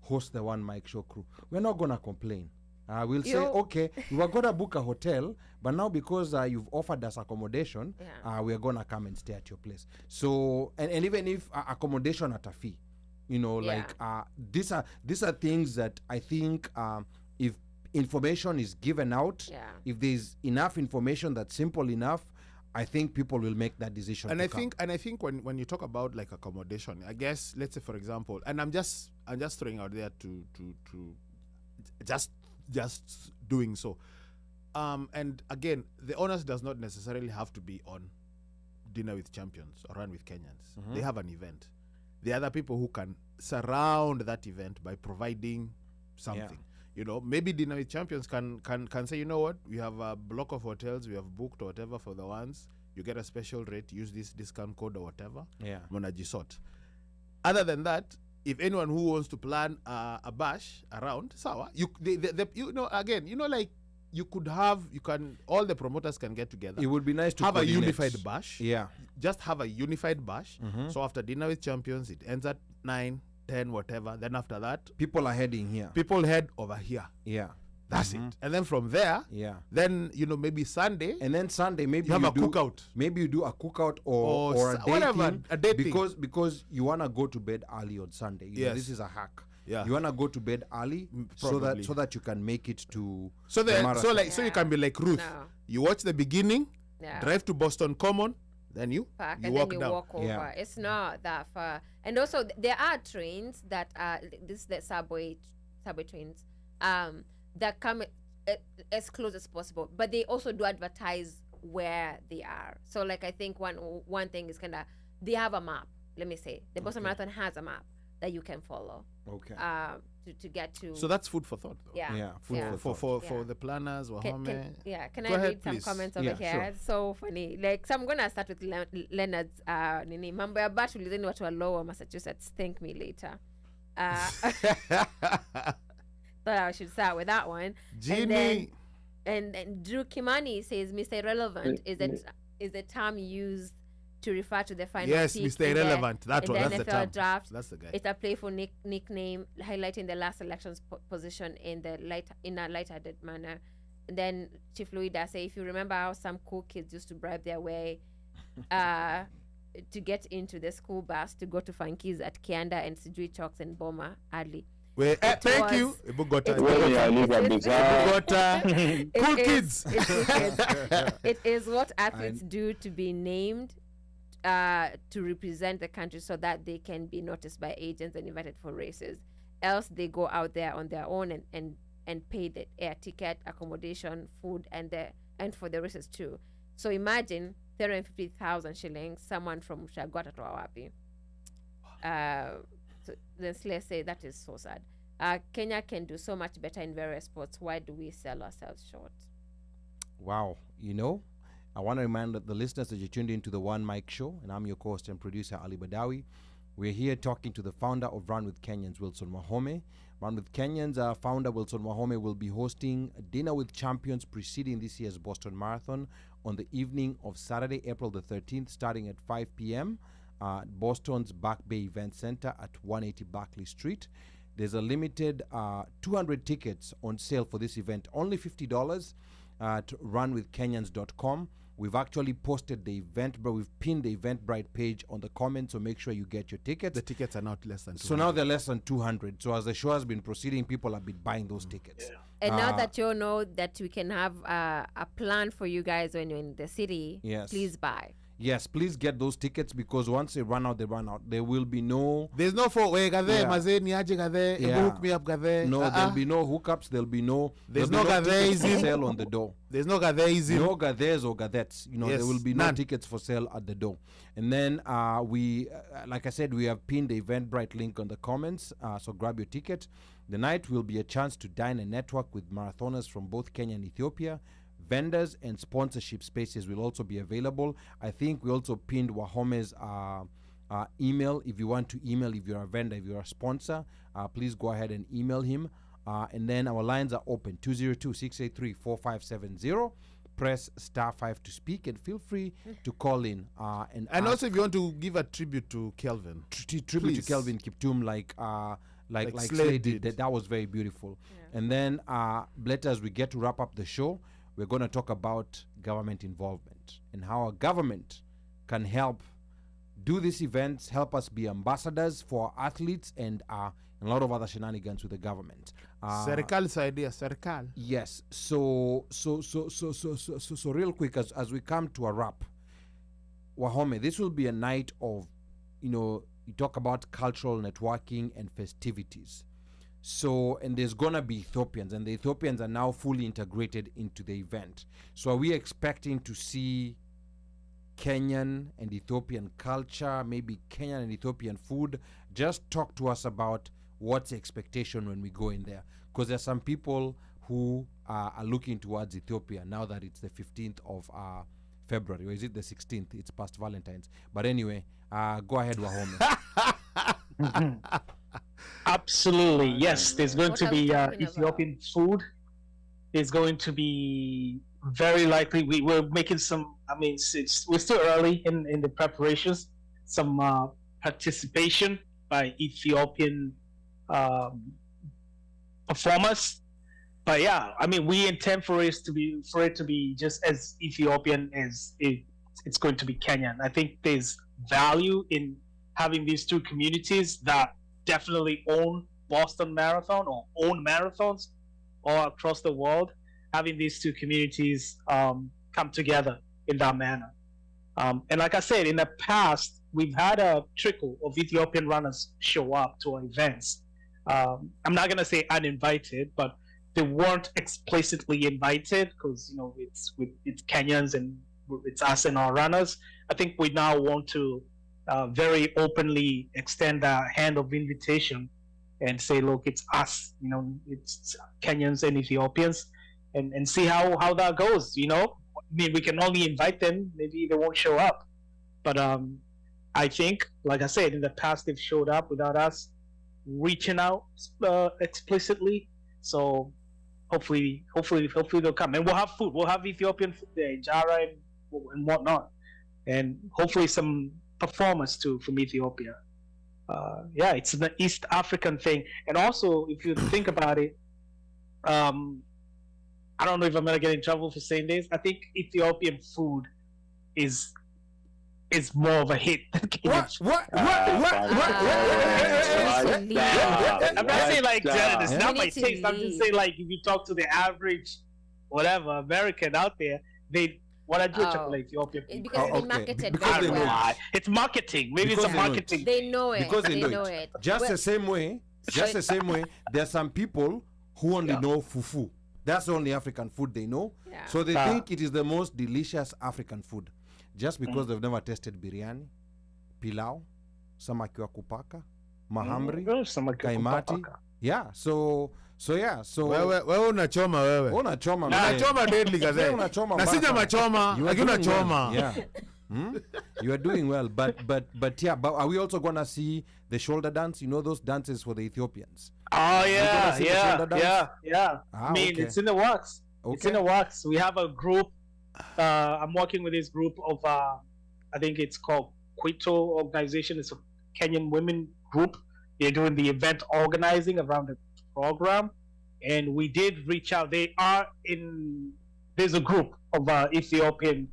host the one mic show crew, we're not gonna complain. We'll say, okay, we were gonna book a hotel, but now because you've offered us accommodation, we're gonna come and stay at your place. So, and even if accommodation at a fee, these are things that I think, if information is given out, if there's enough information that's simple enough, I think people will make that decision. And I think when you talk about, like, accommodation, I guess, let's say, for example, and I'm just throwing out there to just doing so. And again, the onus does not necessarily have to be on Dinner with Champions or Run with Kenyans. They have an event. There are other people who can surround that event by providing something. Maybe Dinner with Champions can say, you know what, we have a block of hotels we have booked or whatever for the ones. You get a special rate, use this discount code or whatever. Monajisot. Other than that, if anyone who wants to plan a bash around, sawa, all the promoters can get together. It would be nice to have coordinate. A unified bash. Just have a unified bash. So after Dinner with Champions, it ends at 9, 10, whatever. Then after that, people are heading here. People head over here. That's it. And then from there, then maybe Sunday. And then Sunday, maybe you have a cookout. Maybe you do a cookout or a date thing, because you wanna go to bed early on Sunday. This is a hack. You wanna go to bed early so that you can make it to so you can be like Ruth. No. You watch the beginning, drive to Boston Common, then you walk over. It's not that far. And also there are trains that this is the subway trains that come as close as possible, but they also do advertise where they are. So, like, I think one thing is kind of, they have a map. Let me say, the Boston Marathon has a map that you can follow. To get to. So that's food for thought, though. For the planners. Can I read some comments over here? Sure. It's so funny. Like, so I'm gonna start with Leonard's mambo ya bat ulizeni watu wa Lower Massachusetts. Thank me later. Thought I should start with that one. Genie. And Drew Kimani says Mr. Irrelevant is the term used to refer to the final pick Mr. Irrelevant. That's the NFL draft. That's the guy. It's a playful nickname highlighting the last election's position in a lighthearted manner. And then Chief Louis does say, if you remember how some cool kids used to bribe their way to get into the school bus to go to Funkies at Kianda and Sijui Chalks and Boma early. Thank you. Bogota. Cool kids. It is what athletes do to be named to represent the country so that they can be noticed by agents and invited for races. Else they go out there on their own and pay the air ticket, accommodation, food, and for the races too. So imagine 350,000 shillings, someone from Shagwata to R.I.P. So let's say that is so sad. Kenya can do so much better in various sports. Why do we sell ourselves short? Wow. I want to remind the listeners that you tuned into the One Mic Show, and I'm your host and producer, Ali Badawi. We're here talking to the founder of Run With Kenyans, Wilson WAHOME. Run With Kenyans founder Wilson WAHOME will be hosting a dinner with champions preceding this year's Boston Marathon on the evening of Saturday, April the 13th, starting at 5 p.m. At Boston's Back Bay Event Center at 180 Barclay Street. There's a limited 200 tickets on sale for this event, only $50 at runwithkenyans.com. We've actually posted the event, but we've pinned the Eventbrite page on the comments, so make sure you get your tickets. The tickets are not less than 200. So now they're less than 200. So as the show has been proceeding, people have been buying those tickets. Yeah. And now that you know that we can have a plan for you guys when you're in the city, please buy. Yes, please get those tickets, because once they run out, they run out. There will be no... There's no hook me up, No, there'll be no hookups. There'll be no... There's no tickets for sale on the door. There's no gatheism. No gathers or gathettes. There will be no tickets for sale at the door. And then we, like I said, we have pinned the Eventbrite link on the comments. So grab your ticket. The night will be a chance to dine and network with marathoners from both Kenya and Ethiopia. Vendors and sponsorship spaces will also be available. I think we also pinned WAHOME's email. If you want to email, if you're a vendor, if you're a sponsor, please go ahead and email him. And then our lines are open, 202-683-4570. Press *5 to speak, and feel free to call in. And also, if you want to give a tribute to Kelvin. Tribute to Kelvin Kiptum, like Slade did. That was very beautiful. Yeah. And then later, as we get to wrap up the show, we're going to talk about government involvement and how our government can help do these events, help us be ambassadors for our athletes, and a lot of other shenanigans with the government. Serikal's idea, Serikal. Yes. So real quick, as we come to a wrap, WAHOME, this will be a night of, you talk about cultural networking and festivities. So, and there's going to be Ethiopians, and the Ethiopians are now fully integrated into the event. So are we expecting to see Kenyan and Ethiopian culture, maybe Kenyan and Ethiopian food? Just talk to us about what's the expectation when we go in there. Because there's some people who are looking towards Ethiopia now that it's the 15th of February. Or is it the 16th? It's past Valentine's. But anyway, go ahead, WAHOME. Absolutely, yes. There's going to be Ethiopian food. There's going to be very likely. We're making some. We're still early in the preparations. Some participation by Ethiopian performers. But yeah, we intend for it to be just as Ethiopian as it's going to be Kenyan. I think there's value in having these two communities that definitely own Boston Marathon or own marathons all across the world, having these two communities come together in that manner. And like I said, in the past, we've had a trickle of Ethiopian runners show up to our events. I'm not going to say uninvited, but they weren't explicitly invited because, it's Kenyans and it's us and our runners. I think we now want to very openly extend a hand of invitation and say, look, it's us, it's Kenyans and Ethiopians, and see how that goes. We can only invite them, maybe they won't show up. But I think, like I said, in the past they've showed up without us reaching out explicitly. So hopefully they'll come, and we'll have food. We'll have Ethiopian food there, injera and whatnot, and hopefully some performers too from Ethiopia. It's an East African thing. And also, if you think about it, I don't know if I'm gonna get in trouble for saying this. I think Ethiopian food is is more of a hit than Kenyan food. I'm not saying like that. It's not my taste. I'm just saying like if you talk to the average, whatever American out there, they what I do chocolate Ethiopian people. Because they marketed because very they know well. It's marketing. Maybe Because it's a they know it. marketing. They know it. Because they know it. Just the same way. Just the same way. There are some people who only know fufu. That's the only African food they know. Yeah. So they think it is the most delicious African food. Just because they've never tasted biryani, pilau, samaki wa kupaka, mahamri, kaimati. Yeah, so yeah, so wewe unachoma wewe. Unachoma. Unachoma deadly gaze. Unachoma. Na sija machoma, lakini unachoma. Yeah. You are doing well, but yeah, but are we also gonna see the shoulder dance? You know those dances for the Ethiopians? Oh yeah. Ah, I mean, okay. it's in the works. Okay. It's in the works. We have a group. I'm working with this group of I think it's called Quito Organization. It's a Kenyan women group. They're doing the event organizing around the program, and we did reach out. There's a group of Ethiopian,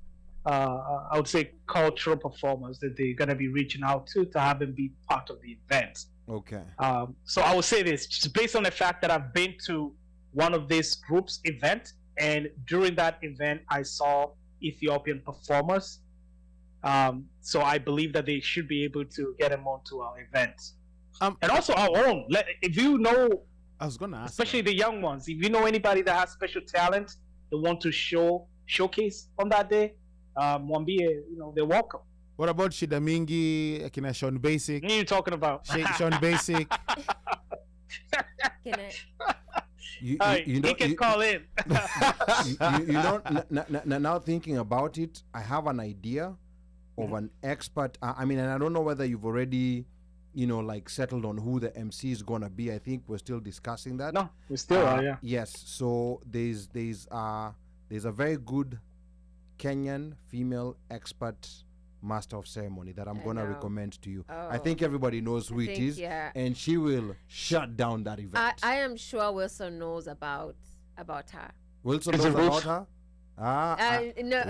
I would say, cultural performers that they're gonna be reaching out to have them be part of the event. Okay. So I would say this, just based on the fact that I've been to one of these groups' event, and during that event, I saw Ethiopian performers. So I believe that they should be able to get them onto our event. And also our own. If you know, I was gonna ask, especially the young ones, if you know anybody that has special talent, they want to showcase on that day, mwambie, they're welcome. What about Shida Mingi, akina Sean Basic? What are you talking about? Sean Basic. Can I? You can call in. Now thinking about it, I have an idea of an expert. I mean, and I don't know whether you've already, like settled on who the MC is gonna be. I think we're still discussing that. No, we still are. Yeah. Yes. So there's a very good Kenyan female expert master of ceremony that I'm gonna recommend to you. I think everybody knows who it is, and she will shut down that event. I am sure Wilson knows about her. Wilson knows about her. No.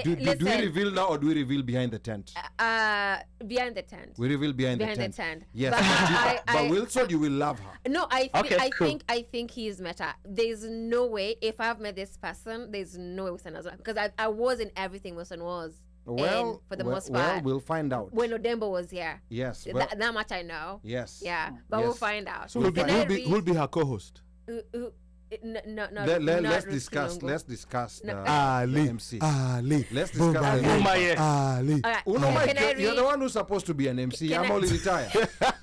Do we reveal now or do we reveal behind the tent? Behind the tent. We reveal behind the tent. Yes, but Wilson, you will love her. No, I think he's met her. There's no way, if I've met this person, there's no way Wilson knows her, because I was in everything Wilson was. Well, for the most part. Well, we'll find out. When Odembo was here. Yes. That much I know. Yes. Yeah, but we'll find out. So who'll be her co-host? Let's discuss. Let's discuss the MC. Let's discuss Ali. You're the one who's supposed to be an MC. I'm only retired.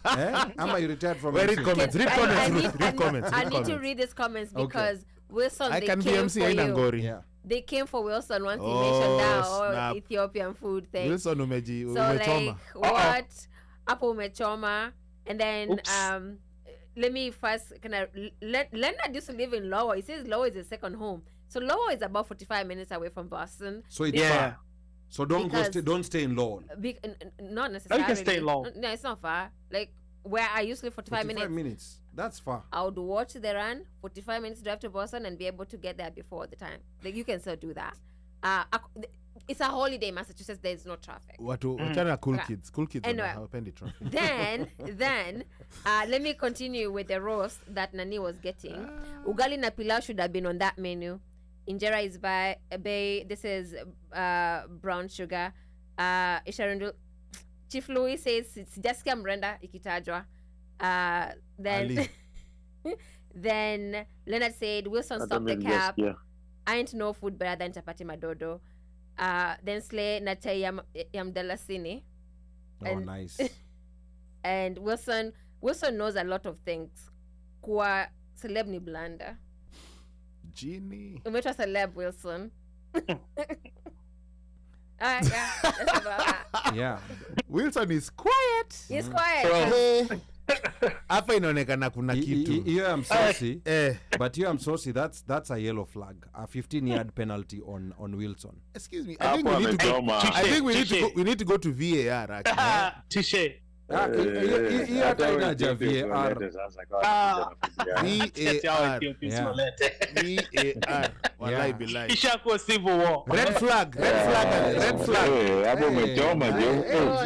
Am I retired from Read MC? comments. Read comments. I need to read these comments because Wilson, I they can be came MC for in you. Angori. Yeah. They came for Wilson once he mentioned that snap. Ethiopian food thing. Wilson So umechoma. what? Apo umechoma, and then let me first Leonard used to live in Lower. He says Lower is his second home. So Lower is about 45 minutes away from Boston. So it's far. So don't stay in Lowell. Not necessarily. You can stay in Lowell. No, it's not far. Like where I used to live, 45 minutes. That's far. I would watch the run, 45 minutes drive to Boston, and be able to get there before the time. Like you can still do that. It's a holiday in Massachusetts. There's no traffic. Wachana cool kids. Cool kids Anyway, hawapendi traffic. Then let me continue with the roast that Nani was getting. Ugali na pilau should have been on that menu. Injera is by Bay. This is brown sugar. Isharundu. Chief Louis says it's Jessica Mrenda ikitajwa. Then then Leonard said Wilson stop the cap. I ain't no food better than chapati madodo. Then Slay na chai ya mdalasini. Nice. And Wilson knows a lot of things. Kwa celeb ni blanda. Genie. Umetwa celeb Wilson. Yeah, that's about that. Yeah. Wilson is quiet. He's quiet. Hapa inaonekana kuna kitu. Here I'm saucy. But here I'm saucy. That's a yellow flag. A 15-yard penalty on Wilson. Excuse me. I think we need to go to VAR actually. Touche. Hii hata inaja VAR. VAR. Wallahi billahi. Ishakuwa civil war. Red flag. Hapo umechoma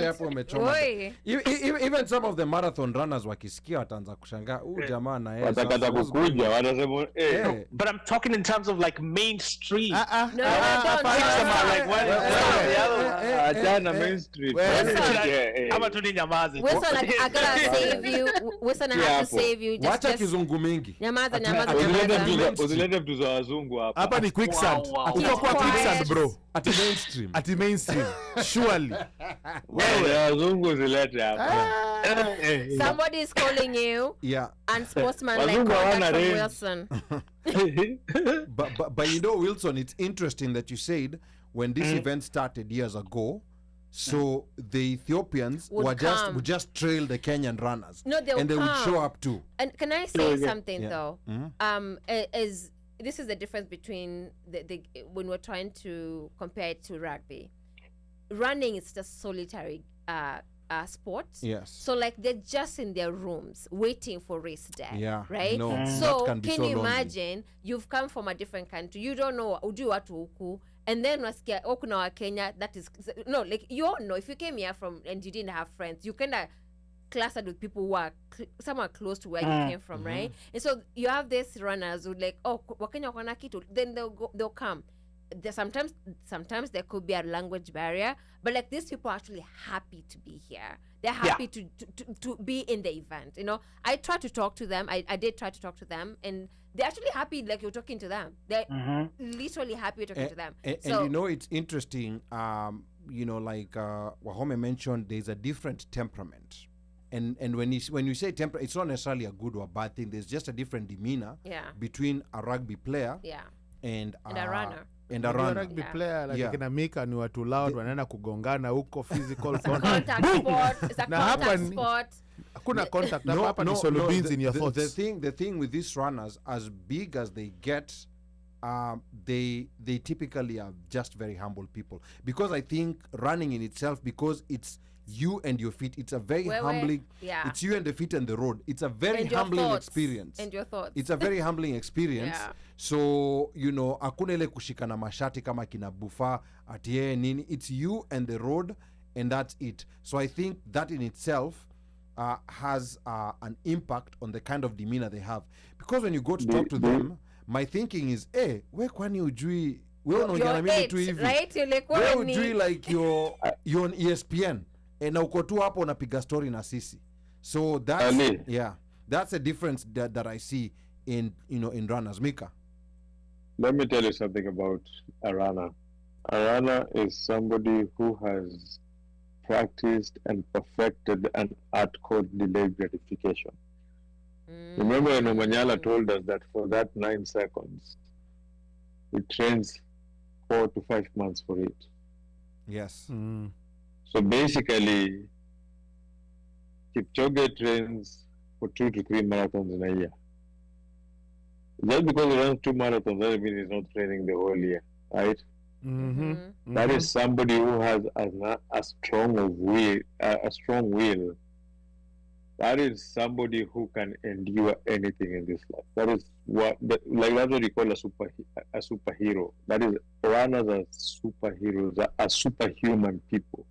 Hapo umechoma. Oi. Even some of the marathon runners wakisikia wataanza kushangaa jamaa na yeye watakata kukuja wanasema But I'm talking in terms of like mainstream. No, don't. achana mainstream. Ama tu ni nyamaze. Wilson, I gotta save you. Wilson, I have to save you. Wacha kizungu mingi. Nyamaza. Usilete mtu za wazungu hapa. Hapa ni quicksand. Utakuwa quicksand bro. Ati mainstream. Surely. Wazungu usilete hapa. Somebody is calling you. Yeah. And sportsman like contact from Wilson. but you know, Wilson, it's interesting that you said when this event started years ago, so the Ethiopians would just trail the Kenyan runners. No, they would would show up too. And can I say something though? Mm-hmm. This is the difference between the when we're trying to compare it to rugby. Running is just solitary sport. Yes. So like they're just in their rooms waiting for race day. Yeah. Right? No, So can you lonely. imagine you've come from a different country. You don't know ujui watu huku. And then unasikia kuna wa Kenya, that is no, like you all know if you came here from and you didn't have friends, you kinda clustered with people who are somewhere close to where you came from, right? And so you have these runners who like, oh, Wakenya wana kitu, then they'll come. Sometimes there could be a language barrier, but like these people are actually happy to be here. They're happy to be in the event. You know, I tried to talk to them. I did try to talk to them, and they're actually happy like you're talking to them. They're literally happy you're talking to them. And you know, it's interesting. You know, like WAHOME mentioned, there's a different temperament. And when you say temperament, it's not necessarily a good or a bad thing. There's just a different demeanor between a rugby player and a runner. And a runner. Rugby player like kina Mika ni watu loud wanaenda kugongana huko physical contact sport. It's a contact sport. Hakuna contact hapa ni solo beans in your thoughts. The thing with these runners, as big as they get, they typically are just very humble people, because I think running in itself, because it's you and your feet, it's a very humbling it's you and the feet and the road, it's a very humbling experience. And your thoughts, it's a very humbling experience. So you know, hakuna ile kushikana mashati kama kina bufa ati nini, it's you and the road, and that's it. So I think that in itself has an impact on the kind of demeanor they have, because when you go to talk to them, my thinking is we kwani ujui we unaongea na mimi tu hivi, right? You're like, we ujui like you're on ESPN na uko tu hapo unapiga story na sisi. So that's a difference that I see in in runners. Mika, let me tell you something about a runner. A runner is somebody who has practiced and perfected an art called delayed gratification. Remember when Omanyala told us that for that 9 seconds, he trains 4 to 5 months for it. Yes. So basically, Kipchoge trains for 2 to 3 marathons in a year. Just because he runs 2 marathons doesn't mean he's not training the whole year, right? That is somebody who has a strong will. That is somebody who can endure anything in this life. That is that's what you call a superhero. That is, runners are superheroes, are superhuman people.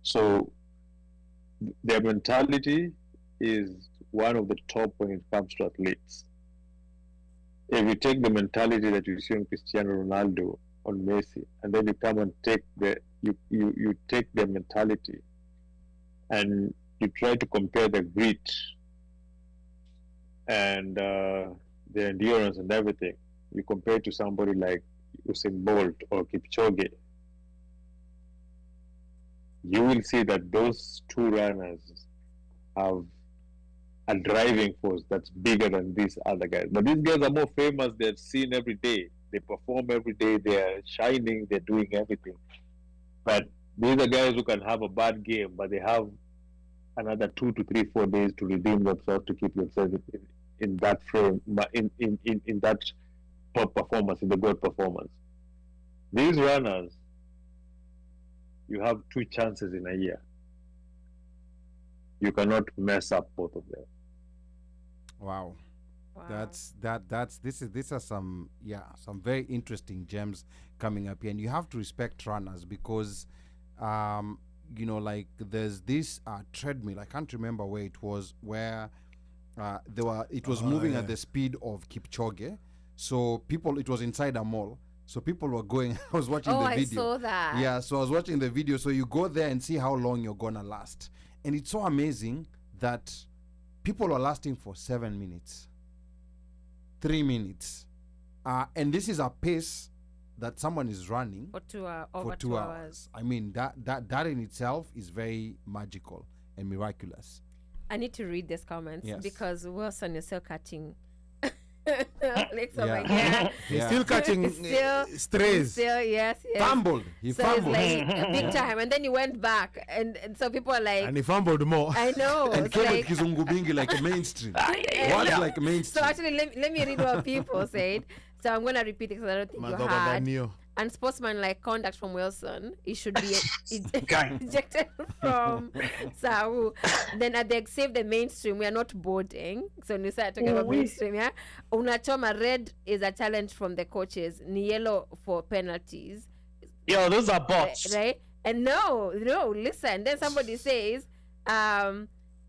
So their mentality is one of the top when it comes to athletes. If you take the mentality that you see on Cristiano Ronaldo, on Messi, and then you come and take you take their mentality and you try to compare the grit and the endurance and everything, you compare it to somebody like Usain Bolt or Kipchoge, you will see that those two runners have a driving force that's bigger than these other guys. But these guys are more famous, they're seen every day, they perform every day, they're shining, they're doing everything. But these are guys who can have a bad game, but they have another 2 to 3, 4 days to redeem themselves, to keep themselves in that frame, in that top performance, in the good performance. These runners, you have 2 chances in a year. you cannot mess up both of them. Wow. Wow. These are some very interesting gems coming up here, and you have to respect runners because like there's this treadmill, I can't remember where it was, where it was moving at the speed of Kipchoge, so it was inside a mall, so people were going. I was watching the video. I saw that. Yeah, so I was watching the video. So you go there and see how long you're gonna last, and it's so amazing that people are lasting for 7 minutes, 3 minutes, and this is a pace that someone is running For 2 hours. for 2 hours. I mean, that in itself is very magical and miraculous. I need to read these comments Yes. because Wilson is still cutting. Legs over Yeah. here. He's still catching Still- strays. Still, yes. Fumbled. He So it's fumbled. like big time, and then he went back, and so people are like, And he fumbled more. I know. And It's came like, with Kizungubingi like mainstream. What like so mainstream? actually, let me read what people said. So I'm gonna repeat it because I don't think you heard. Madobadanio. Unsportsmanlike conduct from Wilson. He should be ejected from Sau. Then at the save the mainstream, we are not boarding. So we start talking about mainstream, yeah. Unachoma, red is a challenge from the coaches. Ni yellow for penalties. Yo, those are bots. Right? And no, listen. Then somebody says,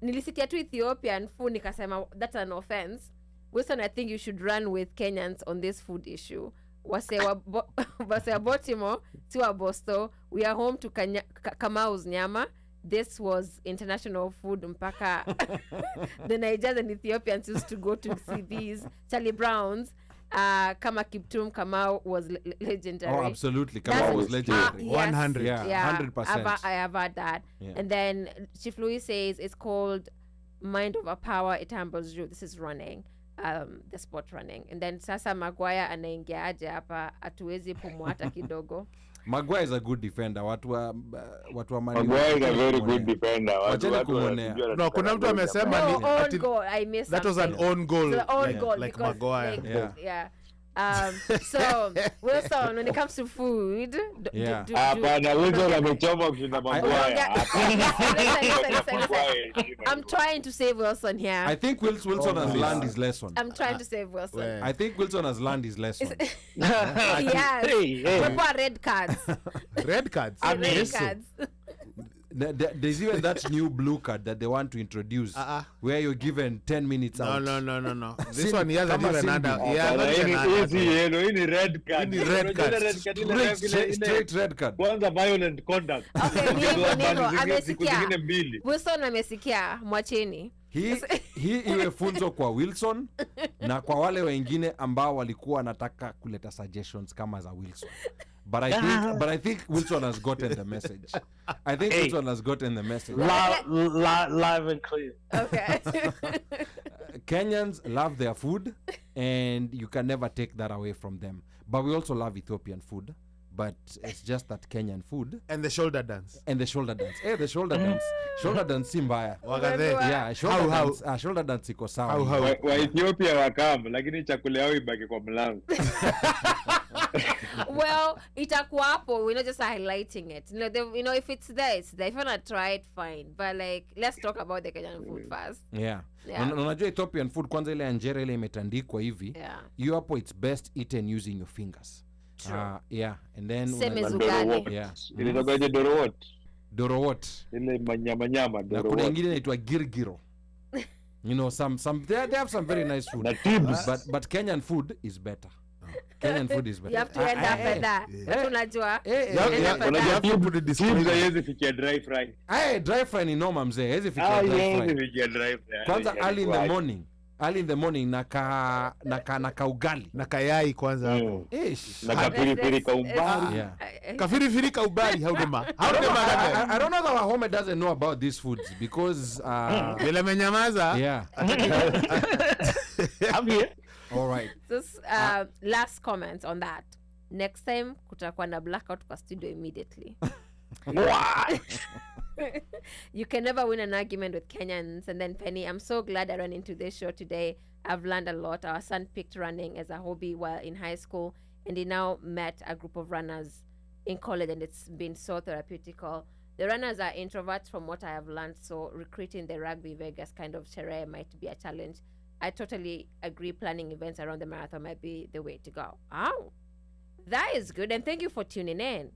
nilisikia tu Ethiopian food nikasema that's an offense. Wilson, I think you should run with Kenyans on this food issue. Wase wa Baltimore, si wa Bosto. We are home to Kamau's nyama. This was international food mpaka the Nigerians and Ethiopians used to go to see these. Charlie Brown's, Kama Kiptum, Kamau was legendary. Oh, absolutely. That's- Kamau was legendary. yes. 100. Yeah, 100%. I have heard that. Yeah. And then Chief Louis says it's called mind over power, it humbles you. This is running. The sport running. And then sasa Maguire anaingia aje hapa, hatuwezi pumua hata kidogo. Maguire is a good defender. Watu wa Man U Maguire is a very kumwonea. good defender. Wacheni kumwonea. No, kuna mtu amesema No, ni own ati- goal. I missed that was an something. own goal. The own like, goal like because, Maguire. like, Yeah. So Wilson, when it comes to food, Yeah. Hapana, Wilson amechoma kushinda Maguire. Listen. I'm trying to save Wilson here. I think Wilson has learned his lesson. I'm trying to save Wilson. Well, I think Wilson has learned his lesson. Yes. Hey. Proper red cards. red cards. Red Yes, so. cards. There's even that new blue card that they want to introduce where you're given 10 minutes No, out. no. This Sim- one he has kama even Simbi. under. He has Hapana, not hii even ni under. easy yellow, hii ni red card. Hii ni red Unajua card. ile red card ile Straight red card. kwanza violent conduct. Okay, ni hivyo, ni hivyo. Siku Amesikia. zingine mbili. Wilson amesikia, mwacheni. Hii iwe funzo kwa Wilson na kwa wale wengine ambao walikuwa wanataka kuleta suggestions kama za Wilson. But I think Wilson has gotten the message. I think Wilson has gotten the message. Live and clear. Okay. Kenyans love their food and you can never take that away from them. But we also love Ethiopian food. But it's just that Kenyan food And the shoulder dance. and the shoulder dance. The shoulder dance. Shoulder dance si mbaya. Wakathe. Yeah, shoulder How? dance. Shoulder dance iko sawa. How? Wa Ethiopia wakam, lakini chakula yao ibaki kwa mlango. Well, itakuwa hapo. We're not just highlighting it. If it's there, it's there. If you want to try it, fine. But let's talk about the Kenyan food first. Yeah. Yeah. Na unajua Ethiopian food kwanza ile anjera ile imetandikwa hivi. Yeah. Hiyo hapo it's best eaten using your fingers. Yeah. And then Same as Doro ugali. what? Yeah. Ilitokaje doro what? Doro what? Ile manyama Na doro kuna what? ingine inaitwa girgiro. They have some very nice food. Na tibs. But Kenyan food is better. Kenyan food is better. You have to end up at that. That's unajua. You have to put the Tibs disclaimer. haiwezi fikia dry fry. Dry fry ni noma mzee. Hezi fikia dry Haiwezi fry. fikia dry fry. Kwanza early in the morning naka ugali. Na kayai kwanza hapo. Ish. Na kapiripiri ka umbali. Yeah. Kafiri ka ubali. How dem I don't know that WAHOME doesn't know about these foods because Vile menyamaza. yeah. I'm here. All right. Just last comment on that. Next time kutakuwa na blackout kwa studio immediately. You can never win an argument with Kenyans. And then Penny, I'm so glad I ran into this show today. I've learned a lot. Our son picked running as a hobby while in high school, and he now met a group of runners in college, and it's been so therapeutical. The runners are introverts from what I have learned, so recruiting the Rugby Vegas kind of sherehe might be a challenge. I totally agree planning events around the marathon might be the way to go. Oh, that is good, and thank you for tuning in.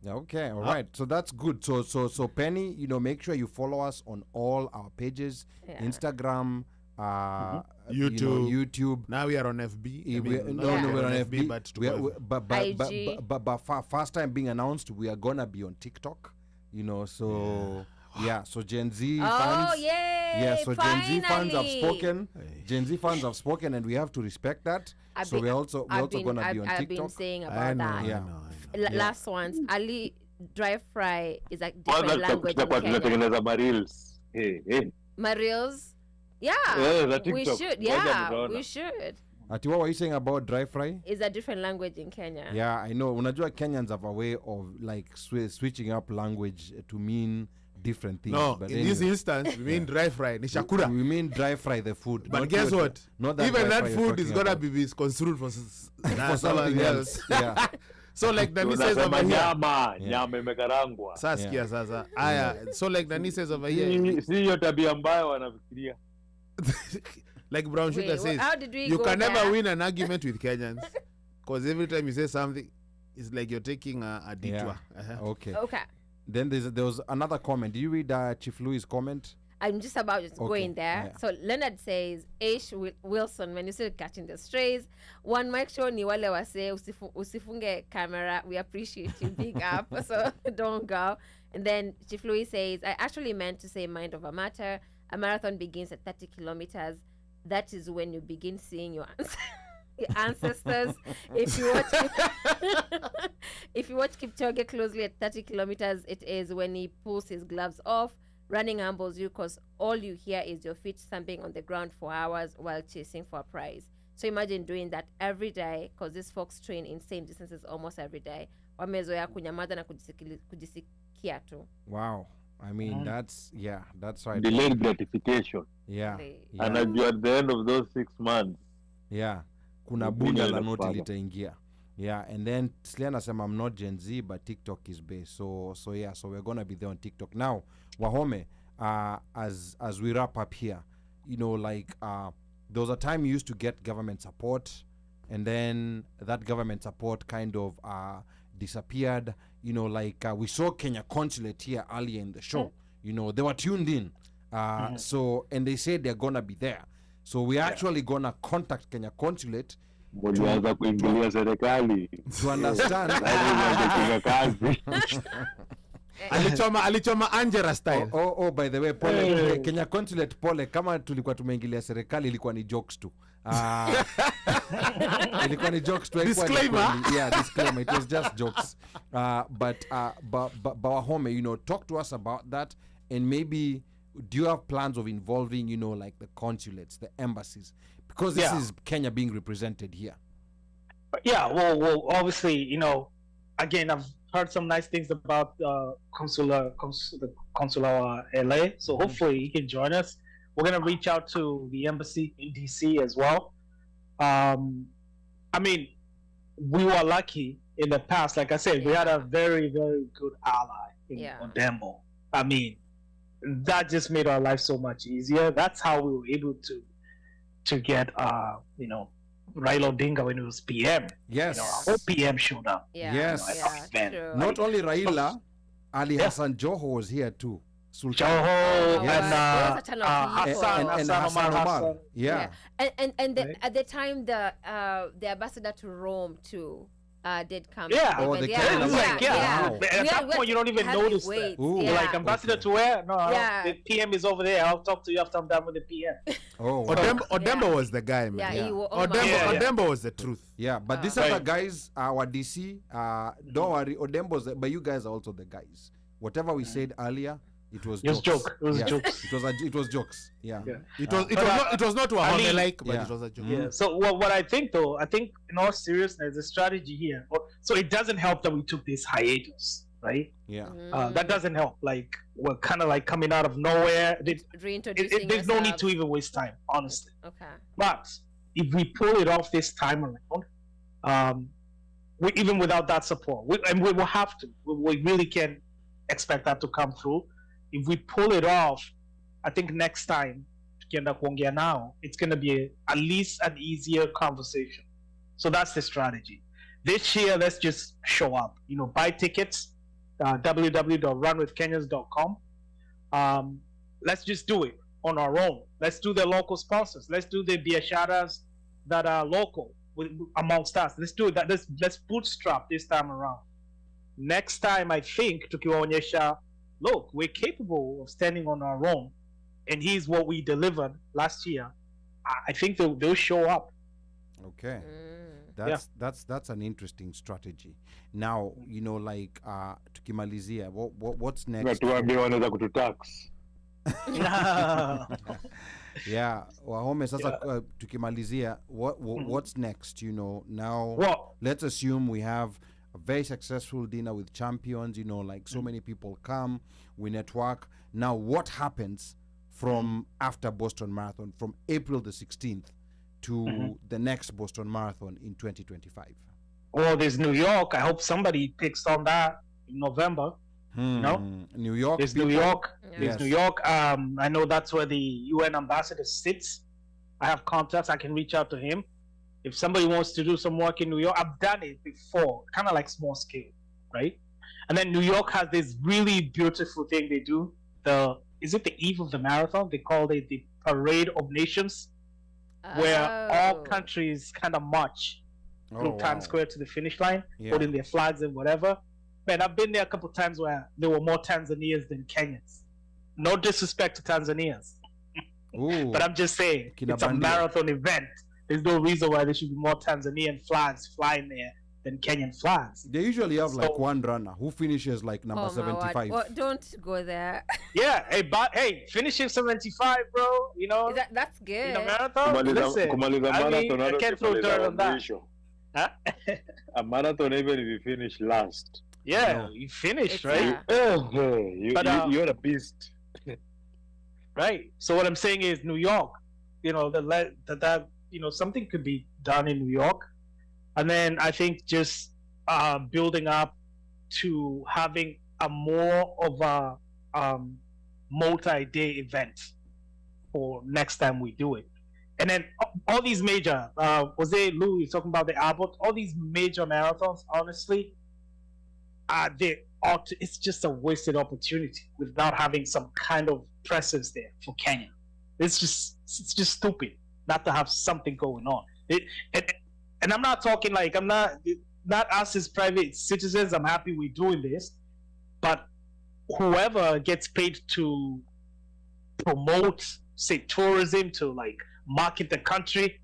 Okay, all right. So that's good. So Penny, you know, make sure you follow us on all our pages, Yeah. Instagram, YouTube. you know, YouTube. Now we are on FB. No, we're on FB, but we are, Twitter. but first time being announced, we are gonna be on TikTok. You know, so yeah, so Gen Z fans. Oh, yay! Yeah, so Gen Z fans have Finally! spoken. Gen Z fans have spoken, and we have to respect that. So we're also gonna be on I've been TikTok. saying I about know, that. I Yeah. know, I know. Last ones, Ali dry fry is a Kwanza different language in tutakuwa Kenya. tunatengeneza mareels. Mareels, yeah, Yeah, the we TikTok. should. Ngoja Yeah, mtaona. we should. Ati, what were you saying about dry fry? Is a different language in Kenya. Yeah, I know. Unajua Kenyans have a way of like switching up language to mean different things. No, but in this anyway. instance, we mean dry fry. Ni shakura. We mean dry fry the food. But not guess your- what? Not Even dry that fry you're food is talking gonna about. be misconstrued for for something else. Yeah. So like Nani says Tunasema over here. nyama, Yeah. nyama imekarangwa. Saskia sasa. Aya. So like Nani says over here. Si hiyo tabia mbaya wanafikiria. Like Brown Sugar Wait, says. how did we You go can there? never win an argument with Kenyans. Because every time you say something, it's like you're taking a detour. Okay. Okay, Then there was another comment. Did you read Chief Louis' comment? I'm just about to go Okay, in there. yeah. So Leonard says, Ash Wilson, when you say catching the strays, one make sure ni wale wase usifunge camera. We appreciate you, big up. So don't go. And then Chief Louis says, I actually meant to say mind over matter. A marathon begins at 30 kilometers. That is when you begin seeing your ancestors. If you watch Kipchoge closely at 30 kilometers, it is when he pulls his gloves off. Running humbles you because all you hear is your feet stamping on the ground for hours while chasing for a prize. So imagine doing that every day, because these folks train insane distances almost every day. Wamezoea kunyamaza na kujisikia tu. Wow. I mean, that's right. Delayed gratification. Yeah. They- And at the end of those 6 months, Yeah. Kuna Vile bunda la inafanya. noti litaingia. Yeah, and then Sliana said, I'm not Gen Z, but TikTok is based. So yeah, so we're gonna be there on TikTok. Now, Wahome, as we wrap up here, you know, like there was a time you used to get government support, and then that government support kind of disappeared. You know, like we saw Kenya Consulate here earlier in the show. You know, they were tuned in. So, and they said they're gonna be there. So we're actually gonna contact Kenya Consulate mlianza kuingilia serikali. to understand. Kupiga kazi. alichoma Angela style. Oh, by the way, pole. Kenya Consulate, pole. Kama tulikuwa tumeingilia serikali, ilikuwa ni jokes tu. Ilikuwa ni jokes tu. haikuwa ni Disclaimer. kweli. Yeah, disclaimer. It was just jokes. But Wahome, you know, talk to us about that, and maybe do you have plans of involving, you know, like the consulates, the embassies, because this Yeah. is Kenya being represented here. Yeah, well, obviously, you know, again, I've heard some nice things about the consular LA. So hopefully he can join us. We're gonna reach out to the embassy in DC as well. I mean, we were lucky in the past. Like I said, we had a very, very good ally in Yeah. Odembo. I mean, that just made our life so much easier. That's how we were able to get you know, Raila Odinga when he was PM. Yes. You know, our whole PM showed up. Yeah, Yes. yeah, Man. true. Not only Raila, Ali Yeah. Hassan Joho was here too. Sultan. Joho Yes. and There's such a lot of people. Hassan, and Hassan Hassan Omar Omar. Hassan. Yeah. Right. At the time the ambassador to Rome too did come. Yeah. Oh, Even- the Yeah, Kenyan it was ambassador. like, yeah. Wow. But at that point, you don't even notice that. Ooh. Yeah. Like, ambassador Okay. to where? No, Yeah. the PM is over there. I'll talk to you after I'm done with the PM. Oh, wow. Odembo was the guy, man. Yeah, Yeah. he was. Odembo was the truth. Yeah, but these Right. other guys, our DC, don't worry, Odembo's, but you guys are also the guys. Whatever we said earlier, it was It was jokes. joke. It was Yeah. jokes. It was jokes. Yeah. Yeah. It was not what Ali- like, but Yeah. it was a joke. Yeah. So what I think though, I think in all seriousness, the strategy here. So it doesn't help that we took this hiatus, right? Yeah. That doesn't help. Like we're kind of like coming out of nowhere. Reintroducing There's no need yourself. to even waste time, honestly. Okay. But if we pull it off this time around, even without that support, and we will have to, we really can expect that to come through. If we pull it off, I think next time, tukienda kuongea now, it's going to be at least an easier conversation. So that's the strategy. This year, let's just show up. Buy tickets, www.runwithkenyans.com. Let's just do it on our own. Let's do the local sponsors. Let's do the biasharas that are local amongst us. Let's do that. Let's bootstrap this time around. Next time, I think, tukiwaonyesha, look, we're capable of standing on our own, and here's what we delivered last year. I think they'll show up. Okay. That's an interesting strategy. Now, tukimalizia, what's next? wanaweza kututax. Yeah, WAHOME sasa tukimalizia, what's next, now let's assume we have a very successful dinner with champions, so many people come, we network. Now what happens from after Boston Marathon, from April the 16th to the next Boston Marathon in 2025? Well, there's New York. I hope somebody picks on that in November. New York. There's New York. There's New York. I know that's where the UN ambassador sits. I have contacts. I can reach out to him. If somebody wants to do some work in New York, I've done it before, kind of like small scale, right? And then New York has this really beautiful thing they do. Is it the eve of the marathon? They call it the Parade of Nations, where all countries kind of march through Times Square to the finish line, holding their flags and whatever. Man, I've been there a couple times where there were more Tanzanians than Kenyans. No disrespect to Tanzanians, but I'm just saying, it's a marathon event. There's no reason why there should be more Tanzanian flags flying there than Kenyan flags. They usually have one runner who finishes number 75. Well, don't go there. Yeah, hey, finishing 75, bro. That's good. In a marathon, listen, I can't throw dirt on that. Huh? A marathon, even if you finish last. Yeah, you finished, right? You're a beast. Right. So what I'm saying is, New York, something could be done in New York, and then I think just building up to having a more of a multi-day event for next time we do it. And then all these major, Lou, you're talking about the Abbott, all these major marathons, honestly, it's just a wasted opportunity without having some kind of presence there for Kenya. It's just stupid not to have something going on. And I'm not talking I'm not us as private citizens. I'm happy we're doing this, but whoever gets paid to promote, say, tourism, to market the country,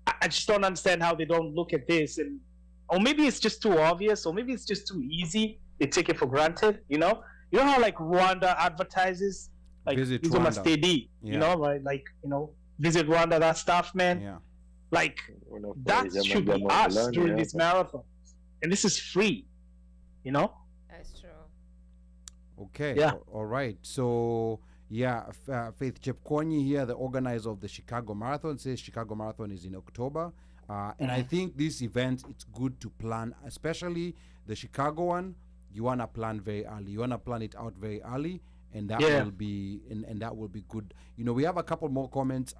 I just don't understand how they don't look at this. Or maybe it's just too obvious, or maybe it's just too easy. They take it for granted. You know how Rwanda advertises, Visit Rwanda. Steady, right? Visit Rwanda, that stuff, man. Yeah. That should be us during this marathon, and this is free. That's true. Okay. Yeah. All right. So Faith Chepkonyi here, the organizer of the Chicago Marathon, says Chicago Marathon is in October. And I think this event, it's good to plan, especially the Chicago one. You want to plan very early. You want to plan it out very early, and that will be and that will be good. We have a couple more comments.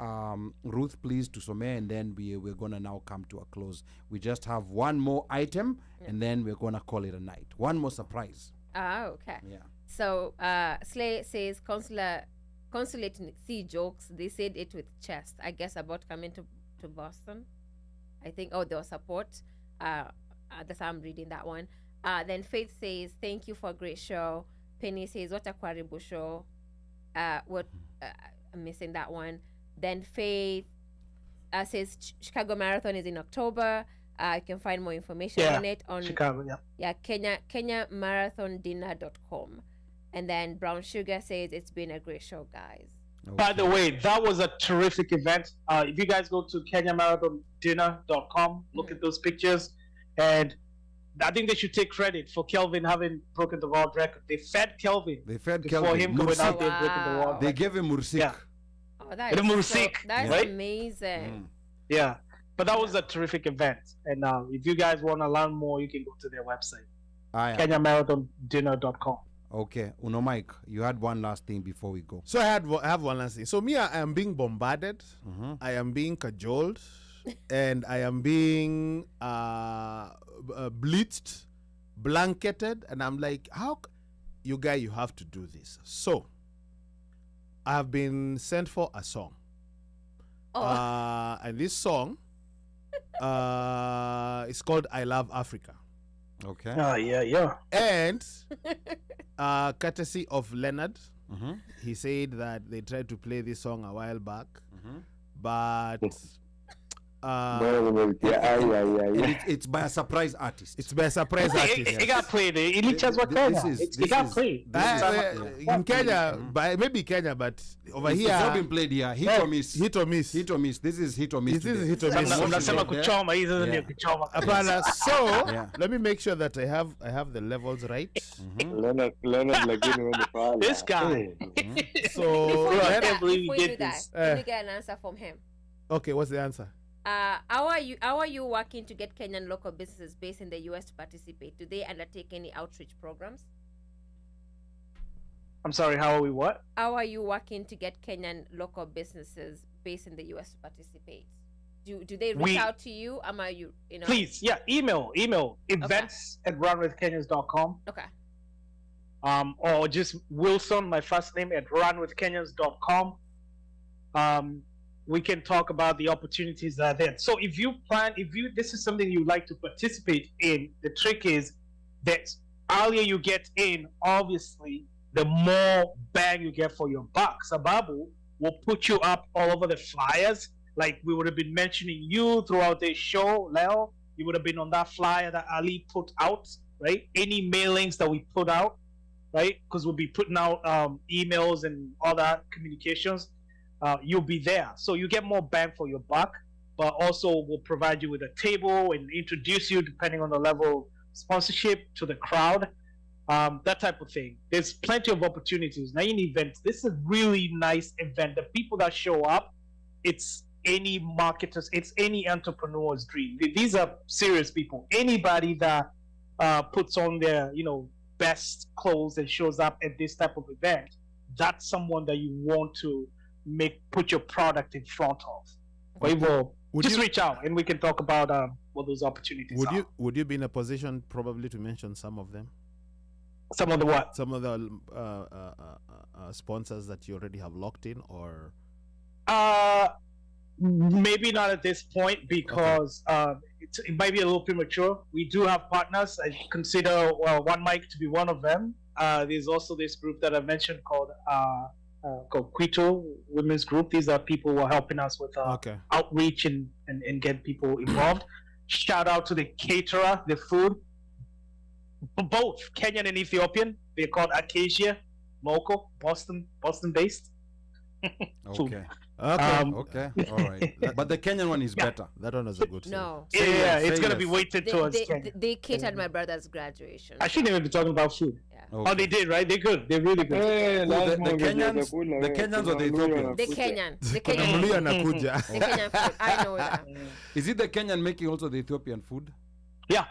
Ruth, please, to some, and then we're gonna now come to a close. We just have one more item, and then we're gonna call it a night. One more surprise. Okay. Yeah. So Slay says consulate see jokes. They said it with chest. I guess about coming to Boston. I think there was support. That's how I'm reading that one. Then Faith says thank you for a great show. Penny says what a Kwaribu show. I'm missing that one. Then Faith says Chicago Marathon is in October. You can find more information on it on Chicago. KenyaMarathonDinner.com. And then Brown Sugar says it's been a great show, guys. Okay. By the way, that was a terrific event. If you guys go to KenyaMarathonDinner.com, look at those pictures, and I think they should take credit for Kelvin having broken the world record. They fed Kelvin before him going out there and breaking the world. They gave him Mursik. Yeah. That is Mursik, that's right? amazing. Yeah, but that was a terrific event. And if you guys want to learn more, you can go to their website, KenyaMarathonDinner.com. Okay, Uno Mike, you had one last thing before we go. So I have one last thing. So me, I am being bombarded. I am being cajoled, and I am being blitzed, blanketed, and I'm like, you have to do this. So I have been sent for a song. And this song is called I Love Africa. Okay. Oh, yeah. And courtesy of Leonard, he said that they tried to play this song a while back, but it's by a surprise artist. It's by a surprise artist. It got played. It got played. In Kenya, maybe Kenya, but over here, it's not been played here. Hit or miss. Hit or miss. Hit or miss. This is hit or miss. This is hit or miss. Unasema kuchoma, hizo ndio kuchoma. Apana. So let me make sure that I have the levels right. Leonard lakini when the This guy. So I can't believe you did this. this. Can you get an answer from him? Okay, what's the answer? How are you working to get Kenyan local businesses based in the US to participate? Do they undertake any outreach programs? I'm sorry, how are we what? How are you working to get Kenyan local businesses based in the US to participate? Do they reach out to you? Are you know? Please, email events@runwithkenyans.com. Okay. Or just Wilson, my first name, at runwithkenyans.com. We can talk about the opportunities that are there. So if this is something you'd like to participate in, the trick is that earlier you get in, obviously, the more bang you get for your buck. Sababu will put you up all over the flyers. Like we would have been mentioning you throughout the show, Leo. You would have been on that flyer that Ali put out, right? Any mailings that we put out, right? Because we'll be putting out emails and all that communications. You'll be there. So you get more bang for your buck, but also we'll provide you with a table and introduce you, depending on the level of sponsorship, to the crowd, that type of thing. There's plenty of opportunities. Now in events, this is a really nice event. The people that show up, it's any marketers, it's any entrepreneur's dream. These are serious people. Anybody that puts on their, best clothes and shows up at this type of event, that's someone that you want to put your product in front of. Reach out and we can talk about what those opportunities are. Would you be in a position probably to mention some of them? Some of the what? Some of the sponsors that you already have locked in, or maybe not at this point because it might be a little premature. We do have partners. I consider One Mic to be one of them. There's also this group that I mentioned called Quito Women's Group. These are people who are helping us with outreach and get people involved. Shout out to the caterer, the food, both Kenyan and Ethiopian. They're called Acacia Moko, Boston based. Okay. Okay. All right. But the Kenyan one is better. That one is a good. No. It's gonna be weighted towards Kenya. They catered my brother's graduation. I shouldn't even be talking about food. Okay. Oh, they did, right? They're good. They're really good. The Kenyans or the Ethiopians? The Kenyan. The Kuna mluya anakuja. The Kenyan food. I know that. Is it the Kenyan making also the Ethiopian food? Yeah.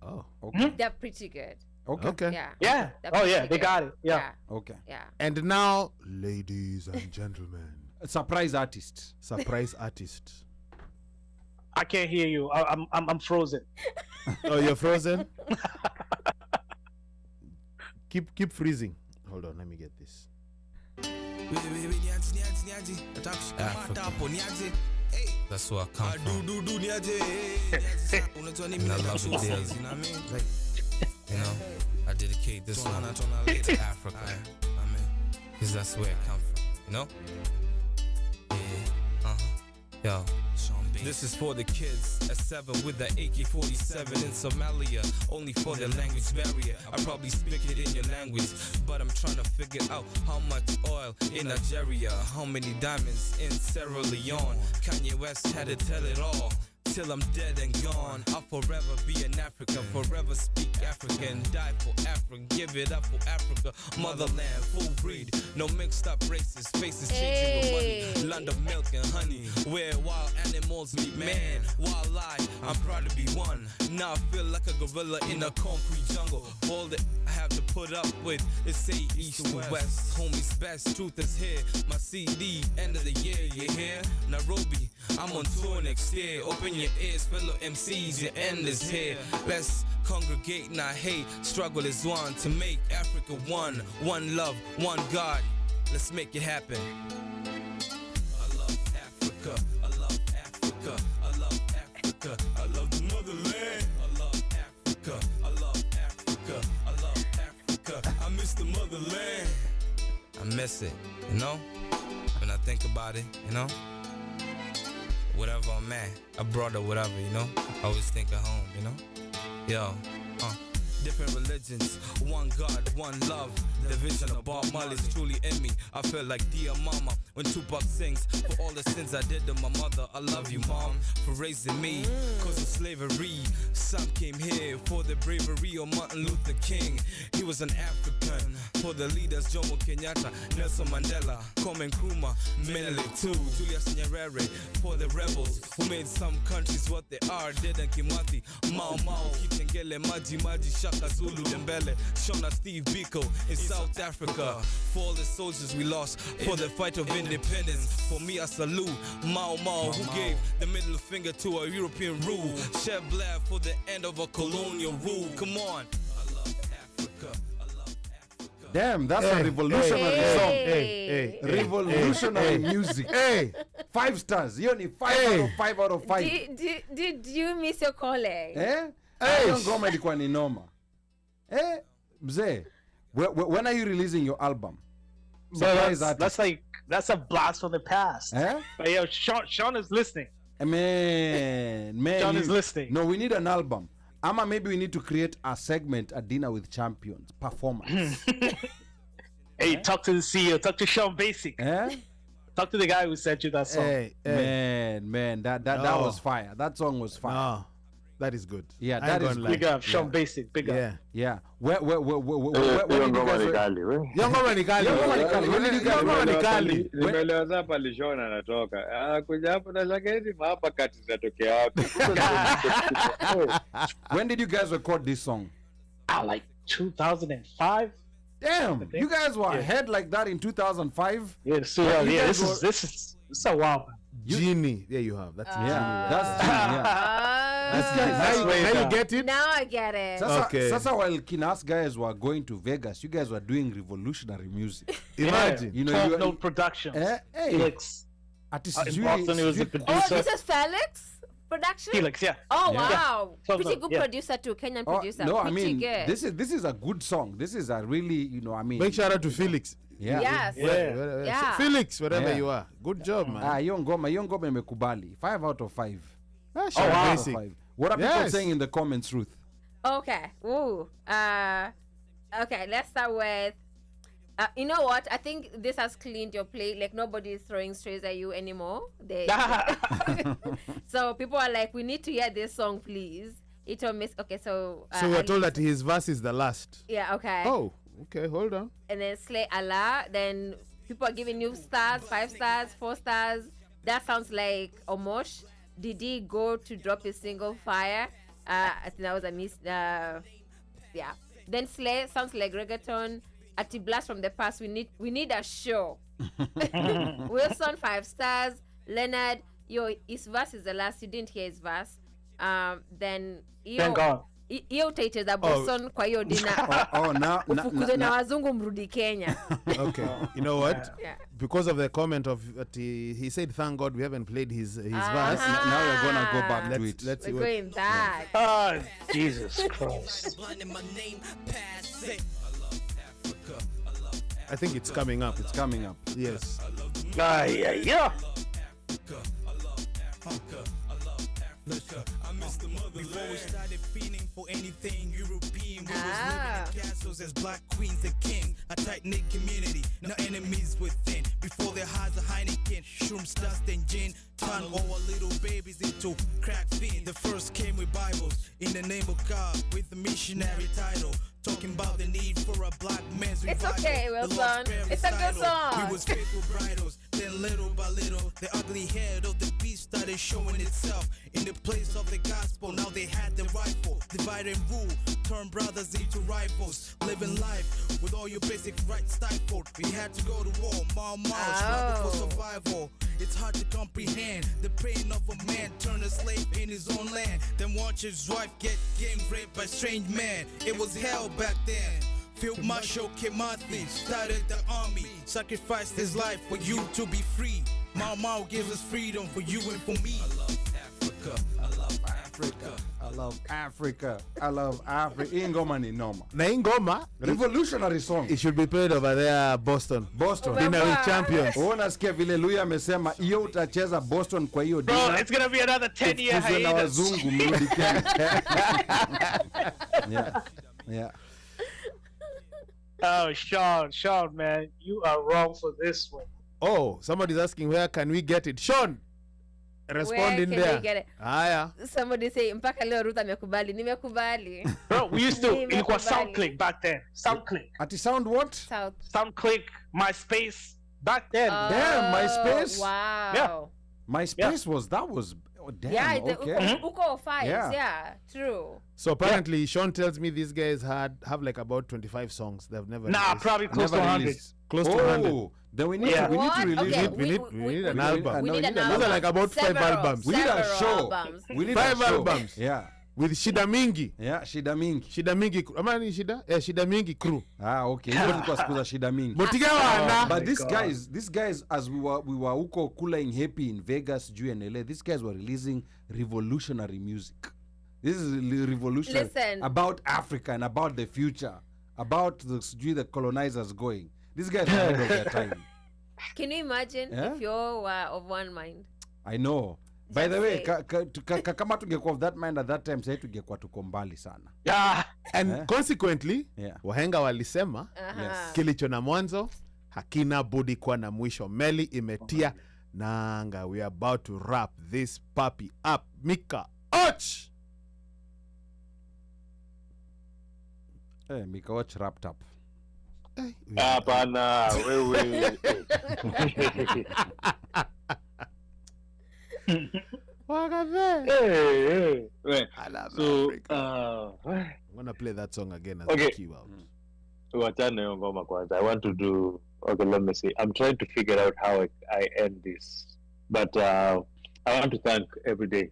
Oh. Okay. They're pretty good. Okay. Yeah. Yeah. Oh, yeah. They got it. Yeah. Okay. Yeah. And now, ladies and gentlemen, A surprise artist. surprise artist. I can't hear you. I'm frozen. Oh, you're frozen. Keep freezing. Hold on, let me get this. That's where I come from. And I love the deals, you know what I mean? Like, I dedicate this one to Africa, because that's where it comes from, you know? Yo. This is for the kids at 7 with the AK-47 in Somalia, only for the language barrier. I probably speak it in your language, but I'm trying to figure out how much oil in Nigeria, how many diamonds in Sierra Leone. Kanye West had to tell it all. till I'm dead and gone. I'll forever be an African, forever speak African, die for Africa, give it up for Africa, motherland, full breed, no mixed up races, faces changing with money, land of milk and honey, where wild animals meet man, wildlife, I'm proud to be one. Now I feel like a gorilla in a concrete jungle. All that I have to put up with is say east to west. Homies best, truth is here. My CD, end of the year, you hear? Nairobi, I'm on tour next year. Open your ears, fellow MCs, your end is here. Let's congregate, not hate. Struggle is one to make Africa one. One love, one God. Let's make it happen. I love Africa. I love Africa. I love Africa. I love the motherland. I love Africa. I love Africa. I love Africa. I miss the motherland. I miss it, you know? When I think about it, you know? Whatever I'm at, abroad or whatever, you know? I always think of home, you know? Yo, different religions, one God, one love. The vision of Bob Marley's truly in me. I feel like dear mama when Tupac sings, for all the sins I did to my mother. I love you, mom, for raising me. Cause of slavery, some came here for the bravery of Martin Luther King. He was an African. For the leaders, Jomo Kenyatta, Nelson Mandela, Kwame Nkrumah, Menelik too, Julius Nyerere. For the rebels who made some countries what they are, Dead and Kimathi, Mao Mao, Kitengele, Maji Maji, Shaka Zulu, Dembele, Shona, Steve Biko in South Africa. For all the soldiers we lost for the fight of independence. For me, I salute Mao Mao, who gave the middle finger to a European rule. Shed blood for the end of a colonial rule. Come on. I love Africa. Damn, that's a revolutionary song. Revolutionary music. 5 stars. You only 5 out of 5. Did you miss your calling? Hiyo ngoma ilikuwa ni noma. Mzee, when are you releasing your album? That's a blast from the past. But yo, Sean is listening. Man, Sean is listening. No, we need an album. Ama maybe we need to create a segment, a dinner with champions performance. Hey, talk to the CEO, talk to Sean Basic. Talk to the guy who sent you that song. Man, that was fire. That song was fire. No, that is good. Yeah, that is big up. Sean Basic, big up. Yeah. Where did you guys? Nimeeleza hapa Lishona anatoka. Kuja hapo na shaketi hapa kati zinatokea wapi? When did you guys record this song? Like 2005. Damn, you guys were ahead like that in 2005. Yeah, so this is a wow. Genie, there you have. That's Genie. That's Genie. Now you get it. Now I get it. Sasa while Kinas guys were going to Vegas, you guys were doing revolutionary music. Imagine, you know, no production. Felix. In Boston, he was the producer. Oh, this is Felix production. Felix, yeah. Oh wow, yeah. pretty good producer too, Kenyan producer. No, pretty I mean good. this is a good song. This is a really, Big shout out to Felix. Yes. Yeah. Felix, wherever you are, good job, man. Hiyo ngoma imekubali. 5 out of 5. Basic. What are people saying in the comments, Ruth? Okay. Ooh. Okay. Let's start with. You know what? I think this has cleaned your plate. Like nobody is throwing strays at you anymore. So people are like, we need to hear this song, please. It will miss. Okay, so. So we're told that his verse is the last. Yeah. Okay. Oh. Okay. Hold on. And then Slay Allah. Then people are giving you stars, 5 stars, 4 stars. That sounds like Omosh. Did he go to drop his single Fire? I think that was a miss. Yeah. Then Slay sounds like reggaeton. Ati Blast from the past. We need a show. Wilson 5 stars. Leonard, his verse is the last. You didn't hear his verse. Then Thank God. Hiyo utaiteza Boston kwa hiyo dina. Ufukuzwe na wazungu mrudi Kenya. Okay. You know what? Because of the comment of that he said, thank God we haven't played his verse. Now we're gonna go back to it. Let's see we're going back. Oh, Jesus Christ. I think it's coming up. It's coming up. Yes. Yeah. I missed the mother before we started feeling for anything European. We was living in castles chose as black queens and king. A tight-knit community, no enemies within. Before their highs, a Heineken, shrooms, dust, and gin. Turn all our little babies into crack fiends. The first came with Bibles, in the name of God, with the missionary title. Talking about the need for a black man's revival. It's okay, Wilson. It's a good song. We was faithful bridals. Then little by little, the ugly head of the beast started showing itself. In the place of the gospel, now they had the rifle. Divide and rule, turn brothers into rivals. Living life with all your basic rights stifled. We had to go to war, struggle for survival. It's hard to comprehend the pain of a man turn a slave in his own land. Then watch his wife get gang raped by strange man. It was hell back then. Field Marshal Kimathi started the army, sacrificed his life for you to be free. Mau gives us freedom for you and for me. I love Africa, I love Africa, I love Africa, I love Africa. Hii ngoma ni noma. Na hii ngoma Revolutionary song. it should be played over there Boston. Boston. Dinner with champions. Unasikia vile Luya amesema hiyo utacheza Boston kwa hiyo Bro, dinner. it's gonna be another 10-year Tufuzwe na hiatus. wazungu mrudi Kenya. Yeah. Yeah. Oh, Sean, man, you are wrong for this one. Oh, somebody's asking where can we get it? Sean, respond Where in can there. we get it? Haya. Somebody say mpaka leo Ruth amekubali. Nimekubali. Bro, we used to Nimekubali. ilikuwa SoundClick back then. SoundClick. Ati sound what? South. SoundClick, MySpace back then. Damn, MySpace? Wow. Yeah. MySpace was oh, damn. Yeah, Okay. uko files. Yeah. Yeah, true. So apparently Sean tells me these guys have like about 25 songs they've never Nah, released. probably close to Never 100. released. Close to 100. Oh, then we need Yeah. to release Okay, it. We need an we- album. We need an Those album. are like about 5 Several- albums. We need a several show. albums. We need 5 a show. albums. Yeah. With Shida Mingi. Yeah, shida mingi. Shida Mingi. Ama ni Shida? Shida Mingi crew. Okay. Hizo zilikuwa siku za shida mingi. Motiga wana. But these guys, as we were huko cooling happy in Vegas, Jew and LA, these guys were releasing revolutionary music. This is revolutionary. Listen. About Africa and about the future, about the colonizers going. These guys are ahead of their time. Can you imagine if you were of one mind? I know. By the way, say. kama tungekuwa of that mind at that time, sasa tungekuwa tuko mbali sana. Yeah. And consequently, Yeah. wahenga walisema Yes. kilicho na mwanzo hakina budi kuwa na mwisho. Meli imetia nanga. We are about to wrap this puppy up. Mika Och! Mika watch wrapped up. Hapana, wewe. Hey. Right. I love So, Africa. I'm gonna play that song again as Okay. a cue out. wachana hiyo ngoma kwanza. I want to do, okay, let me see. I'm trying to figure out how I end this. But I want to thank every day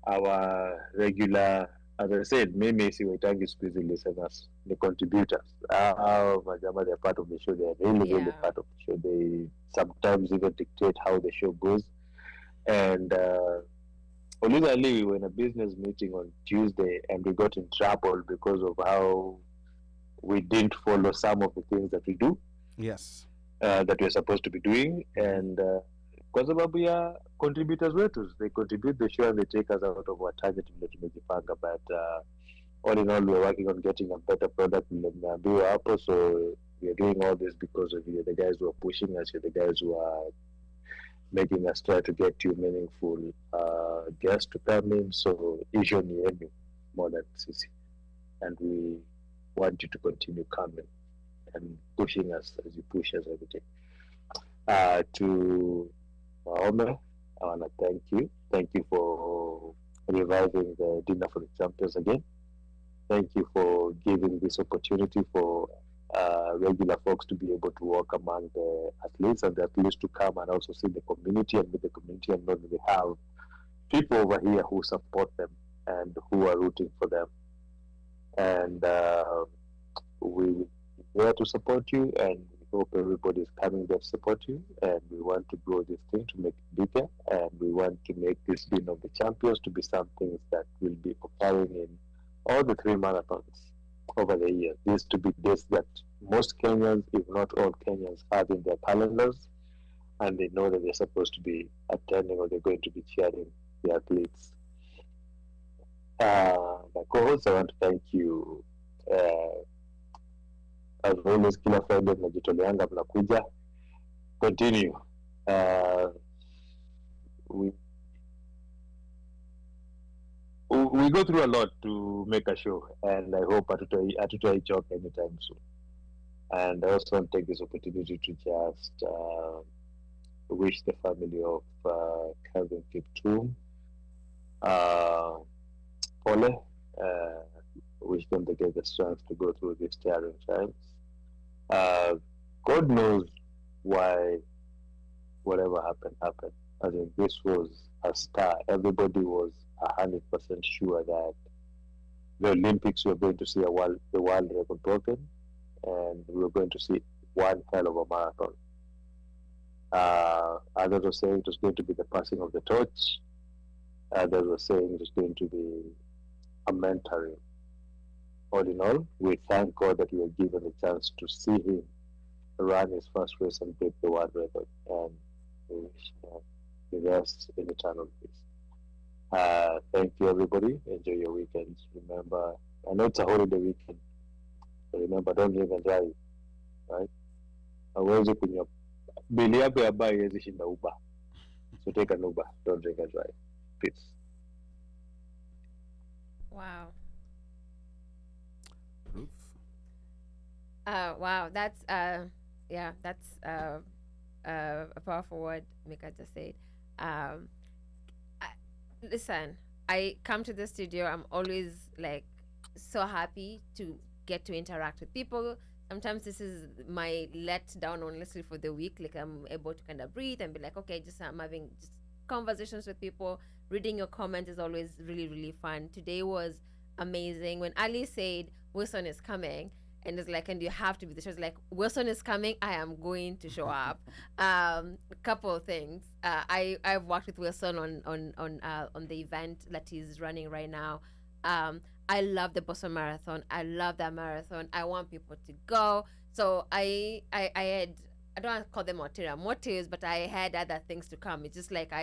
our regular, as I said, mimi siwaitangi siku hizi listeners, the contributors. Majama, they're part of the show. They're really part of the show. They sometimes even dictate how the show goes. And originally we were in a business meeting on Tuesday and we got in trouble because of how we didn't follow some of the things that we do. Yes. That we're supposed to be doing. And kwa sababu ya contributors wetu, they contribute the show and they take us out of our target vile tumejipanga. But all in all, we're working on getting a better product vile tumeambiwa hapo. So we're doing all this because of you, the guys who are pushing us, you're the guys who are making us try to get you meaningful guests to come in. So issue ni yenu more than sisi. And we want you to continue coming and pushing us as you push us every day. To WAHOME, I want to thank you. Thank you for reviving the Dinner for the Champions again. Thank you for giving this opportunity for regular folks to be able to walk among the athletes and the athletes to come and also see the community and with the community and know that they have people over here who support them and who are rooting for them. And we're here to support you, and we hope everybody is coming there to support you. And we want to grow this thing to make it bigger, and we want to make this Dinner of the Champions to be something that will be occurring in all the 3 marathons over the year. This to be days that most Kenyans, if not all Kenyans, have in their calendars, and they know that they're supposed to be attending or they're going to be cheering the athletes. My co-host, I want to thank you, as always, kila Friday mnajitoleanga mnakuja. Continue. We go through a lot to make a show, and I hope hatutaichoka anytime soon. And I also want to take this opportunity to just wish the family of Kelvin Kiptum Pole. Wish them to get the strength to go through these tiring times. God knows why whatever happened. I think this was a star. Everybody was 100% sure that the Olympics we were going to see the world record broken, and we were going to see one hell of a marathon. Others were saying it was going to be the passing of the torch. Others were saying it was going to be a mentoring. All in all, we thank God that we were given the chance to see him run his first race and break the world record, and we wish the rest in eternal peace. Thank you, everybody. Enjoy your weekends. Remember, I know it's a holiday weekend, but remember, don't drink and drive, right? Hauwezi kunywa bili yako ya bar haiwezi shinda Uber, so take an Uber. Don't drink and drive. Peace. Wow. Proof. Wow, that's that's a powerful word Mika just said. Listen, I come to the studio, I'm always like so happy to get to interact with people. Sometimes this is my let down, honestly, for the week. Like, I'm able to kind of breathe and be like, okay, I'm having just conversations with people. Reading your comments is always really, really fun. Today was amazing. When Ali said Wilson is coming, and it's like, and you have to be there. She was like, Wilson is coming, I am going to show up. A couple of things. I've worked with Wilson on the event that he's running right now. I love the Boston Marathon. I love that marathon. I want people to go. So I had, I don't want to call them ulterior motives, but I had other things to come. It's just like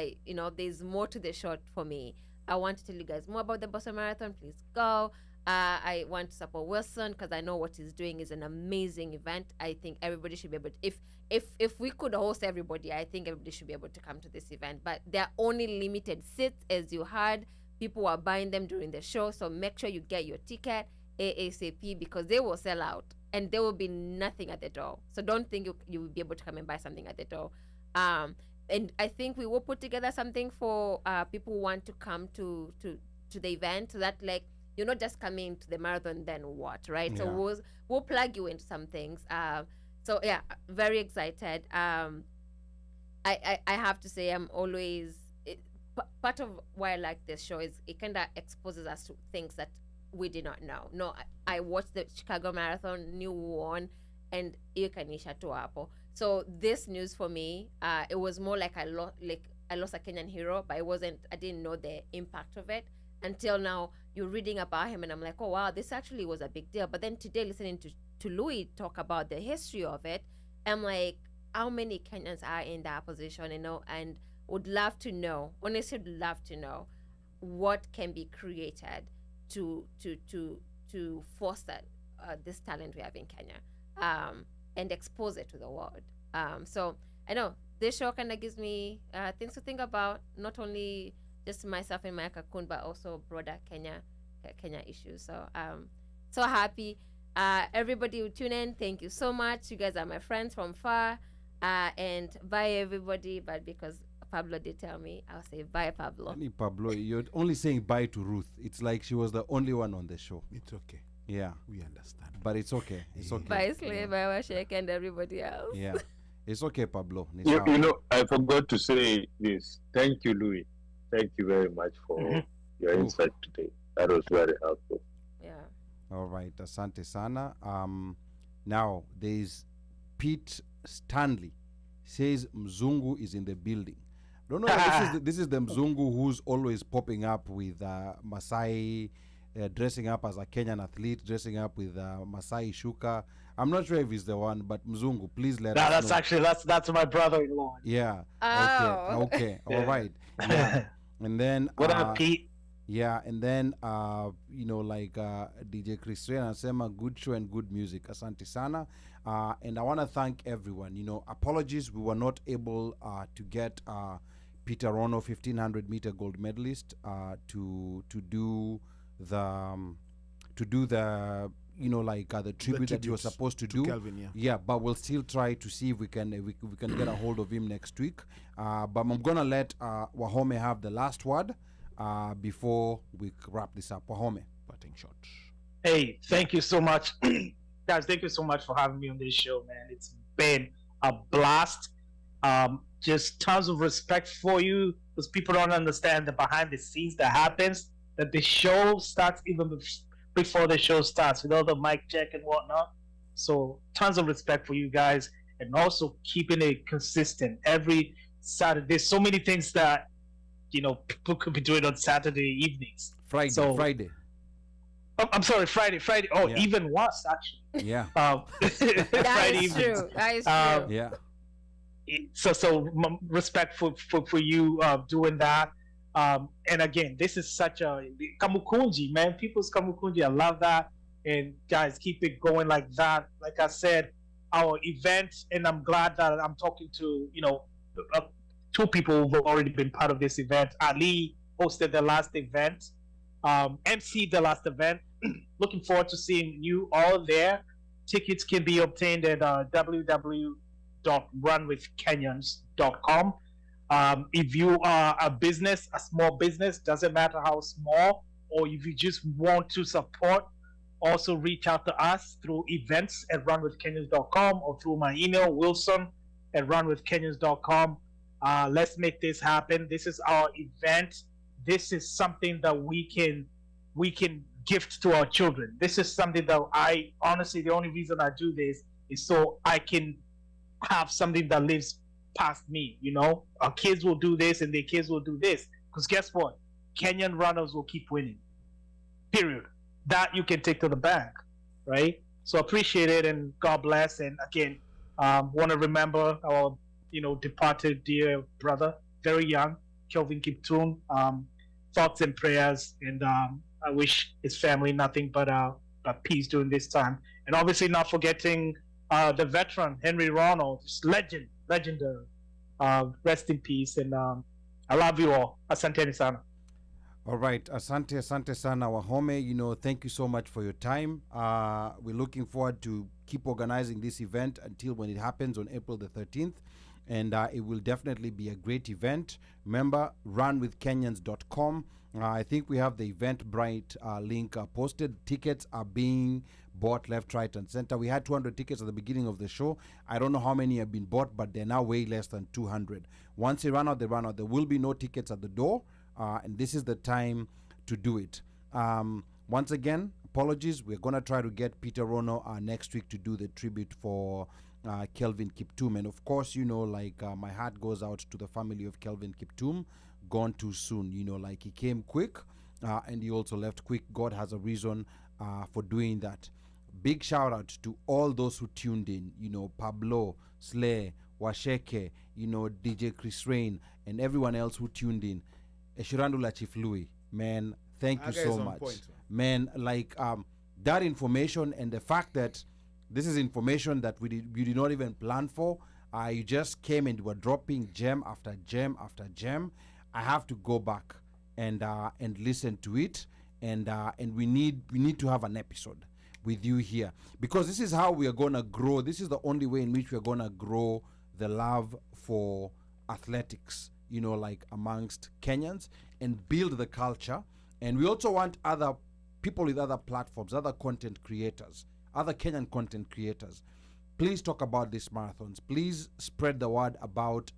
there's more to the shot for me. I want to tell you guys more about the Boston Marathon. Please go. I want to support Wilson because I know what he's doing is an amazing event. I think everybody should be able to, if we could host everybody, I think everybody should be able to come to this event. But there are only limited seats, as you heard. People are buying them during the show, so make sure you get your ticket ASAP because they will sell out and there will be nothing at the door. So don't think you will be able to come and buy something at the door. And I think we will put together something for people who want to come to the event, so that like you're not just coming to the marathon, then what, right? Yeah. So we'll plug you into some things. So yeah, very excited. I have to say, I'm always part of why I like this show is it kind of exposes us to things that we did not know. No, I watched the Chicago Marathon, knew who won, and ikanisha tu hapo. So this news for me, it was more like I lost a Kenyan hero, but I didn't know the impact of it until now. You're reading about him and I'm like, oh wow, this actually was a big deal. But then today, listening to Louis talk about the history of it, I'm like, how many Kenyans are in that position, and would love to know, honestly would love to know what can be created to foster this talent we have in Kenya, and expose it to the world. So I know this show kind of gives me things to think about, not only just myself in my cocoon, but also broader Kenya issues. So so happy. Everybody who tune in, thank you so much. You guys are my friends from far. And bye everybody. But because Pablo did tell me, I'll say bye, Pablo. Pablo, you're only saying bye to Ruth. It's like she was the only one on the show. It's okay. Yeah. We understand. But it's okay. It's okay. Bye, Slay, bye, Washek, and everybody else. Yeah. It's okay, Pablo. You know, I forgot to say this. Thank you, Louis. Thank you very much for your insight today. That was very helpful. Yeah. All right. Asante sana. Now, there's Pete Stanley says Mzungu is in the building. Don't know. This is the Mzungu who's always popping up with Masai, dressing up as a Kenyan athlete, dressing up with Masai Shuka. I'm not sure if he's the one, but Mzungu, please let us know. That's actually that's my brother-in-law. Yeah. Oh. Okay. All right. Yeah. And then what up, Pete? Yeah, and then DJ Christian anasema good show and good music. Asante sana. And I want to thank everyone. Apologies we were not able to get Peter Rono, 1500 meter gold medalist, to do the the tribute that he was supposed to do. Kelvin, Yeah, but we'll still try to see if we can we can get a hold of him next week. But I'm gonna let WAHOME have the last word before we wrap this up. WAHOME, parting shot. Hey, thank you so much. Guys, thank you so much for having me on this show, man. It's been a blast. Just tons of respect for you, because people don't understand the behind the scenes that happens, that the show starts even before the show starts with all the mic check and whatnot. So tons of respect for you guys, and also keeping it consistent every Saturday. There's so many things that people could be doing on Saturday evenings. Friday. Oh, I'm sorry, Friday. Oh, Yeah. even worse, actually. Yeah. That Friday is evenings. true. That is true. Yeah. So respect for you doing that. And again, this is such a kamukunji, man. People's kamukunji. I love that. And guys, keep it going like that. Like I said, our event, and I'm glad that I'm talking to two people who've already been part of this event. Ali hosted the last event, MC the last event. Looking forward to seeing you all there. Tickets can be obtained at www.runwithkenyans.com. If you are a business, a small business, doesn't matter how small, or if you just want to support, also reach out to us through events at runwithkenyans.com or through my email, wilson@runwithkenyans.com. Let's make this happen. This is our event. This is something that we can gift to our children. This is something that I honestly, the only reason I do this is so I can have something that lives past me. Our kids will do this and their kids will do this, because guess what? Kenyan runners will keep winning, period. That you can take to the bank, right? So appreciate it, and God bless. And again, want to remember our departed dear brother, very young, Kelvin Kiptum. Thoughts and prayers, and I wish his family nothing but peace during this time. And obviously not forgetting the veteran Henry Rono, just legendary. Rest in peace, and I love you all. Asante sana. All right, asante sana WAHOME. Thank you so much for your time. We're looking forward to keep organizing this event until when it happens on April the 13th. And it will definitely be a great event. Remember, runwithkenyans.com. I think we have the Eventbrite link posted. Tickets are being bought left, right, and center. We had 200 tickets at the beginning of the show. I don't know how many have been bought, but they're now way less than 200. Once they run out, they run out. There will be no tickets at the door, and this is the time to do it. Once again, apologies. We're going to try to get Peter Rono next week to do the tribute for Kelvin Kiptum. And of course, my heart goes out to the family of Kelvin Kiptum, gone too soon. He came quick and he also left quick. God has a reason for doing that. Big shout out to all those who tuned in, Pablo, Slay, Washeke, DJ Chris Rain, and everyone else who tuned in. Eshirandula Chief Louis, man, thank you so much. Man, that information, and the fact that this is information that we did not even plan for. You just came and were dropping gem after gem after gem. I have to go back and listen to it, and we need to have an episode with you here, because this is how we are gonna grow. This is the only way in which we are gonna grow the love for athletics, amongst Kenyans, and build the culture. And we also want other people with other platforms, other content creators, other Kenyan content creators. Please talk about these marathons. Please spread the word about,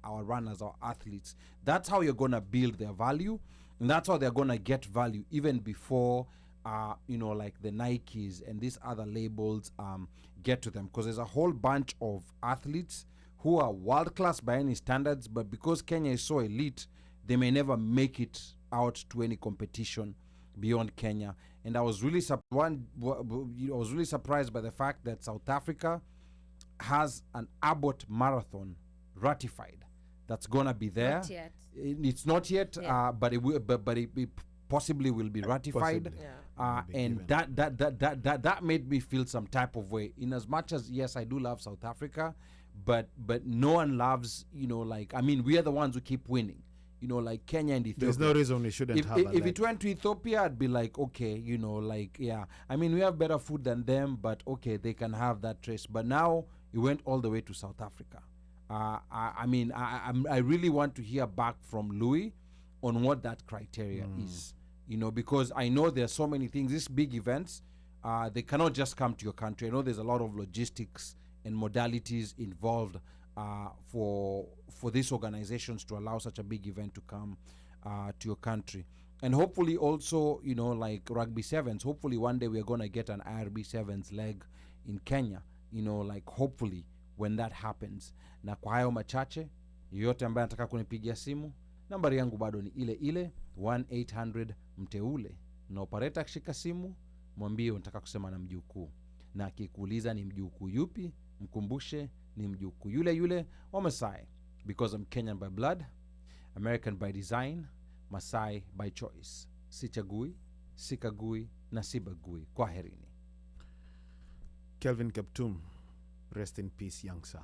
our runners, our athletes. That's how you're going to build their value. And that's how they're going to get value even before, the Nikes and these other labels get to them. Because there's a whole bunch of athletes who are world-class by any standards, but because Kenya is so elite, they may never make it out to any competition beyond Kenya. And I was really surprised by the fact that South Africa has an Abbott marathon ratified that's gonna be there. Not yet. It's not yet, but it will, but it possibly will be ratified. Possibly. And that made me feel some type of way. In as much as yes, I do love South Africa, but no one loves, like, I mean, we are the ones who keep winning. Like Kenya and Ethiopia. There's no reason we shouldn't have If it went to Ethiopia, I'd be like, okay, like, yeah. I mean, we have better food than them, but okay, they can have that trace. But now it went all the way to South Africa. I mean, I really want to hear back from Louis on what that criteria is. Because I know there are so many things. These big events, they cannot just come to your country. I know there's a lot of logistics and modalities involved for these organizations to allow such a big event to come to your country. And hopefully also, like Rugby Sevens, hopefully one day we're going to get an IRB Sevens leg in Kenya, like hopefully when that happens. Na kwa hayo machache, yoyote ambaye anataka kunipigia simu, nambari yangu bado ni ile 1-800 mteule. Na operator akishika simu, mwambie unataka kusema na mjukuu. Na akikuuliza ni mjukuu yupi, mkumbushe ni mjukuu yule wa Masai, because I'm Kenyan by blood, American by design, Masai by choice. Sichagui, sikagui na sibagui. Kwaherini. Kelvin Kiptum, rest in peace, young sir.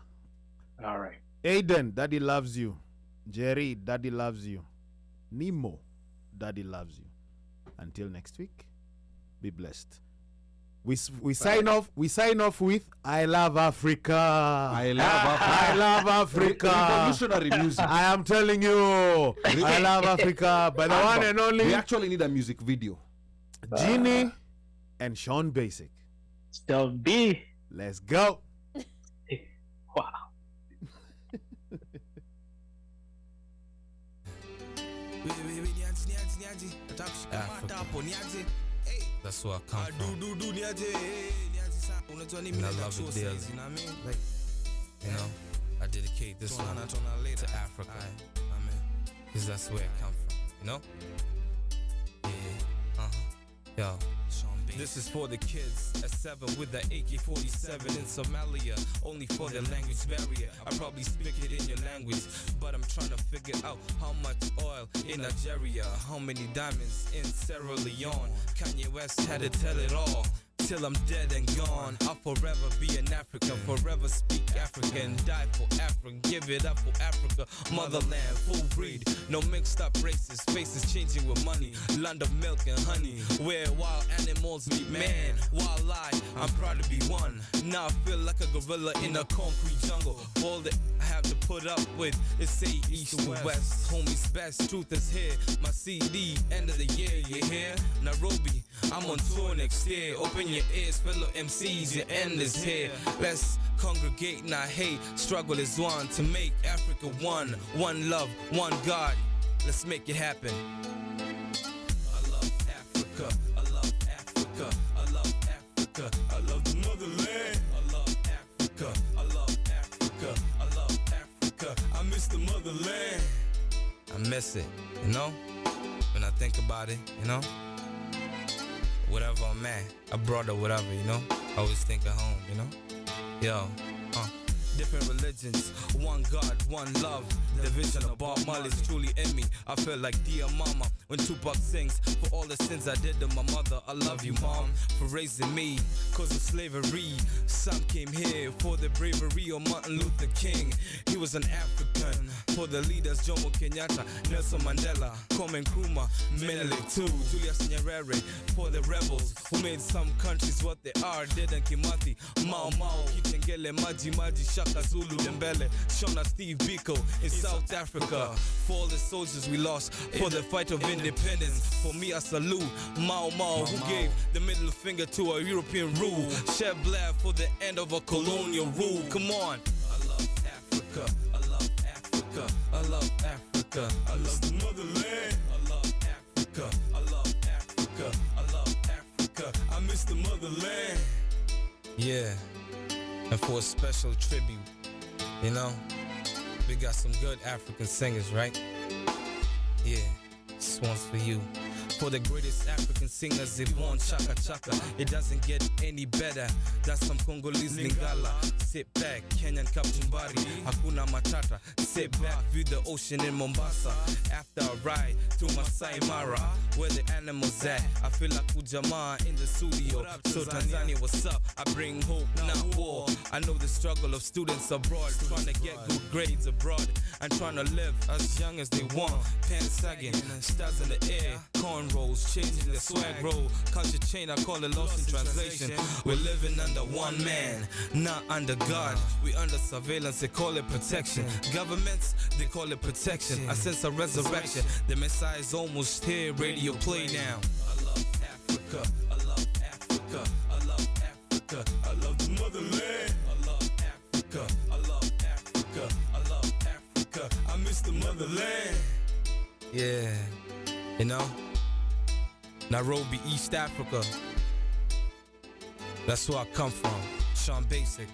All right. Aiden, daddy loves you. Jerry, daddy loves you. Nemo, daddy loves you. Until next week, be blessed. We sign off with I love Africa. I love Africa. Revolutionary music. I am telling you, I love Africa. By the one and only, we actually need a music video. Genie and Sean Basic. Still B. Let's go. Wow. That's where I come from. And I love it dearly. I dedicate this one to Africa. Because that's where I come from, Yo. This is for the kids at 7 with the AK-47 in Somalia, only for the language barrier. I probably speak it in your language, but I'm trying to figure out how much oil in Nigeria, how many diamonds in Sierra Leone. Kanye West had to tell it all. Till I'm dead and gone, I'll forever be an African, forever speak African, die for Africa, give it up for Africa, motherland, full breed, no mixed up races, faces changing with money, land of milk and honey, where wild animals meet man, wildlife, I'm proud to be one, now I feel like a gorilla in a concrete jungle, all that I have to put up with is say east to west, homies best, truth is here, my CD, end of the year, you hear, Nairobi, I'm on tour next year, open your ears, fellow MCs, your end is here. Let's congregate, not hate. Struggle is one to make Africa one. One love, one God. Let's make it happen. I love Africa. I love Africa. I love Africa. I love the motherland. I love Africa. I love Africa. I love Africa. I miss the motherland. I miss it, when I think about it, whatever I'm at, abroad or whatever, I always think of home, Yo, different religions, one God, one love. The vision of Bob Marley's truly in me. I feel like dear mama when Tupac sings, for all the sins I did to my mother. I love you, mom, for raising me, cause of slavery. Some came here for the bravery of Martin Luther King. He was an African. For the leaders, Jomo Kenyatta, Nelson Mandela, Kwame Nkrumah, Menelik too, Julius Nyerere. For the rebels who made some countries what they are, Dedan Kimathi, Mao Mao, Kitengele, Maji Maji, Shaka Zulu, Dembele, Shona Steve Biko in South Africa. For all the soldiers we lost for the fight of independence. For me, I salute Mao Mao, who gave the middle finger to a European rule. Shed blood for the end of a colonial rule. Come on. I love Africa. I love Africa. I love Africa. I love the motherland. I love Africa. I love Africa. I love Africa. I miss the motherland. Yeah. And for a special tribute, we got some good African singers, right? Yeah, this one's for you. For the greatest African singers, they want chaka chaka. It doesn't get any better. That's some Congolese Lingala. Sit back, Kenyan Kapumbari, Hakuna Matata. Sit back, view the ocean in Mombasa. After a ride through Masai Mara, where the animals at? I feel like Ujamaa in the studio. So Tanzania, what's up? I bring hope, not war. I know the struggle of students abroad, trying to get good grades abroad and trying to live as young as they want. Pants sagging, stars in the air, cornrows changing the swag roll. Culture chain, I call it lost in translation. We're living under one man, not under God. We under surveillance, they call it protection. Governments, they call it protection. I sense a resurrection. The Messiah is almost here. Radio play now. I love Africa. I love Africa. I love Africa. I love the motherland. I love Africa. I love Africa. I love Africa. I miss the motherland. Yeah, you know, Nairobi, East Africa. That's where I come from. Sean Basic.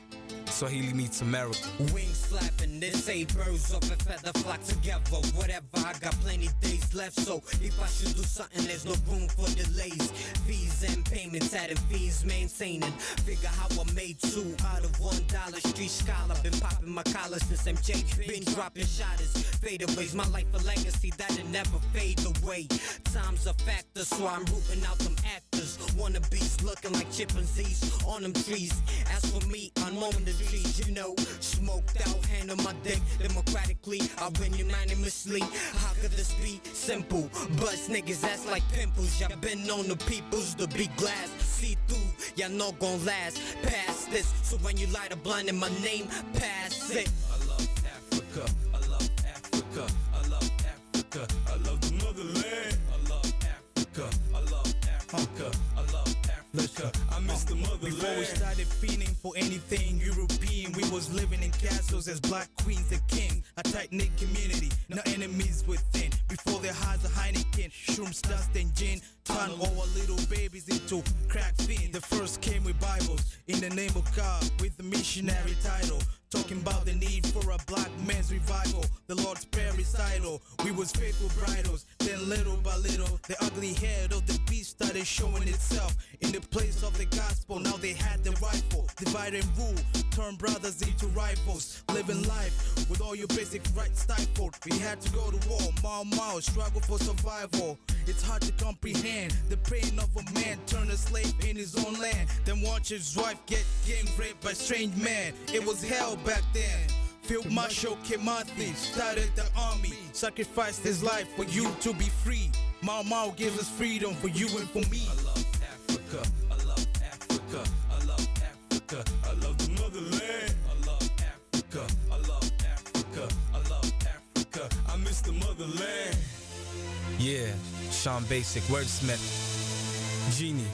Swahili meets America. Wings flapping, this eight birds of a feather flock together. Whatever, I got plenty days left. So if I should do something, there's no room for delays. Fees and payments, adding fees, maintaining. Figure how I made two out of $1. Street scholar, been popping my collar since MJ. Been dropping shotters, fadeaways. My life a legacy that'll never fade away. Time's a factor, so I'm rooting out them actors. Wannabes looking like chimpanzees on them trees. As for me, I'm on the trees, you know, smoked out, hand on my dick democratically. I win unanimously. How could this be simple? Bust niggas ass like pimples. Y'all been on the peoples to be glass. See through, y'all not gon' last past this. So when you light a blind in my name, pass it. I love Africa. I love Africa. I love Africa. I love the motherland. I love Africa. I love Africa. I love Africa. I miss the motherland. Before we started feeling for anything European, we was living in castles as black queens and kings. A tight-knit community, no enemies within. Before their hearts a Heineken, shrooms, dust and gin. Turn our little babies into crack fiends. The first came with Bibles in the name of God with the missionary title. Talking about the need for a black man's revival. The Lord's Prayer recital. We was faithful bridals. Then little by little, the ugly head of the beast started showing itself. In the place of the gospel, now they had the rifle. Divide and rule, turn brothers into rivals. Living life with all your basic rights stifled. We had to go to war, Mau, struggle for survival. It's hard to comprehend the pain of a man turned a slave in his own land. Then watch his wife get gang raped by strange man. It was hell back then. Field Marshal Kimathi started the army, sacrificed his life for you to be free. Mau gives us freedom for you and for me. I love Africa. I love Africa. I love Africa. I love the motherland. I love Africa. I love Africa. I love Africa. I miss the motherland. Yeah, Sean Basic, wordsmith, Genie,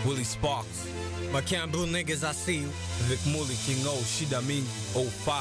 Willie Sparks, My Campbell niggas, I see you. Vic Mully, King O, Shida Mingi, 05.